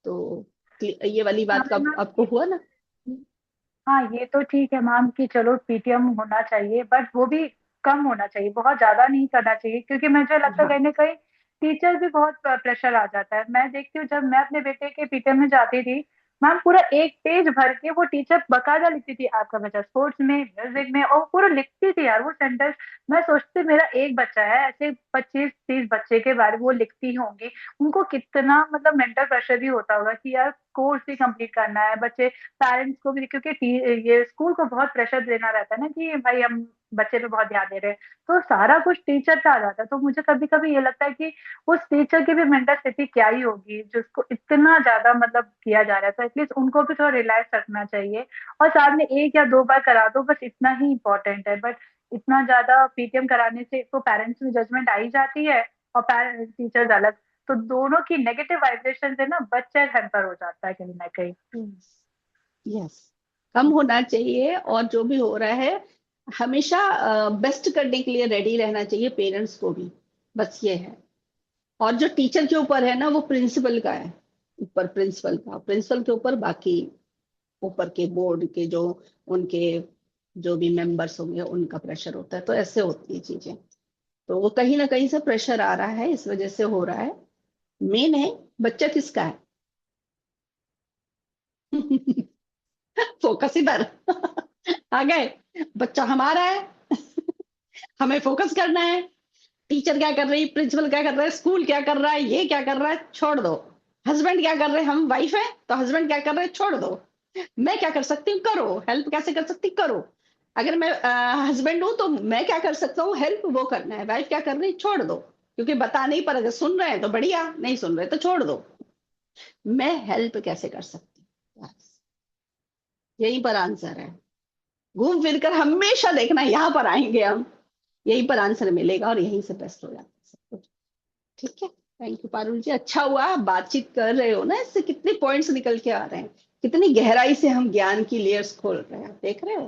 A: तो ये वाली बात का
O: हाँ
A: आपको हुआ ना?
O: हाँ, ये तो ठीक है मैम कि चलो पीटीएम होना चाहिए, बट वो भी कम होना चाहिए, बहुत ज्यादा नहीं करना चाहिए, क्योंकि मुझे लगता है
A: हाँ
O: कहीं ना कहीं टीचर भी बहुत प्रेशर आ जाता है। मैं देखती हूँ जब मैं अपने बेटे के पीटीएम में जाती थी मैम, पूरा एक पेज भर के वो टीचर बकायदा लिखती थी, आपका बच्चा स्पोर्ट्स में, म्यूजिक में, और पूरा लिखती थी यार वो सेंटेंस। मैं सोचती मेरा एक बच्चा है, ऐसे 25-30 बच्चे के बारे में वो लिखती ही होंगी। उनको कितना मतलब मेंटल प्रेशर भी होता होगा कि यार कोर्स भी कंप्लीट करना है, बच्चे पेरेंट्स को भी, क्योंकि ये स्कूल को बहुत प्रेशर देना रहता है ना कि भाई हम बच्चे पे बहुत ध्यान दे रहे हैं, तो सारा कुछ टीचर पे आ जाता है। तो मुझे कभी कभी ये लगता है कि उस टीचर की भी मेंटल स्थिति क्या ही होगी जिसको इतना ज्यादा मतलब किया जा रहा है। तो एटलीस्ट उनको भी थोड़ा रिलैक्स रखना चाहिए, और साथ में 1 या 2 बार करा दो, बस इतना ही इम्पोर्टेंट है। बट इतना ज्यादा पीटीएम कराने से तो पेरेंट्स में जजमेंट आ ही जाती है, और पेरेंट्स टीचर्स अलग, तो दोनों की नेगेटिव वाइब्रेशन से ना बच्चा हैम्पर हो जाता है कहीं ना कहीं।
A: यस, कम होना चाहिए, और जो भी हो रहा है हमेशा बेस्ट करने के लिए रेडी रहना चाहिए पेरेंट्स को भी, बस ये है। और जो टीचर के ऊपर है ना वो प्रिंसिपल का है, ऊपर प्रिंसिपल के ऊपर बाकी ऊपर के बोर्ड के जो उनके जो भी मेंबर्स होंगे उनका प्रेशर होता है। तो ऐसे होती है चीजें, तो वो कहीं ना कहीं से प्रेशर आ रहा है, इस वजह से हो रहा है। मेन है बच्चा किसका है। फोकस इधर। आ गए, बच्चा हमारा है। हमें फोकस करना है। टीचर क्या कर रही, प्रिंसिपल क्या कर रहा है, स्कूल क्या कर रहा है, ये क्या कर रहा है, छोड़ दो। हस्बैंड क्या कर रहे हैं, हम वाइफ है तो हस्बैंड क्या कर रहे हैं, छोड़ दो। मैं क्या कर सकती हूँ, करो। हेल्प कैसे कर सकती, करो। अगर मैं हस्बैंड हूं तो मैं क्या कर सकता हूँ, हेल्प वो करना है। वाइफ क्या कर रही, छोड़ दो। क्योंकि बता नहीं, पर अगर सुन रहे हैं तो बढ़िया, नहीं सुन रहे तो छोड़ दो। मैं हेल्प कैसे कर सकती हूँ, बस यहीं पर आंसर है। घूम फिर कर हमेशा देखना, यहाँ पर आएंगे हम, यहीं पर आंसर मिलेगा, और यहीं से बेस्ट हो जाता है सब कुछ। ठीक है, थैंक यू पारुल जी। अच्छा हुआ आप बातचीत कर रहे हो ना, इससे कितने पॉइंट्स निकल के आ रहे हैं, कितनी गहराई से हम ज्ञान की लेयर्स खोल रहे हैं, देख रहे हो।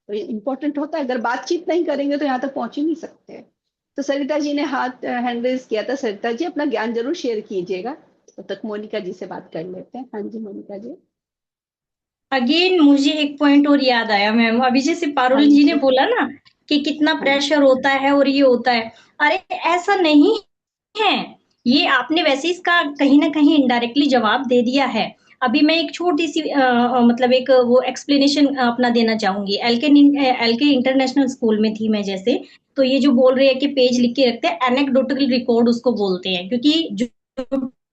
A: तो ये इंपॉर्टेंट होता है, अगर बातचीत नहीं करेंगे तो यहाँ तक पहुंच ही नहीं सकते। तो सरिता जी ने हाथ हैंड रेज किया था। सरिता जी अपना ज्ञान जरूर शेयर कीजिएगा। तो तक मोनिका जी से बात कर लेते हैं। हाँ जी मोनिका जी।
J: अगेन मुझे एक पॉइंट और याद आया मैम, अभी जैसे
A: हाँ
J: पारुल जी ने
A: जी।
J: बोला ना कि कितना
A: हाँ जी।
J: प्रेशर होता है और ये होता है। अरे ऐसा नहीं है, ये आपने वैसे इसका कहीं ना कहीं इनडायरेक्टली जवाब दे दिया है। अभी मैं एक छोटी सी मतलब एक वो एक्सप्लेनेशन अपना देना चाहूंगी। एलके इंटरनेशनल स्कूल में थी मैं जैसे, तो ये जो बोल रहे हैं कि पेज लिख के रखते हैं, एनेक्डोटल रिकॉर्ड उसको बोलते हैं, क्योंकि जो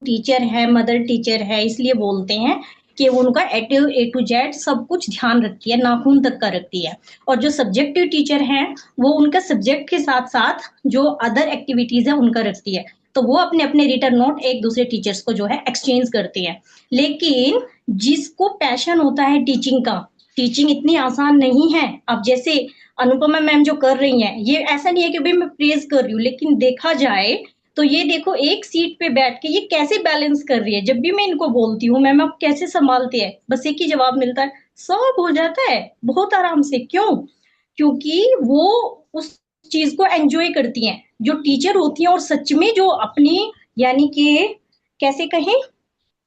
J: टीचर है मदर टीचर है इसलिए बोलते हैं कि वो उनका ए टू जेड सब कुछ ध्यान रखती है, नाखून तक का रखती है। और जो सब्जेक्टिव टीचर हैं वो उनका सब्जेक्ट के साथ साथ जो अदर एक्टिविटीज है उनका रखती है। तो वो अपने अपने रिटर्न नोट एक दूसरे टीचर्स को जो है एक्सचेंज करती है। लेकिन जिसको पैशन होता है टीचिंग का, टीचिंग इतनी आसान नहीं है। अब जैसे अनुपमा मैम जो कर रही हैं, ये ऐसा नहीं है कि भाई मैं प्रेज कर रही हूँ, लेकिन देखा जाए तो ये देखो एक सीट पे बैठ के ये कैसे बैलेंस कर रही है। जब भी मैं इनको बोलती हूँ मैम आप कैसे संभालते हैं, बस एक ही जवाब मिलता है, सब हो जाता है बहुत आराम से। क्यों? क्योंकि वो उस चीज को एंजॉय करती हैं जो टीचर होती हैं, और सच में जो अपनी यानी कि कैसे कहें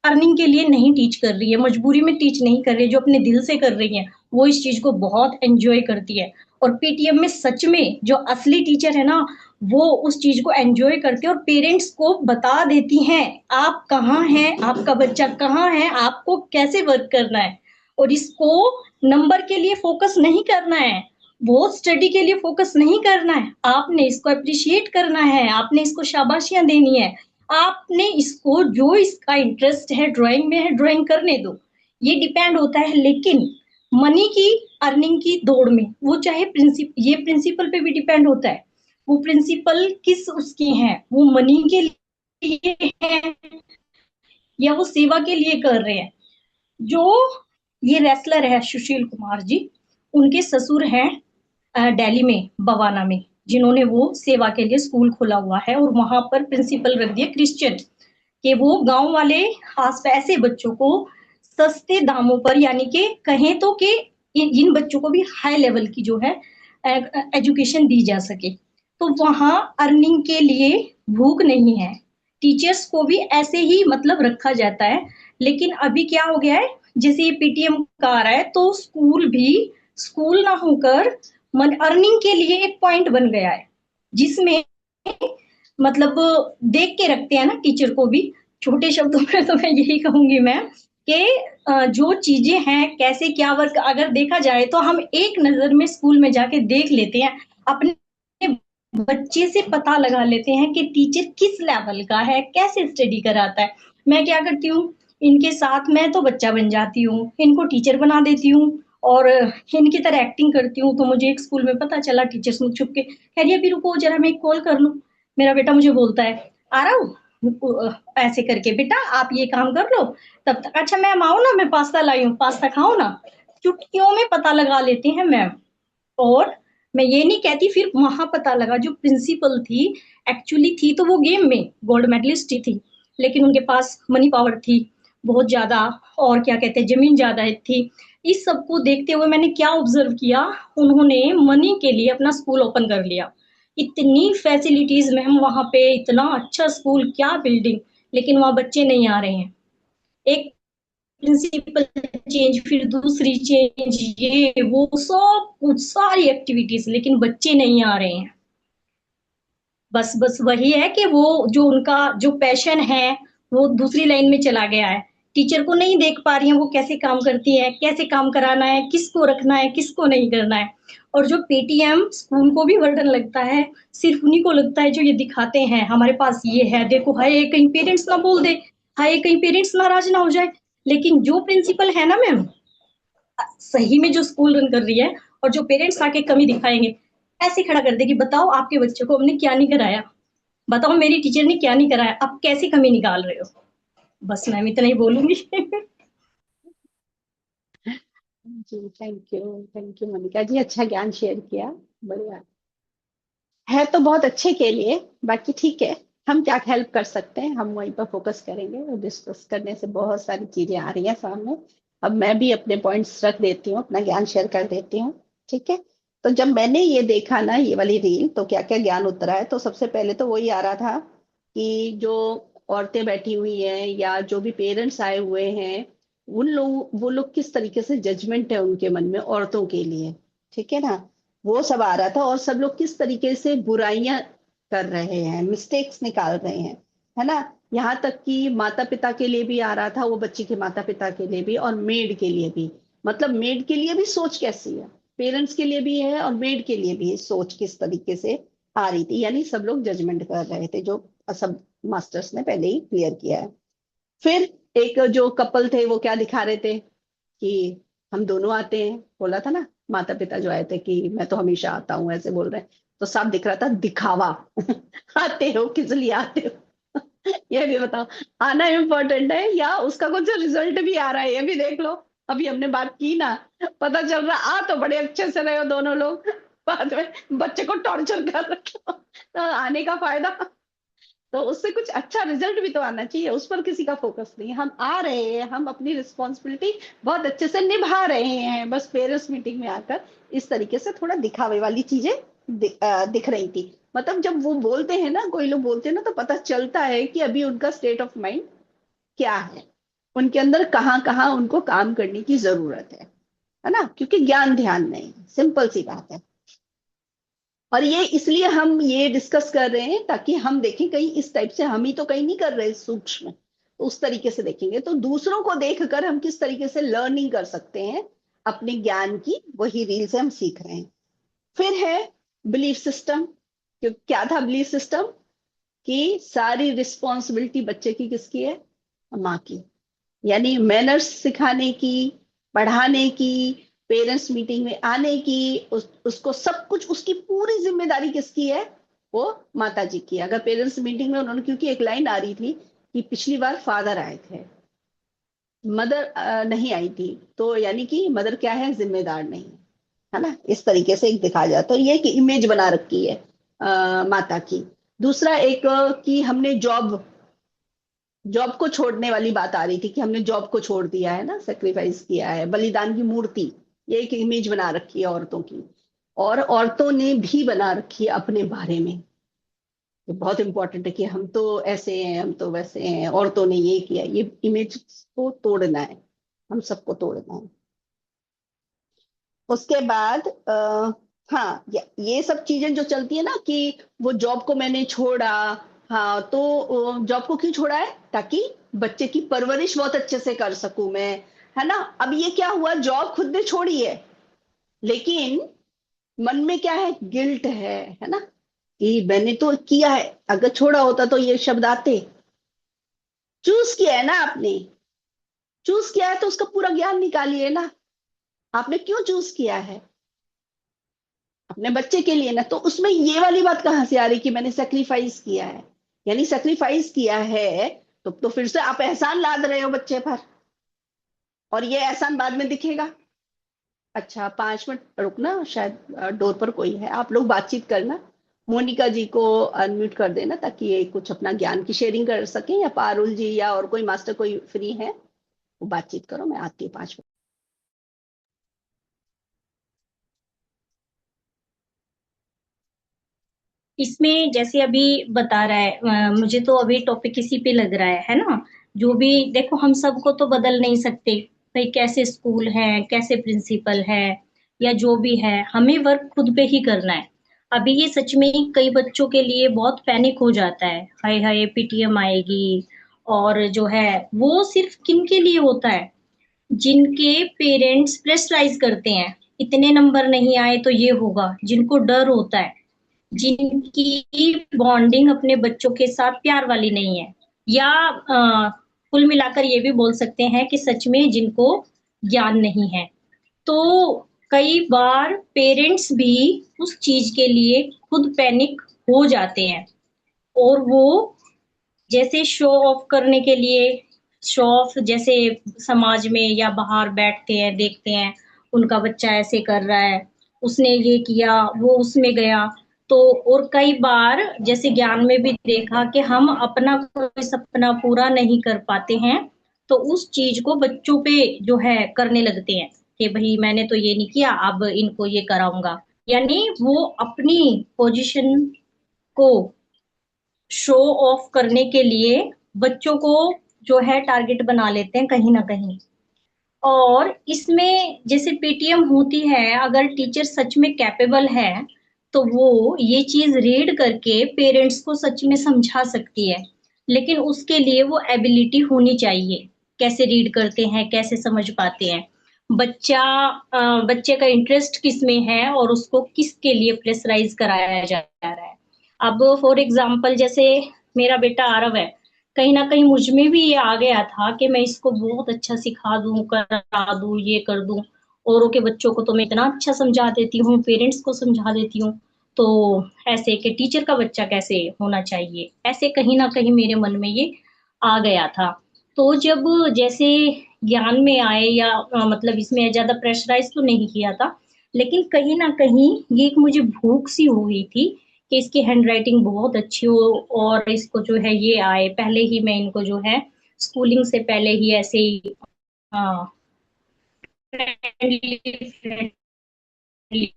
J: अर्निंग के लिए नहीं टीच कर रही है, मजबूरी में टीच नहीं कर रही है, जो अपने दिल से कर रही है, वो इस चीज को बहुत एंजॉय करती है। और पीटीएम में सच में जो असली टीचर है ना, वो उस चीज को एंजॉय करते हैं और पेरेंट्स को बता देती हैं आप कहाँ हैं, आपका बच्चा कहाँ है, आपको कैसे वर्क करना है। और इसको नंबर के लिए फोकस नहीं करना है, बहुत स्टडी के लिए फोकस नहीं करना है, आपने इसको अप्रिशिएट करना है, आपने इसको शाबाशियां देनी है, आपने इसको जो इसका इंटरेस्ट है ड्राइंग में है ड्राइंग करने दो। ये डिपेंड होता है लेकिन मनी की अर्निंग की दौड़ में, वो चाहे ये प्रिंसिपल पे भी डिपेंड होता है, वो प्रिंसिपल किस उसके हैं, वो मनी के लिए है या वो सेवा के लिए कर रहे हैं। जो ये रेसलर है सुशील कुमार जी, उनके ससुर हैं दिल्ली में बवाना में, जिन्होंने वो सेवा के लिए स्कूल खोला हुआ है और वहां पर प्रिंसिपल रख दिया क्रिश्चियन, कि वो गांव वाले खास ऐसे बच्चों को सस्ते दामों पर, यानी कि कहें तो कि इन बच्चों को भी हाई लेवल की जो है एजुकेशन दी जा सके। तो वहां अर्निंग के लिए भूख नहीं है, टीचर्स को भी ऐसे ही मतलब रखा जाता है। लेकिन अभी क्या हो गया है, जैसे ये पीटीएम का आ रहा है, तो स्कूल भी स्कूल ना होकर मन अर्निंग के लिए एक पॉइंट बन गया है, जिसमें मतलब देख के रखते हैं ना टीचर को भी। छोटे शब्दों में तो मैं यही कहूंगी मैम कि जो चीजें हैं, कैसे क्या वर्क अगर देखा जाए तो हम एक नजर में स्कूल में जाके देख लेते हैं, अपने बच्चे से पता लगा लेते हैं कि टीचर किस लेवल का है, कैसे स्टडी कराता है। मैं क्या करती हूँ, इनके साथ मैं तो बच्चा बन जाती हूँ, इनको टीचर बना देती हूँ और इनकी तरह एक्टिंग करती हूँ। तो मुझे एक स्कूल में पता चला, टीचर्स मुझ छुप के कह रही है अभी रुको जरा मैं एक कॉल कर लूँ। मेरा बेटा मुझे बोलता है आ रहा हूँ, ऐसे करके बेटा आप ये काम कर लो, तब तक अच्छा मैम आओ ना, मैं पास्ता लाई हूँ, पास्ता खाओ ना। चुटकियों में पता लगा लेते हैं मैम। और मैं ये नहीं कहती, फिर वहां पता लगा जो प्रिंसिपल थी, एक्चुअली थी तो वो गेम में गोल्ड मेडलिस्ट ही थी, लेकिन उनके पास मनी पावर थी बहुत ज्यादा, और क्या कहते हैं जमीन ज्यादा थी। इस सब को देखते हुए मैंने क्या ऑब्जर्व किया, उन्होंने मनी के लिए अपना स्कूल ओपन कर लिया। इतनी फैसिलिटीज मैम वहां पे, इतना अच्छा स्कूल, क्या बिल्डिंग, लेकिन वहां बच्चे नहीं आ रहे हैं। एक प्रिंसिपल चेंज, फिर दूसरी चेंज, ये वो सब कुछ सारी एक्टिविटीज, लेकिन बच्चे नहीं आ रहे हैं। बस बस वही है कि वो जो उनका जो पैशन है वो दूसरी लाइन में चला गया है। टीचर को नहीं देख पा रही है वो कैसे काम करती है, कैसे काम कराना है, किसको रखना है, किसको नहीं करना है। और जो पेटीएम स्कूल को भी बर्डन लगता है, सिर्फ उन्हीं को लगता है जो ये दिखाते हैं हमारे पास ये है, देखो हाय कहीं पेरेंट्स ना बोल दे, हाय कहीं पेरेंट्स नाराज ना हो जाए। लेकिन जो प्रिंसिपल है ना मैम, सही में जो स्कूल रन कर रही है, और जो पेरेंट्स आके कमी दिखाएंगे, ऐसे खड़ा कर देगी, बताओ आपके बच्चे को हमने क्या नहीं कराया, बताओ मेरी टीचर ने क्या नहीं कराया, आप कैसे कमी निकाल रहे हो। बस मैम इतना ही बोलूंगी।
A: जी थैंक यू मोनिका जी, अच्छा ज्ञान शेयर किया, बढ़िया है। तो बहुत अच्छे के लिए, बाकी ठीक है, हम क्या हेल्प कर सकते हैं हम वहीं पर फोकस करेंगे। और डिस्कस करने से बहुत सारी चीजें आ रही हैं सामने। अब मैं भी अपने पॉइंट्स रख देती हूँ, अपना ज्ञान शेयर कर देती हूँ, ठीक है। तो जब मैंने ये देखा ना ये वाली रील, तो क्या क्या ज्ञान उतरा है, तो सबसे पहले तो वही आ रहा था कि जो औरतें बैठी हुई हैं या जो भी पेरेंट्स आए हुए हैं, उन लोग वो लोग किस तरीके से जजमेंट है उनके मन में औरतों के लिए, ठीक है ना। वो सब आ रहा था, और सब लोग किस तरीके से बुराइयां कर रहे हैं, मिस्टेक्स निकाल रहे हैं, है ना। यहाँ तक कि माता पिता के लिए भी आ रहा था, वो बच्चे के माता पिता के लिए भी, और मेड के लिए भी। मतलब मेड के लिए भी सोच कैसी है, पेरेंट्स के लिए भी है और मेड के लिए भी सोच किस तरीके से आ रही थी। यानी सब लोग जजमेंट कर रहे थे, जो सब मास्टर्स ने पहले ही क्लियर किया है। फिर एक जो कपल थे वो क्या दिखा रहे थे कि हम दोनों आते हैं, बोला था ना माता पिता जो आए थे कि मैं तो हमेशा आता हूँ, ऐसे बोल रहे हैं। तो साफ दिख रहा था दिखावा। आते हो किस लिए आते हो, ये भी बताओ, आना इम्पोर्टेंट है या उसका कुछ रिजल्ट भी आ रहा है, ये भी देख लो। अभी हमने बात की ना, पता चल रहा आ तो बड़े अच्छे से रहे हो दोनों लोग, बाद में बच्चे को टॉर्चर कर रखे हो, तो आने का फायदा। तो उससे कुछ अच्छा रिजल्ट भी तो आना चाहिए, उस पर किसी का फोकस नहीं। हम आ रहे हैं, हम अपनी रिस्पॉन्सिबिलिटी बहुत अच्छे से निभा रहे हैं, बस पेरेंट्स मीटिंग में आकर इस तरीके से थोड़ा दिखावे वाली चीजें दिख रही थी। मतलब जब वो बोलते हैं ना, कोई लोग बोलते हैं ना, तो पता चलता है कि अभी उनका स्टेट ऑफ माइंड क्या है, उनके अंदर कहाँ कहाँ उनको काम करने की जरूरत है ना। क्योंकि ज्ञान ध्यान नहीं, सिंपल सी बात है। और ये इसलिए हम ये डिस्कस कर रहे हैं ताकि हम देखें कहीं इस टाइप से हम ही तो कहीं नहीं कर रहे सूक्ष्म, तो उस तरीके से देखेंगे तो दूसरों को देखकर हम किस तरीके से लर्निंग कर सकते हैं अपने ज्ञान की, वही रील से हम सीख रहे हैं। फिर है बिलीफ सिस्टम। क्या था बिलीफ सिस्टम, कि सारी रिस्पॉन्सिबिलिटी बच्चे की किसकी है, माँ की। यानी मैनर्स सिखाने की, पढ़ाने की, पेरेंट्स मीटिंग में आने की, उसको सब कुछ, उसकी पूरी जिम्मेदारी किसकी है, वो माता जी की। अगर पेरेंट्स मीटिंग में उन्होंने, क्योंकि एक लाइन आ रही थी कि पिछली बार फादर आए थे, मदर नहीं आई थी, तो यानी कि मदर क्या है, जिम्मेदार नहीं, है ना। इस तरीके से एक दिखाया जाता है, ये कि इमेज बना रखी है माता की। दूसरा एक कि हमने जॉब को छोड़ने वाली बात आ रही थी कि हमने जॉब को छोड़ दिया है ना, सेक्रीफाइस किया है, बलिदान की मूर्ति, ये एक इमेज बना रखी है औरतों की। और औरतों ने भी बना रखी है अपने बारे में, ये बहुत इंपॉर्टेंट है कि हम तो ऐसे हैं, हम तो वैसे हैं, औरतों ने ये किया, ये इमेज को तोड़ना है, हम सबको तोड़ना है। उसके बाद हाँ, ये सब चीजें जो चलती है ना कि वो जॉब को मैंने छोड़ा। हाँ, तो जॉब को क्यों छोड़ा है? ताकि बच्चे की परवरिश बहुत अच्छे से कर सकूं मैं, है ना। अब ये क्या हुआ, जॉब खुद ने छोड़ी है, लेकिन मन में क्या है, गिल्ट है ना, कि मैंने तो किया है, अगर छोड़ा होता तो ये शब्द आते। चूज किया है ना आपने, चूज किया है तो उसका पूरा ज्ञान निकालिए ना। आपने क्यों चूज किया है? अपने बच्चे के लिए ना। तो उसमें ये वाली बात कहाँ से आ रही कि मैंने सेक्रीफाइस किया है? यानी सेक्रीफाइस किया है तो फिर से आप एहसान लाद रहे हो बच्चे पर, और ये एहसान बाद में दिखेगा। अच्छा, 5 मिनट रुकना, शायद डोर पर कोई है, आप लोग बातचीत करना। मोनिका जी को अनम्यूट कर देना ताकि ये कुछ अपना ज्ञान की शेयरिंग कर सकें, या पारुल जी या और कोई मास्टर कोई फ्री है, वो बातचीत करो, मैं आती हूँ 5 मिनट।
J: इसमें जैसे अभी बता रहा है, मुझे तो अभी टॉपिक इसी पे लग रहा है ना। जो भी देखो, हम सबको तो बदल नहीं सकते भाई, कैसे स्कूल है, कैसे प्रिंसिपल है, या जो भी है, हमें वर्क खुद पे ही करना है। अभी ये सच में कई बच्चों के लिए बहुत पैनिक हो जाता है, हाय हाय पीटीएम आएगी। और जो है वो सिर्फ किन के लिए होता है, जिनके पेरेंट्स प्रेशराइज करते हैं, इतने नंबर नहीं आए तो ये होगा, जिनको डर होता है, जिनकी बॉन्डिंग अपने बच्चों के साथ प्यार वाली नहीं है, या कुल मिलाकर ये भी बोल सकते हैं कि सच में जिनको ज्ञान नहीं है। तो कई बार पेरेंट्स भी उस चीज के लिए खुद पैनिक हो जाते हैं, और वो जैसे शो ऑफ करने के लिए, शो ऑफ जैसे समाज में या बाहर बैठते हैं, देखते हैं उनका बच्चा ऐसे कर रहा है, उसने ये किया, वो उसमें गया। तो और कई बार जैसे ज्ञान में भी देखा कि हम अपना कोई सपना पूरा नहीं कर पाते हैं, तो उस चीज को बच्चों पे जो है करने लगते हैं कि भाई मैंने तो ये नहीं किया, अब इनको ये कराऊंगा। यानी वो अपनी पोजीशन को शो ऑफ करने के लिए बच्चों को जो है टारगेट बना लेते हैं कहीं ना कहीं। और इसमें जैसे पीटीएम होती है, अगर टीचर सच में कैपेबल है तो वो ये चीज रीड करके पेरेंट्स को सच में समझा सकती है, लेकिन उसके लिए वो एबिलिटी होनी चाहिए, कैसे रीड करते हैं, कैसे समझ पाते हैं बच्चा, बच्चे का इंटरेस्ट किस में है और उसको किसके लिए प्रेशराइज कराया जा रहा है। अब फॉर एग्जाम्पल जैसे मेरा बेटा आरव है, कहीं ना कहीं मुझ में भी ये आ गया था कि मैं इसको बहुत अच्छा सिखा दूं, करा दूं, ये कर दूं। औरों के बच्चों को तो मैं इतना अच्छा समझा देती हूँ, पेरेंट्स को समझा देती हूँ, तो ऐसे कि टीचर का बच्चा कैसे होना चाहिए, ऐसे कहीं ना कहीं मेरे मन में ये आ गया था। तो जब जैसे ज्ञान में आए, या मतलब इसमें ज्यादा प्रेशराइज तो नहीं किया था, लेकिन कहीं ना कहीं ये एक मुझे भूख सी हुई थी कि इसकी हैंडराइटिंग बहुत अच्छी हो, और इसको जो है ये आए। पहले ही मैं इनको जो है स्कूलिंग से पहले ही ऐसे ही फ्रेंडली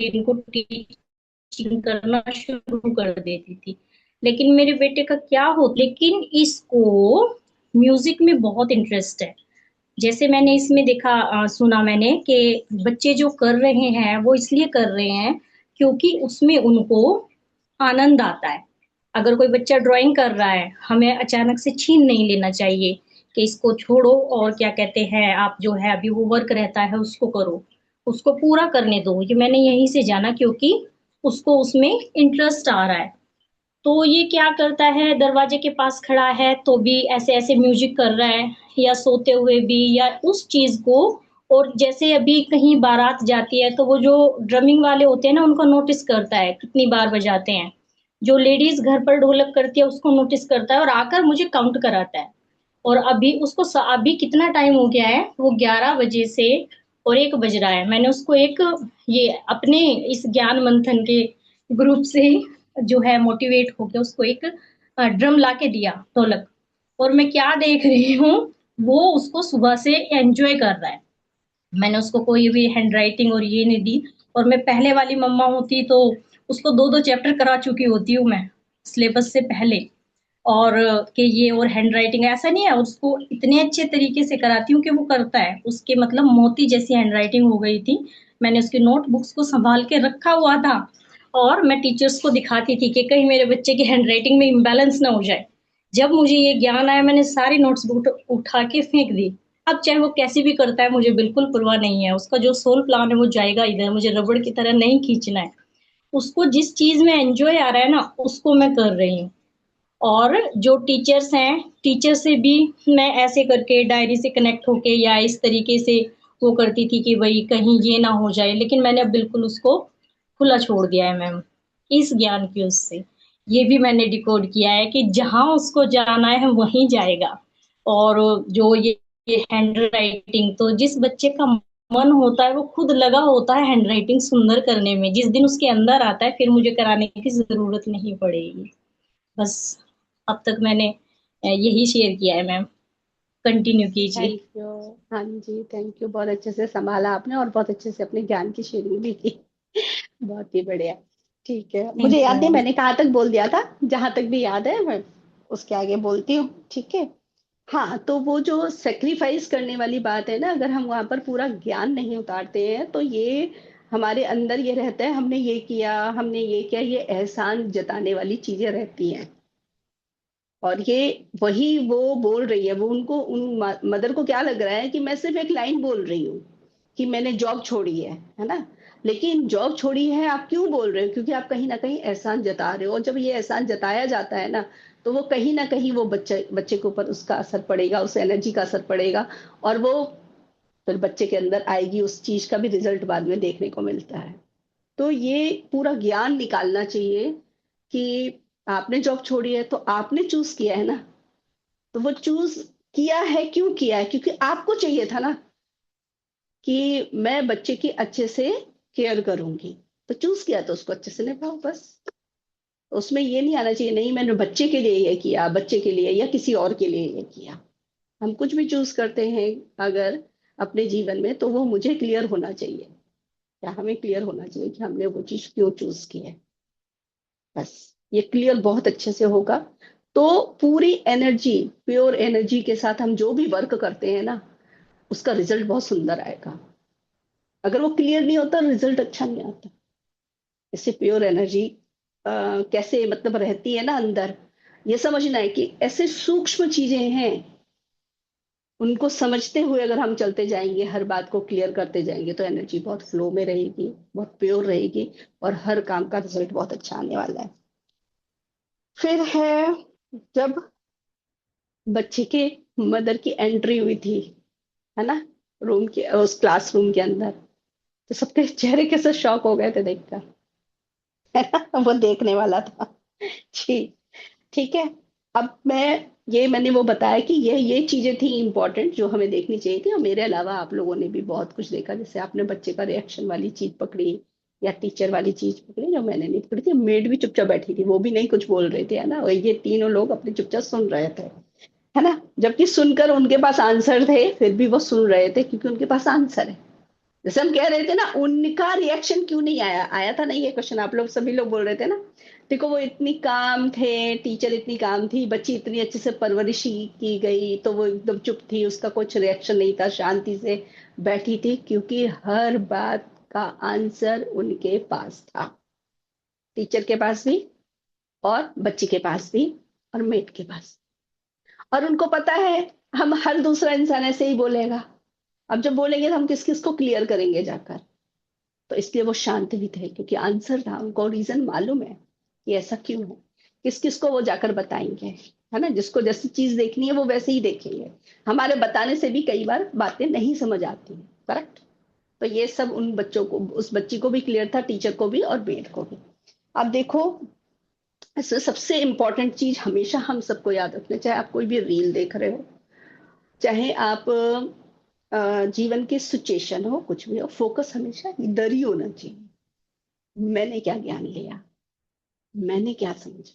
J: इनको टीचिंग करना शुरू कर देती थी। लेकिन मेरे बेटे का क्या हो, लेकिन इसको म्यूजिक में बहुत इंटरेस्ट है। जैसे मैंने इसमें देखा, सुना मैंने कि बच्चे जो कर रहे हैं वो इसलिए कर रहे हैं क्योंकि उसमें उनको आनंद आता है। अगर कोई बच्चा ड्राइंग कर रहा है, हमें अचानक से छीन नहीं लेना चाहिए कि इसको छोड़ो, और क्या कहते हैं, आप जो है अभी वो वर्क रहता है उसको करो, उसको पूरा करने दो। ये मैंने यहीं से जाना, क्योंकि उसको उसमें इंटरेस्ट आ रहा है। तो ये क्या करता है, दरवाजे के पास खड़ा है तो भी ऐसे ऐसे म्यूजिक कर रहा है, या सोते हुए भी, या उस चीज को। और जैसे अभी कहीं बारात जाती है तो वो जो ड्रमिंग वाले होते हैं ना, उनको नोटिस करता है कितनी बार बजाते हैं। जो लेडीज घर पर ढोलक करती है उसको नोटिस करता है, और आकर मुझे काउंट कराता है। और अभी उसको अभी कितना टाइम हो गया है, वो 11 बजे से और 1 बज रहा है। मैंने उसको एक ये अपने इस ज्ञान मंथन के ग्रुप से जो है मोटिवेट होकर उसको एक ड्रम ला के दिया, ढोलक। और मैं क्या देख रही हूँ, वो उसको सुबह से एंजॉय कर रहा है। मैंने उसको कोई भी हैंड राइटिंग और ये नहीं दी, और मैं पहले वाली मम्मा होती तो उसको 2-2 चैप्टर करा चुकी होती हूँ मैं। सिलेबस से पहले, और कि ये और हैंड राइटिंग ऐसा नहीं है, उसको इतने अच्छे तरीके से कराती हूँ कि वो करता है। उसके मतलब मोती जैसी हैंड राइटिंग हो गई थी। मैंने उसकी नोटबुक्स को संभाल के रखा हुआ था और मैं टीचर्स को दिखाती थी कि कहीं मेरे बच्चे की हैंड राइटिंग में इम्बैलेंस ना हो जाए। जब मुझे ये ज्ञान आया, मैंने सारी नोट्स बुक उठा के फेंक दी। अब चाहे वो कैसे भी करता है, मुझे बिल्कुल परवाह नहीं है। उसका जो सोल प्लान है वो जाएगा इधर, मुझे रबड़ की तरह नहीं खींचना है। उसको जिस चीज में एंजॉय आ रहा है ना, उसको मैं कर रही हूँ। और जो टीचर्स हैं, टीचर से भी मैं ऐसे करके डायरी से कनेक्ट होके या इस तरीके से वो करती थी कि भाई कहीं ये ना हो जाए, लेकिन मैंने अब बिल्कुल उसको खुला छोड़ दिया है मैम, इस ज्ञान की उससे। ये भी मैंने डिकोड किया है कि जहां उसको जाना है वहीं जाएगा। और जो ये हैंड राइटिंग, तो जिस बच्चे का मन होता है वो खुद लगा होता है हैंड राइटिंग सुंदर करने में, जिस दिन उसके अंदर आता है फिर मुझे कराने की जरूरत नहीं पड़ेगी। बस अब तक मैंने यही शेयर किया है मैम, कंटिन्यू कीजिए।
A: Thank you. हाँ जी, थैंक यू, बहुत अच्छे से संभाला आपने और बहुत अच्छे से अपने ज्ञान की शेयरिंग भी की। बहुत ही बढ़िया। ठीक है,
J: थैंक
A: मुझे
J: यू
A: याद नहीं
J: मैम।
A: मैंने कहाँ तक बोल दिया था, जहां तक भी याद है मैं उसके आगे बोलती हूँ, ठीक है। हाँ, तो वो जो सेक्रीफाइस करने वाली बात है ना, अगर हम वहां पर पूरा ज्ञान नहीं उतारते हैं तो ये हमारे अंदर ये रहता है, हमने ये किया, हमने ये किया, ये एहसान जताने वाली चीजें रहती हैं। और ये वही वो बोल रही है, वो उनको उन मदर को क्या लग रहा है कि मैं सिर्फ एक लाइन बोल रही हूँ कि मैंने जॉब छोड़ी है ना। लेकिन जॉब छोड़ी है आप क्यों बोल रहे हो? क्योंकि आप कहीं ना कहीं एहसान जता रहे हो, और जब ये एहसान जताया जाता है ना, तो वो कहीं ना कहीं वो बच्चे बच्चे के ऊपर उसका असर पड़ेगा, उस एनर्जी का असर पड़ेगा। और वो फिर बच्चे के अंदर आएगी, उस चीज का भी रिजल्ट बाद में देखने को मिलता है। तो ये पूरा ज्ञान निकालना चाहिए कि आपने जॉब छोड़ी है तो आपने चूज किया है ना। तो वो चूज किया है, क्यों किया है? क्योंकि आपको चाहिए था ना कि मैं बच्चे की अच्छे से केयर करूंगी। तो चूज किया तो उसको अच्छे से निभाओ बस। उसमें ये नहीं आना चाहिए नहीं मैंने बच्चे के लिए ये किया, बच्चे के लिए या किसी और के लिए ये किया। हम कुछ भी चूज करते हैं अगर अपने जीवन में, तो वो मुझे क्लियर होना चाहिए, या हमें क्लियर होना चाहिए कि हमने वो चीज क्यों चूज की है। बस ये क्लियर बहुत अच्छे से होगा तो पूरी एनर्जी, प्योर एनर्जी के साथ हम जो भी वर्क करते हैं ना, उसका रिजल्ट बहुत सुंदर आएगा। अगर वो क्लियर नहीं होता, रिजल्ट अच्छा नहीं आता। इससे प्योर एनर्जी कैसे मतलब रहती है ना अंदर, ये समझना है कि ऐसे सूक्ष्म चीजें हैं, उनको समझते हुए अगर हम चलते जाएंगे, हर बात को क्लियर करते जाएंगे, तो एनर्जी बहुत फ्लो में रहेगी, बहुत प्योर रहेगी, और हर काम का रिजल्ट बहुत अच्छा आने वाला है। फिर है, जब बच्चे के मदर की एंट्री हुई थी, है ना, रूम के, उस क्लासरूम के अंदर, तो सबके चेहरे कैसे शॉक हो गए थे देखकर, है ना, वो देखने वाला था। जी, ठीक है। अब मैंने वो बताया कि ये चीजें थी इंपॉर्टेंट जो हमें देखनी चाहिए थी, और मेरे अलावा आप लोगों ने भी बहुत कुछ देखा। जैसे आपने बच्चे का रिएक्शन वाली चीज पकड़ी, या टीचर वाली चीज पकड़ी, जो मैंने नहीं पकड़ी थी। मेड भी चुपचाप बैठी थी, वो भी नहीं कुछ बोल रहे थे, है ना, और ये तीनों लोग अपने चुपचाप सुन रहे थे, है ना। जबकि सुनकर उनके पास आंसर थे, फिर भी वो सुन रहे थे क्योंकि उनके पास आंसर है। जैसे हम कह रहे थे ना, उनका रिएक्शन क्यों नहीं आया, आया था ना ये क्वेश्चन, आप लोग सभी लोग बोल रहे थे ना। देखो वो इतनी काम थे, टीचर इतनी काम थी, बच्ची इतनी अच्छे से परवरिश की गई, तो वो एकदम चुप थी, उसका कुछ रिएक्शन नहीं था, शांति से बैठी थी, क्योंकि हर बात का आंसर उनके पास था। टीचर के पास भी, और बच्ची के पास भी, और मेट के पास। और उनको पता है हम हर दूसरा इंसान ऐसे ही बोलेगा, अब जब बोलेंगे तो हम किस किस को क्लियर करेंगे जाकर। तो इसलिए वो शांत भी थे, क्योंकि आंसर था, उनको रीजन मालूम है कि ऐसा क्यों है। किस किस को वो जाकर बताएंगे, है ना। जिसको जैसी चीज देखनी है वो वैसे ही देखेंगे। हमारे बताने से भी कई बार बातें नहीं समझ आती, करेक्ट। तो ये सब उन बच्चों को, उस बच्ची को भी क्लियर था, टीचर को भी और मेड को भी। अब देखो, इसमें सबसे इंपॉर्टेंट चीज हमेशा हम सबको याद रखना, चाहे आप कोई भी रील देख रहे हो, चाहे आप जीवन की सिचुएशन हो, कुछ भी हो, फोकस हमेशा इधर ही होना चाहिए। मैंने क्या ज्ञान लिया, मैंने क्या समझा,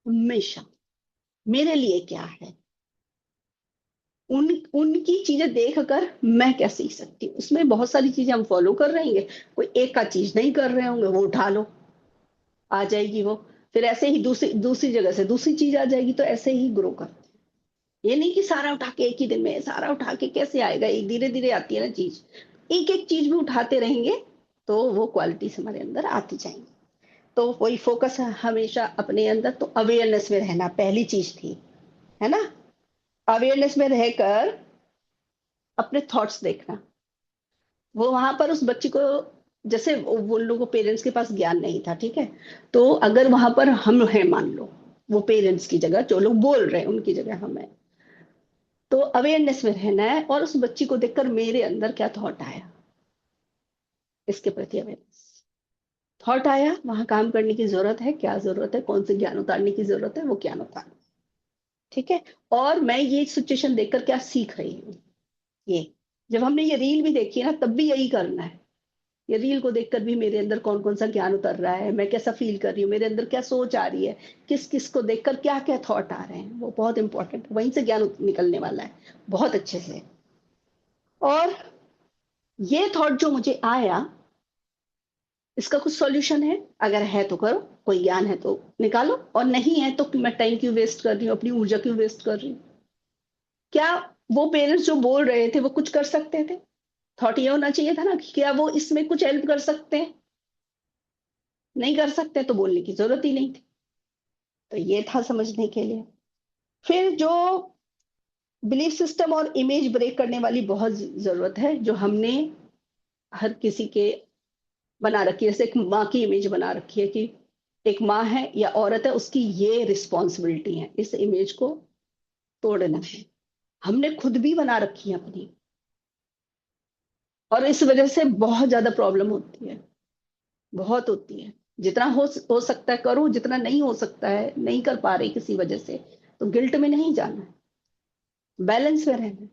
A: हमेशा मेरे लिए क्या है, उनकी चीजें देखकर मैं क्या सीख सकती हूँ। उसमें बहुत सारी चीजें हम फॉलो कर रहे हैं, कोई एक का चीज नहीं कर रहे होंगे, वो उठा लो, आ जाएगी वो। फिर ऐसे ही दूसरी दूसरी जगह से दूसरी चीज आ जाएगी, तो ऐसे ही ग्रो करते हैं। ये नहीं कि सारा उठा के एक ही दिन में, सारा उठा के कैसे आएगा, एक धीरे धीरे आती है ना चीज। एक एक चीज भी उठाते रहेंगे तो वो क्वालिटीज हमारे अंदर आती जाएंगी। तो वही फोकस है हमेशा अपने अंदर। तो अवेयरनेस में रहना पहली चीज थी, है ना। अवेयरनेस में रहकर अपने थॉट्स देखना। वो वहां पर उस बच्ची को, जैसे वो लोगों को पेरेंट्स के पास ज्ञान नहीं था, ठीक है, तो अगर वहां पर हम हैं, मान लो वो पेरेंट्स की जगह जो लोग बोल रहे हैं उनकी जगह हम हैं, तो अवेयरनेस में रहना है और उस बच्ची को देखकर मेरे अंदर क्या थॉट आया, इसके प्रति अवेयरनेस। थॉट आया, वहां काम करने की जरूरत है, क्या जरूरत है, कौन से ज्ञान उतारने की जरूरत है, वो ज्ञान उतारना, ठीक है। और मैं ये सिचुएशन देखकर क्या सीख रही हूँ, ये जब हमने ये रील भी देखी है ना, तब भी यही करना है। ये रील को देखकर भी मेरे अंदर कौन कौन सा ज्ञान उतर रहा है, मैं कैसा फील कर रही हूँ, मेरे अंदर क्या सोच आ रही है, किस किस को देखकर क्या क्या थॉट आ रहे हैं, वो बहुत इंपॉर्टेंट, वहीं से ज्ञान निकलने वाला है बहुत अच्छे से। और ये थॉट जो मुझे आया, इसका कुछ सॉल्यूशन है, अगर है तो करो, कोई ज्ञान है तो निकालो, और नहीं है तो मैं टाइम क्यों वेस्ट कर रही हूँ, अपनी ऊर्जा क्यों वेस्ट कर रही हूँ। क्या वो पेरेंट्स जो बोल रहे थे वो कुछ कर सकते थे? थॉट ये होना चाहिए था ना कि क्या वो इसमें कुछ हेल्प कर सकते हैं? नहीं कर सकते तो बोलने की जरूरत ही नहीं थी। तो ये था समझने के लिए। फिर जो बिलीफ सिस्टम और इमेज ब्रेक करने वाली बहुत जरूरत है, जो हमने हर किसी के बना रखी है, जैसे एक माँ की इमेज बना रखी है कि एक माँ है या औरत है, उसकी ये रिस्पॉन्सिबिलिटी है, इस इमेज को तोड़ना है। हमने खुद भी बना रखी है अपनी, और इस वजह से बहुत ज्यादा प्रॉब्लम होती है, बहुत होती है। जितना हो सकता है करो, जितना नहीं हो सकता है, नहीं कर पा रही किसी वजह से, तो गिल्ट में नहीं जाना है, बैलेंस में रहना है।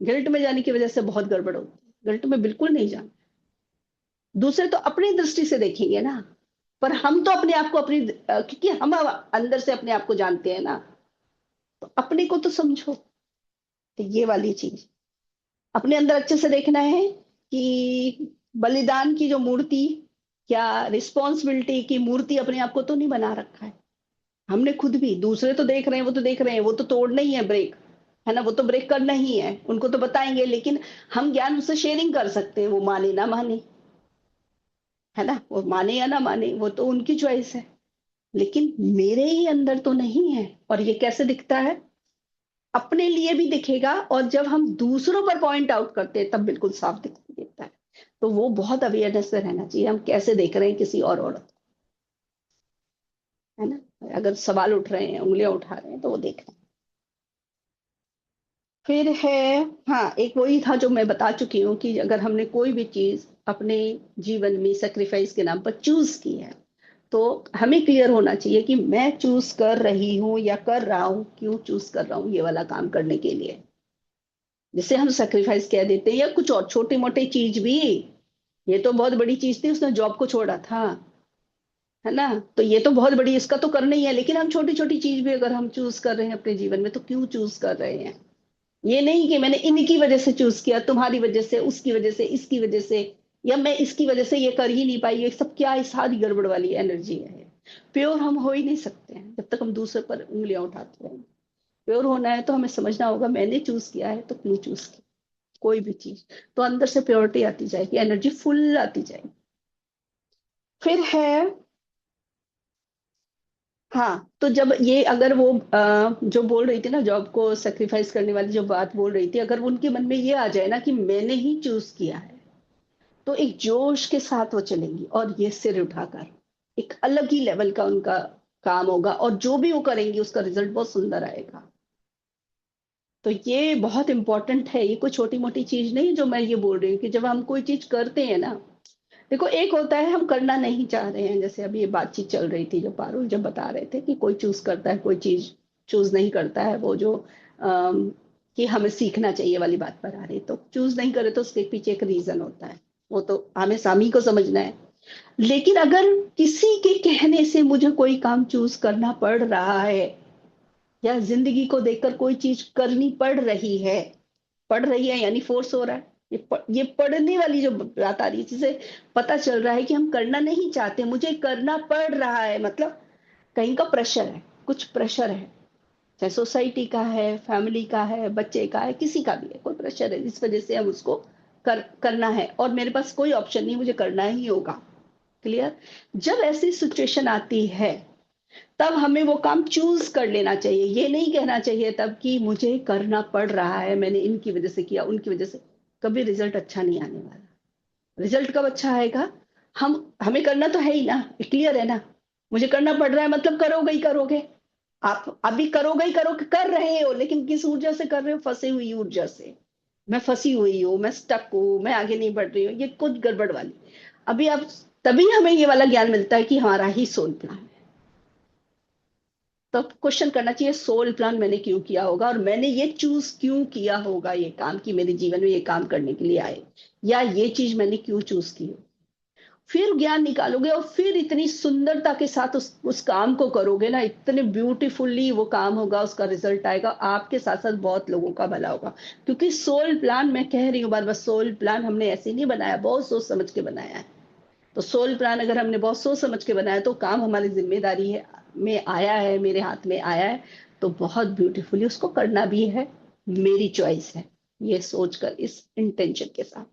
A: गिल्ट में जाने की वजह से बहुत गड़बड़ होती है, गिल्ट में बिल्कुल नहीं जाना। दूसरे तो अपनी दृष्टि से देखेंगे ना, पर हम तो अपने आप को अपनी, क्योंकि हम अंदर से अपने आप को जानते हैं ना, तो अपने को तो समझो। तो ये वाली चीज अपने अंदर अच्छे से देखना है कि बलिदान की जो मूर्ति, क्या रिस्पॉन्सिबिलिटी की मूर्ति अपने आप को तो नहीं बना रखा है हमने खुद भी। दूसरे तो देख रहे हैं, वो तो देख रहे हैं, वो तो तोड़ना ही है ब्रेक, है ना, वो तो ब्रेक करना ही है, उनको तो बताएंगे, लेकिन हम ज्ञान उससे शेयरिंग कर सकते हैं, वो माने ना माने, है ना, वो माने या ना माने वो तो उनकी चॉइस है, लेकिन मेरे ही अंदर तो नहीं है। और ये कैसे दिखता है? अपने लिए भी दिखेगा, और जब हम दूसरों पर पॉइंट आउट करते हैं तब बिल्कुल साफ दिखता है। तो वो बहुत अवेयरनेस से रहना चाहिए, हम कैसे देख रहे हैं किसी और औरत को, है ना। अगर सवाल उठ रहे हैं, उंगलियां उठा रहे हैं, तो वो देखना। फिर है, हाँ, एक वही था जो मैं बता चुकी हूँ कि अगर हमने कोई भी चीज अपने जीवन में सेक्रीफाइस के नाम पर चूज की है, तो हमें क्लियर होना चाहिए कि मैं चूज कर रही हूँ या कर रहा हूँ, क्यों चूज कर रहा हूँ ये वाला काम करने के लिए, जिसे हम सेक्रीफाइस कह देते हैं। या कुछ और छोटी मोटी चीज भी, ये तो बहुत बड़ी चीज थी, उसने जॉब को छोड़ा था, है ना, तो ये तो बहुत बड़ी, इसका तो करना ही है, लेकिन हम छोटी छोटी चीज भी अगर हम चूज कर रहे हैं अपने जीवन में, तो क्यों चूज कर रहे हैं? ये नहीं कि मैंने इनकी वजह से चूज किया, तुम्हारी वजह से, उसकी वजह से, इसकी वजह से, या मैं इसकी वजह से ये कर ही नहीं पाई, ये सब क्या है, सारी गड़बड़ वाली एनर्जी है। प्योर हम हो ही नहीं सकते हैं जब तक हम दूसरे पर उंगलियां उठाते रहें। प्योर होना है तो हमें समझना होगा मैंने चूज किया है तो क्यों चूज किया, कोई भी चीज, तो अंदर से प्योरिटी आती जाएगी, एनर्जी फुल आती जाएगी। फिर है, हाँ, तो जब ये, अगर वो जो बोल रही थी ना, जॉब को सेक्रीफाइस करने वाली जो बात बोल रही थी, अगर उनके मन में ये आ जाए ना कि मैंने ही चूज किया है, तो एक जोश के साथ वो चलेंगी, और ये सिर उठाकर एक अलग ही लेवल का उनका काम होगा, और जो भी वो करेंगी उसका रिजल्ट बहुत सुंदर आएगा। तो ये बहुत इंपॉर्टेंट है, ये कोई छोटी मोटी चीज नहीं जो मैं ये बोल रही हूँ कि जब हम कोई चीज करते हैं ना, देखो एक होता है हम करना नहीं चाह रहे हैं, जैसे अभी ये बातचीत चल रही थी जो पारुल जब बता रहे थे कि कोई चूज करता है, कोई चीज चूज नहीं करता है, वो जो कि हमें सीखना चाहिए वाली बात पर आ रही, तो चूज नहीं करे तो उसके पीछे एक रीजन होता है, वो तो हमें सामी को समझना है। लेकिन अगर किसी के कहने से मुझे कोई काम चूज करना पड़ रहा है, या जिंदगी को देखकर कोई चीज करनी पड़ रही है यानी फोर्स हो रहा है, ये पढ़ने वाली जो बात आ रही है, जिसे पता चल रहा है कि हम करना नहीं चाहते, मुझे करना पड़ रहा है, मतलब कहीं का प्रेशर है, कुछ प्रेशर है, चाहे सोसाइटी का है, फैमिली का है, बच्चे का है, किसी का भी है, कोई प्रेशर है, इस वजह से हम उसको करना है और मेरे पास कोई ऑप्शन नहीं, मुझे करना ही होगा। क्लियर? जब ऐसी सिचुएशन आती है तब हमें वो काम चूज कर लेना चाहिए। ये नहीं कहना चाहिए तब कि मुझे करना पड़ रहा है, मैंने इनकी वजह से किया, उनकी वजह से। कभी रिजल्ट अच्छा नहीं आने वाला। रिजल्ट कब अच्छा आएगा? हमें करना तो है ही ना, क्लियर है ना। मुझे करना पड़ रहा है मतलब करोगे ही करोगे। आप अभी करोगे ही करोगे, कर रहे हो, लेकिन किस ऊर्जा से कर रहे हो? फंसी हुई ऊर्जा से। मैं फंसी हुई हूँ, मैं स्टक हूँ, मैं आगे नहीं बढ़ रही हूँ, ये कुछ गड़बड़ वाली। अभी आप, तभी हमें ये वाला ज्ञान मिलता है कि हमारा ही सोल प्लान है। तो क्वेश्चन करना चाहिए, सोल प्लान मैंने क्यों किया होगा और मैंने ये चूज क्यों किया होगा ये काम, कि मेरे जीवन में ये काम करने के लिए आए, या ये चीज मैंने क्यों चूज की। फिर ज्ञान निकालोगे और फिर इतनी सुंदरता के साथ उस काम को करोगे ना, इतने ब्यूटीफुल्ली वो काम होगा, उसका रिजल्ट आएगा, आपके साथ साथ बहुत लोगों का भला होगा। क्योंकि सोल प्लान, मैं कह रही हूँ बार बार, सोल प्लान हमने ऐसे नहीं बनाया, बहुत सोच समझ के बनाया है। तो सोल प्लान अगर हमने बहुत सोच समझ के बनाया तो काम हमारी जिम्मेदारी है में आया है, मेरे हाथ में आया है, तो बहुत ब्यूटीफुली उसको करना भी है। मेरी चॉइस है, ये सोचकर, इस इंटेंशन के साथ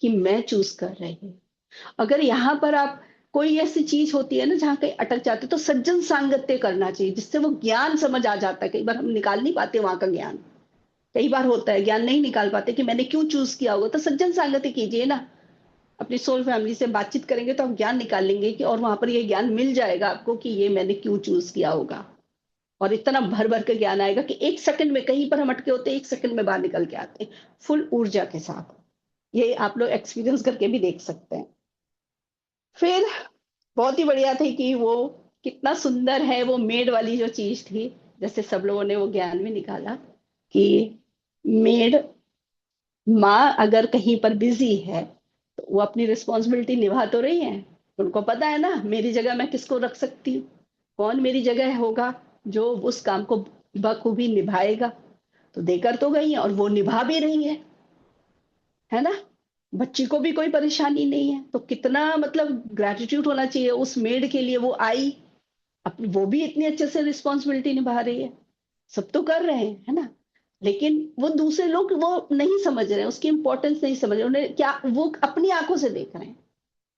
A: कि मैं चूज कर रही हूँ। अगर यहाँ पर आप, कोई ऐसी चीज होती है ना जहाँ कहीं अटक जाते, तो सज्जन सांगत्य करना चाहिए, जिससे वो ज्ञान समझ आ जाता है। कई बार हम निकाल नहीं पाते वहां का ज्ञान, कई बार होता है ज्ञान नहीं निकाल पाते कि मैंने क्यों चूज किया होगा, तो सज्जन सांगत्य कीजिए ना, अपनी सोल फैमिली से बातचीत करेंगे तो हम ज्ञान निकाल लेंगे कि, और वहां पर ये ज्ञान मिल जाएगा आपको कि ये मैंने क्यों चूज किया होगा। और इतना भर भर के ज्ञान आएगा कि एक सेकंड में, कहीं पर हम अटके होते हैं, एक सेकंड में बाहर निकल के आते हैं फुल ऊर्जा के साथ। ये आप लोग एक्सपीरियंस करके भी देख सकते हैं। फिर बहुत ही बढ़िया थी कि वो कितना सुंदर है, वो मेड वाली जो चीज थी, जैसे सब लोगों ने वो ज्ञान भी निकाला कि मेड, माँ अगर कहीं पर बिजी है तो वो अपनी रिस्पॉन्सिबिलिटी निभा तो रही है, उनको पता है ना मेरी जगह मैं किसको रख सकती हूँ, कौन मेरी जगह होगा जो उस काम को बखूबी निभाएगा। तो देकर तो गई है और वो निभा भी रही है ना। बच्ची को भी कोई परेशानी नहीं है, तो कितना मतलब ग्रेटिट्यूड होना चाहिए उस मेड के लिए। वो आई, अपनी वो भी इतनी अच्छे से रिस्पॉन्सिबिलिटी निभा रही है, सब तो कर रहे हैं, है ना। लेकिन वो दूसरे लोग वो नहीं समझ रहे हैं, उसकी इंपॉर्टेंस नहीं समझ रहे, उन्हें क्या, वो अपनी आंखों से देख रहे हैं,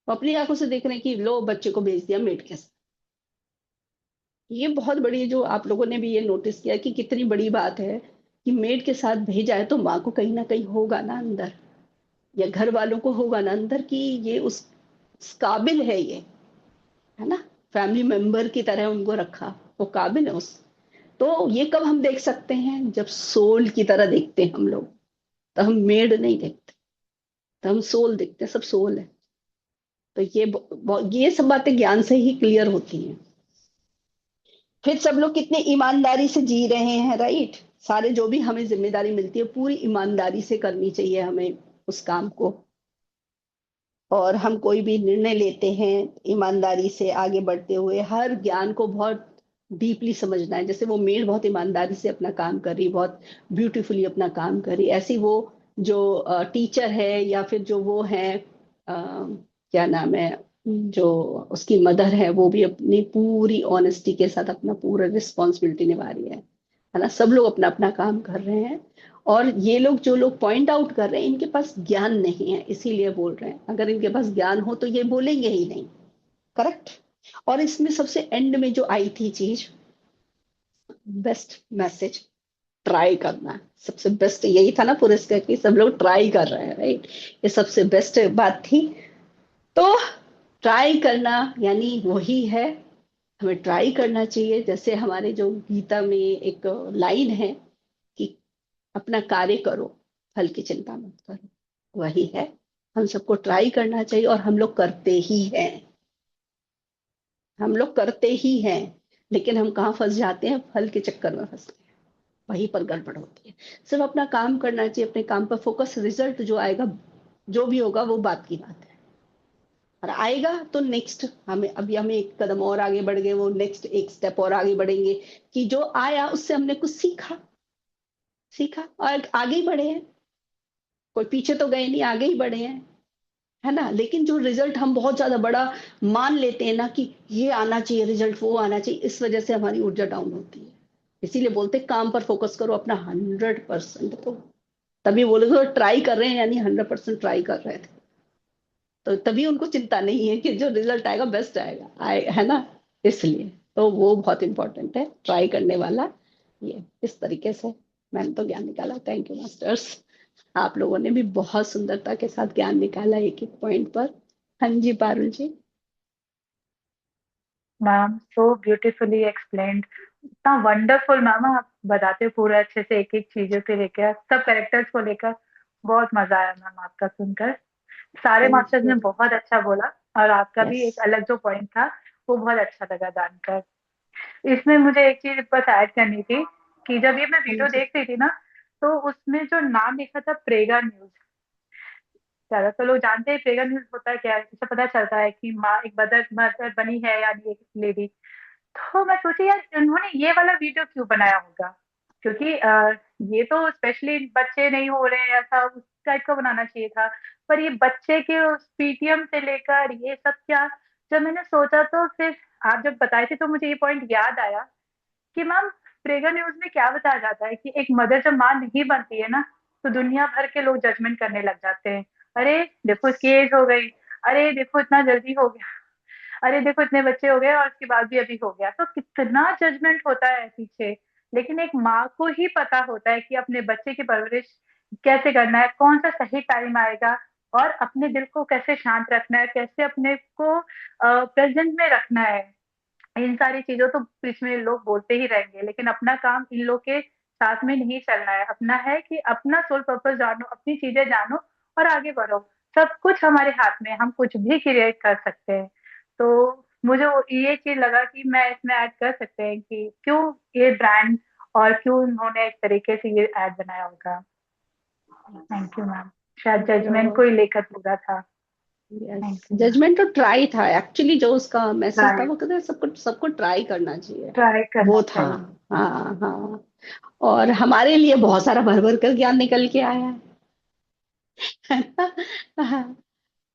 A: वो अपनी आंखों से देख रहे हैं कि लो बच्चे को भेज दिया मेड के साथ। ये बहुत बड़ी, जो आप लोगों ने भी ये नोटिस किया कि कितनी बड़ी बात है कि मेड के साथ भेजा है, तो माँ को कहीं ना कहीं होगा ना अंदर, या घर वालों को होगा ना अंदर कि ये उस काबिल है, ये है ना, फैमिली मेंबर की तरह उनको रखा, वो काबिल है उस। तो ये कब हम देख सकते हैं? जब सोल की तरह देखते हैं हम लोग, तो हम मेड नहीं देखते, तो हम सोल देखते हैं, सब सोल है। तो ये सब बातें ज्ञान से ही क्लियर होती हैं। फिर सब लोग कितने ईमानदारी से जी रहे हैं, राइट। सारे जो भी हमें जिम्मेदारी मिलती है पूरी ईमानदारी से करनी चाहिए हमें उस काम को, और हम कोई भी निर्णय लेते हैं ईमानदारी से आगे बढ़ते हुए, हर ज्ञान को बहुत डीपली समझना है। जैसे वो मेड बहुत ईमानदारी से अपना काम कर रही, बहुत ब्यूटीफुली अपना काम कर रही, ऐसी वो जो टीचर है या फिर जो वो है, क्या नाम है, जो उसकी मदर है, वो भी अपनी पूरी ऑनेस्टी के साथ अपना पूरा रिस्पॉन्सिबिलिटी निभा रही है ना। सब लोग अपना अपना काम कर रहे हैं, और ये लोग, जो लोग पॉइंट आउट कर रहे हैं, इनके पास ज्ञान नहीं है, इसीलिए बोल रहे हैं। अगर इनके पास ज्ञान हो तो ये बोलेंगे ही नहीं, करेक्ट। और इसमें सबसे एंड में जो आई थी चीज, बेस्ट मैसेज, ट्राई करना, सबसे बेस्ट यही था ना पुरस्कार की, सब लोग ट्राई कर रहे हैं, राइट। ये सबसे बेस्ट बात थी। तो ट्राई करना यानी वही है, हमें ट्राई करना चाहिए। जैसे हमारे जो गीता में एक लाइन है कि अपना कार्य करो, फल की चिंता मत करो, वही है। हम सबको ट्राई करना चाहिए, और हम लोग करते ही हैं, हम लोग करते ही हैं। लेकिन हम कहाँ फंस जाते हैं? फल के चक्कर में फंसते हैं, वहीं पर गड़बड़ होती है। सिर्फ अपना काम करना चाहिए, अपने काम पर फोकस, रिजल्ट जो आएगा, जो भी होगा वो बात की बात है, और आएगा तो नेक्स्ट, अभी हमें एक कदम और आगे बढ़ गए, वो नेक्स्ट एक स्टेप और आगे बढ़ेंगे कि जो आया उससे हमने कुछ सीखा, और आगे ही बढ़े हैं, कोई पीछे तो गए नहीं, आगे ही बढ़े हैं। है ना। लेकिन जो रिजल्ट हम बहुत ज्यादा बड़ा मान लेते हैं ना कि ये आना चाहिए रिजल्ट, वो आना चाहिए, इस वजह से हमारी ऊर्जा डाउन होती है। इसीलिए बोलते हैं, काम पर फोकस करो अपना 100%। तो तभी बोले तो ट्राई कर रहे हैं, यानी 100% ट्राई कर रहे थे, तो तभी उनको चिंता नहीं है कि जो रिजल्ट आएगा बेस्ट आएगा, है ना। इसलिए तो वो बहुत इंपॉर्टेंट है, ट्राई करने वाला। ये इस तरीके से मैंने तो ज्ञान निकाला। थैंक यू मास्टर्स, आप लोगों ने भी बहुत सुंदरता के साथ ज्ञान निकाला एक एक पॉइंट पर। हाँ जी पारुल जी।
O: मैम सो ब्यूटीफुली एक्सप्लेन्ड, इतना वंडरफुल मैम, आप बताते हो पूरा अच्छे से, एक एक चीजों को लेकर, सब कैरेक्टर्स को लेकर। बहुत मजा आया मैम आपका सुनकर। सारे
A: थैंक
O: मास्टर्स ने
A: यू।
O: बहुत अच्छा बोला, और आपका भी
A: यस।
O: एक अलग जो पॉइंट था वो बहुत अच्छा लगा जानकर। इसमें मुझे एक चीज बस ऐड करनी थी कि जब ये मैं
A: हाँ
O: वीडियो
A: जी।
O: देख रही थी ना, तो उसमें जो नाम लिखा था प्रेगा न्यूज, ज्यादातर लोग जानते हैं प्रेगा न्यूज होता है क्या है, इससे पता चलता है कि माँ एक मदर मदर बनी है, यानी एक लेडी। तो मैं सोची यार इन्होंने ये वाला वीडियो क्यों बनाया होगा, क्योंकि ये तो स्पेशली बच्चे नहीं हो रहे हैं, ऐसा उस टाइप का बनाना चाहिए था। पर ये बच्चे के पीटीएम से लेकर ये सब क्या, जब मैंने सोचा तो फिर आप जब बताए थे तो मुझे ये पॉइंट याद आया कि मैम प्रेगा न्यूज में क्या बताया जाता है कि एक मदर जब माँ नहीं बनती है ना, तो दुनिया भर के लोग जजमेंट करने लग जाते हैं। अरे देखो इसकी एज हो गई, अरे देखो इतना जल्दी हो गया, अरे देखो इतने बच्चे हो गए और उसके बाद भी अभी हो गया, तो कितना जजमेंट होता है पीछे। लेकिन एक माँ को ही पता होता है कि अपने बच्चे की परवरिश कैसे करना है, कौन सा सही टाइम आएगा, और अपने दिल को कैसे शांत रखना है, कैसे अपने को प्रेजेंट में रखना है। इन सारी चीजों तो बीच में लोग बोलते ही रहेंगे, लेकिन अपना काम इन लोग के साथ में नहीं चलना है। अपना है कि अपना सोल पर्पस जानो, अपनी चीजें जानो और आगे बढ़ो। सब कुछ हमारे हाथ में है, हम कुछ भी क्रिएट कर सकते हैं। तो मुझे ये चीज लगा कि मैं इसमें ऐड कर सकते हैं कि क्यों ये ब्रांड और क्यों उन्होंने इस तरीके से ये ऐड बनाया होगा। थैंक यू मैम, शायद जजमेंट को ही लेकर पूरा था।
A: Yes,
O: thank you ma'am.
A: Judgement तो ट्राई था एक्चुअली, जो उसका मैसेज था
O: ट्राई
A: वो कहते हैं सबको सबको ट्राई करना चाहिए,
O: ट्राई करना
A: वो था।
O: चाहिए।
A: हाँ हाँ। और हमारे लिए बहुत सारा भर भर कर ज्ञान निकल के आया है ना। हाँ,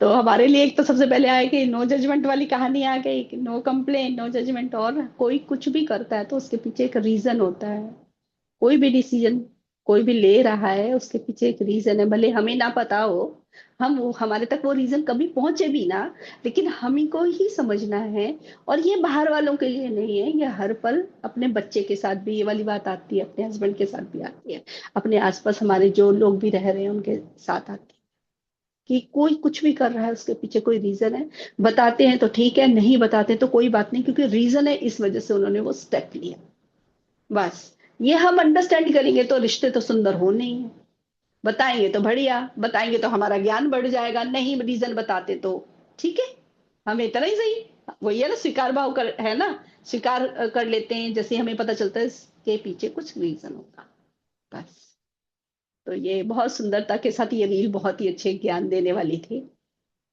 A: तो हमारे लिए एक तो सबसे पहले आया कि नो जजमेंट वाली कहानी आ गई, कि नो कंप्लेन नो जजमेंट। और कोई कुछ भी करता है तो उसके पीछे एक रीजन होता है। कोई भी डिसीजन कोई भी ले रहा है, उसके पीछे एक रीजन है, भले हमें ना पता हो, हम वो हमारे तक वो रीजन कभी पहुंचे भी ना, लेकिन हम ही को ही समझना है। और ये बाहर वालों के लिए नहीं है, ये हर पल अपने बच्चे के साथ भी ये वाली बात आती है, अपने हस्बैंड के साथ भी आती है, अपने आसपास हमारे जो लोग भी रह रहे हैं उनके साथ आती है, कि कोई कुछ भी कर रहा है उसके पीछे कोई रीजन है। बताते हैं तो ठीक है, नहीं बताते तो कोई बात नहीं, क्योंकि रीजन है, इस वजह से उन्होंने वो स्टेप लिया। बस ये हम अंडरस्टैंड करेंगे तो रिश्ते तो सुंदर होने ही है। बताएंगे तो बढ़िया, बताएंगे तो हमारा ज्ञान बढ़ जाएगा, नहीं रीजन बताते तो ठीक है, हमें इतना ही सही। वही है ना, स्वीकार भाव कर, है ना, स्वीकार कर लेते हैं, जैसे हमें पता चलता है इसके पीछे कुछ रीजन होगा। बस, तो ये बहुत सुंदरता के साथ ये रील बहुत ही अच्छे ज्ञान देने वाली थी।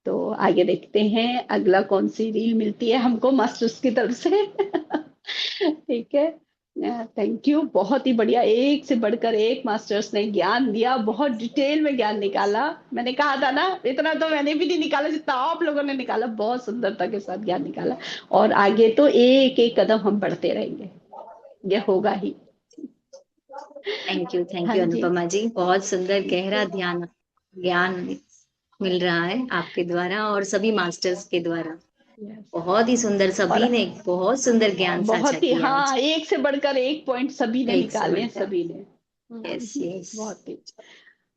A: तो आगे देखते हैं अगला कौन सी रील मिलती है हमको मास्टर्स की तरफ से। ठीक है। थैंक यू, बहुत ही बढ़िया, एक से बढ़कर एक मास्टर्स ने ज्ञान दिया, बहुत डिटेल में ज्ञान निकाला। मैंने कहा था ना, इतना तो मैंने भी नहीं निकाला जितना आप लोगों ने निकाला, बहुत सुंदरता के साथ ज्ञान निकाला। और आगे तो एक एक कदम हम बढ़ते रहेंगे, ये होगा ही।
N: थैंक
A: हाँ
N: यू
A: जी।
N: अनुपमा जी, बहुत सुंदर गहरा ध्यान ज्ञान मिल रहा है आपके द्वारा और सभी मास्टर्स के द्वारा।
A: यस।
N: बहुत ही सुंदर,
A: और
N: सभी ने बहुत सुंदर ज्ञान साझा
A: बहुत ही,
N: किया आज।
A: हाँ, एक से बढ़कर एक पॉइंट सभी ने
N: एक से
A: निकाले हैं,
N: बढ़कर।
A: सभी ने।
N: Yes yes.
A: बहुत ही।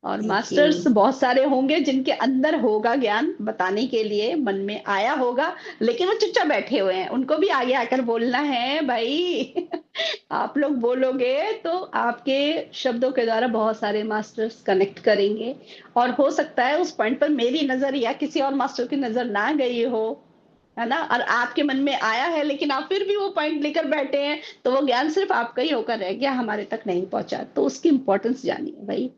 A: और
N: थैंक यू।
A: मास्टर्स बहुत सारे होंगे जिनके अंदर होगा ज्ञान बताने के लिए, मन में आया होगा, लेकिन वो चुपचाप बैठे हुए हैं, उनको भी आगे आकर बोलना है भाई। आप लोग बोलोगे तो आपके शब्दों के द्वारा बहुत सारे मास्टर्स कनेक्ट करेंगे, और हो सकता है उस पॉइंट पर मेरी नजर या किसी और मास्टर की नजर ना गई हो, है ना, और आपके मन में आया है, लेकिन आप फिर भी वो पॉइंट लेकर बैठे हैं, तो वो ज्ञान सिर्फ आपका ही होकर रह गया, हमारे तक नहीं पहुंचा। तो उसकी इंपॉर्टेंस जानिए भाई।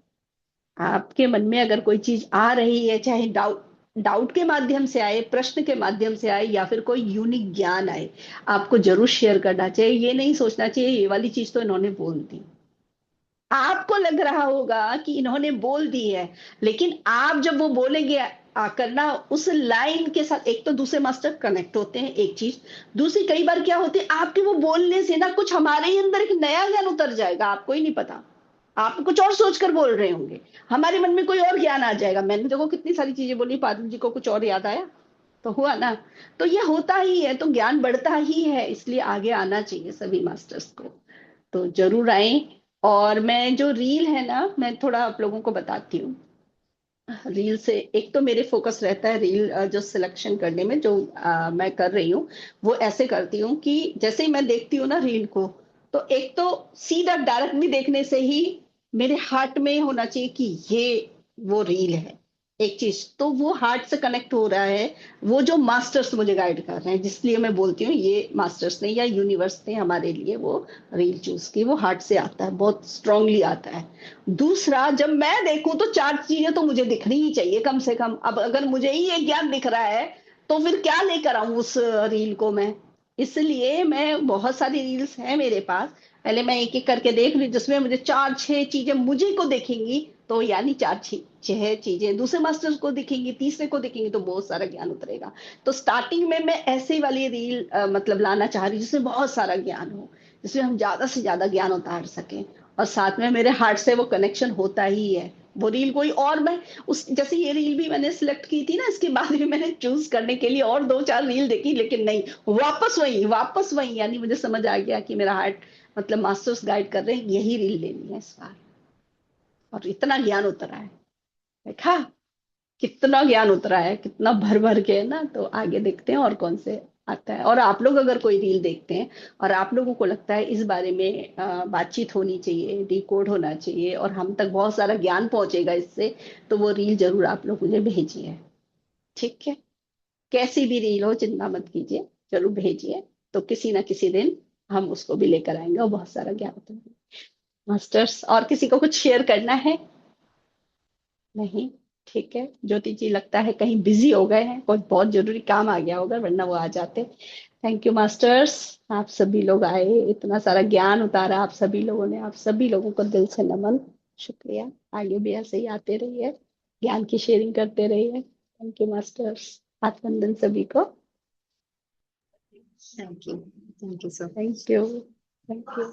A: आपके मन में अगर कोई चीज आ रही है, चाहे डाउट डाउट के माध्यम से आए, प्रश्न के माध्यम से आए, या फिर कोई यूनिक ज्ञान आए, आपको जरूर शेयर करना चाहिए। ये नहीं सोचना चाहिए ये वाली चीज तो इन्होंने बोल दी। आपको लग रहा होगा कि इन्होंने बोल दी है, लेकिन आप जब वो बोलेंगे, करना उस लाइन के साथ, एक तो दूसरे मास्टर कनेक्ट होते हैं, एक चीज। दूसरी, कई बार क्या होती है, आपके वो बोलने से ना कुछ हमारे ही अंदर एक नया ज्ञान उतर जाएगा, आपको ही नहीं पता। आप कुछ और सोचकर बोल रहे होंगे, हमारे मन में कोई और ज्ञान आ जाएगा। मैंने देखो कितनी सारी चीजें बोली, पारुल जी को कुछ और याद आया, तो हुआ ना। तो ये होता ही है, तो ज्ञान बढ़ता ही है, इसलिए आगे आना चाहिए सभी मास्टर्स को। तो जरूर आए। और मैं जो रील है ना, मैं थोड़ा आप लोगों को बताती हूँ। रील से एक तो मेरे फोकस रहता है रील जो सिलेक्शन करने में, जो मैं कर रही हूँ वो ऐसे करती हूँ कि जैसे ही मैं देखती हूँ ना रील को, तो एक तो सीधा डायरेक्टली देखने से ही मेरे हार्ट में होना चाहिए कि ये वो रील है, एक चीज तो वो हार्ट से कनेक्ट हो रहा है। वो जो मास्टर्स मुझे गाइड कर रहे हैं, जिसलिए मैं बोलती हूँ ये मास्टर्स ने या यूनिवर्स ने हमारे लिए वो रील चूज की, वो हार्ट से आता है, बहुत स्ट्रांगली आता है। दूसरा, जब मैं देखूं तो चार चीजें तो मुझे दिखनी ही चाहिए कम से कम। अब अगर मुझे ही एक ज्ञान दिख रहा है तो फिर क्या लेकर आऊं उस रील को मैं। इसलिए मैं, बहुत सारी रील्स हैं मेरे पास, पहले मैं एक एक करके देख रही, जिसमें मुझे चार छह चीजें मुझे को दिखेंगी, तो यानी चार छह चीजें दूसरे मास्टर्स को दिखेंगी, तीसरे को दिखेंगी, तो बहुत सारा ज्ञान उतरेगा। तो स्टार्टिंग में मैं ऐसे वाली रील मतलब लाना चाह रही हूँ जिसमें बहुत सारा ज्ञान हो, जिसमें हम ज्यादा से ज्यादा ज्ञान उतार सकें, और साथ में मेरे हार्ट से वो कनेक्शन होता ही है। वो रील कोई और, मैं उस जैसे ये रील भी मैंने सिलेक्ट की थी ना, इसके बाद भी मैंने चूज करने के लिए और दो चार रील देखी, लेकिन नहीं, वापस वही, यानी मुझे समझ आ गया कि मेरा हार्ट मतलब मास्टर्स गाइड कर रहे हैं, यही रील लेनी है इस बार। और इतना ज्ञान उतरा है, देखा कितना ज्ञान उतरा है, कितना भर भर के है ना। तो आगे देखते हैं और कौन से आता है। और आप लोग अगर कोई रील देखते हैं और आप लोगों को लगता है इस बारे में बातचीत होनी चाहिए, डिकोड होना चाहिए, और हम तक बहुत सारा ज्ञान पहुंचेगा इससे, तो वो रील जरूर आप लोग मुझे भेजिए, ठीक है। कैसी भी रील हो, चिंता मत कीजिए, जरूर भेजिए। तो किसी ना किसी दिन हम उसको भी लेकर आएंगे और बहुत सारा ज्ञान उतरेगा। मास्टर्स, और किसी को कुछ शेयर करना है? नहीं, ठीक है। ज्योति जी लगता है कहीं बिजी हो गए हैं, कोई बहुत जरूरी काम आ गया होगा, वरना वो आ जाते। थैंक यू मास्टर्स, आप सभी लोग आए, इतना सारा ज्ञान उतारा आप सभी लोगों ने, आप सभी लोगों को दिल से नमन, शुक्रिया। आगे भी ऐसे ही आते रहिए, ज्ञान की शेयरिंग करते रहिए। थैंक यू मास्टर्स, हाथ वंदन सभी को।
N: Thank you so much.
A: Thank you, thank you.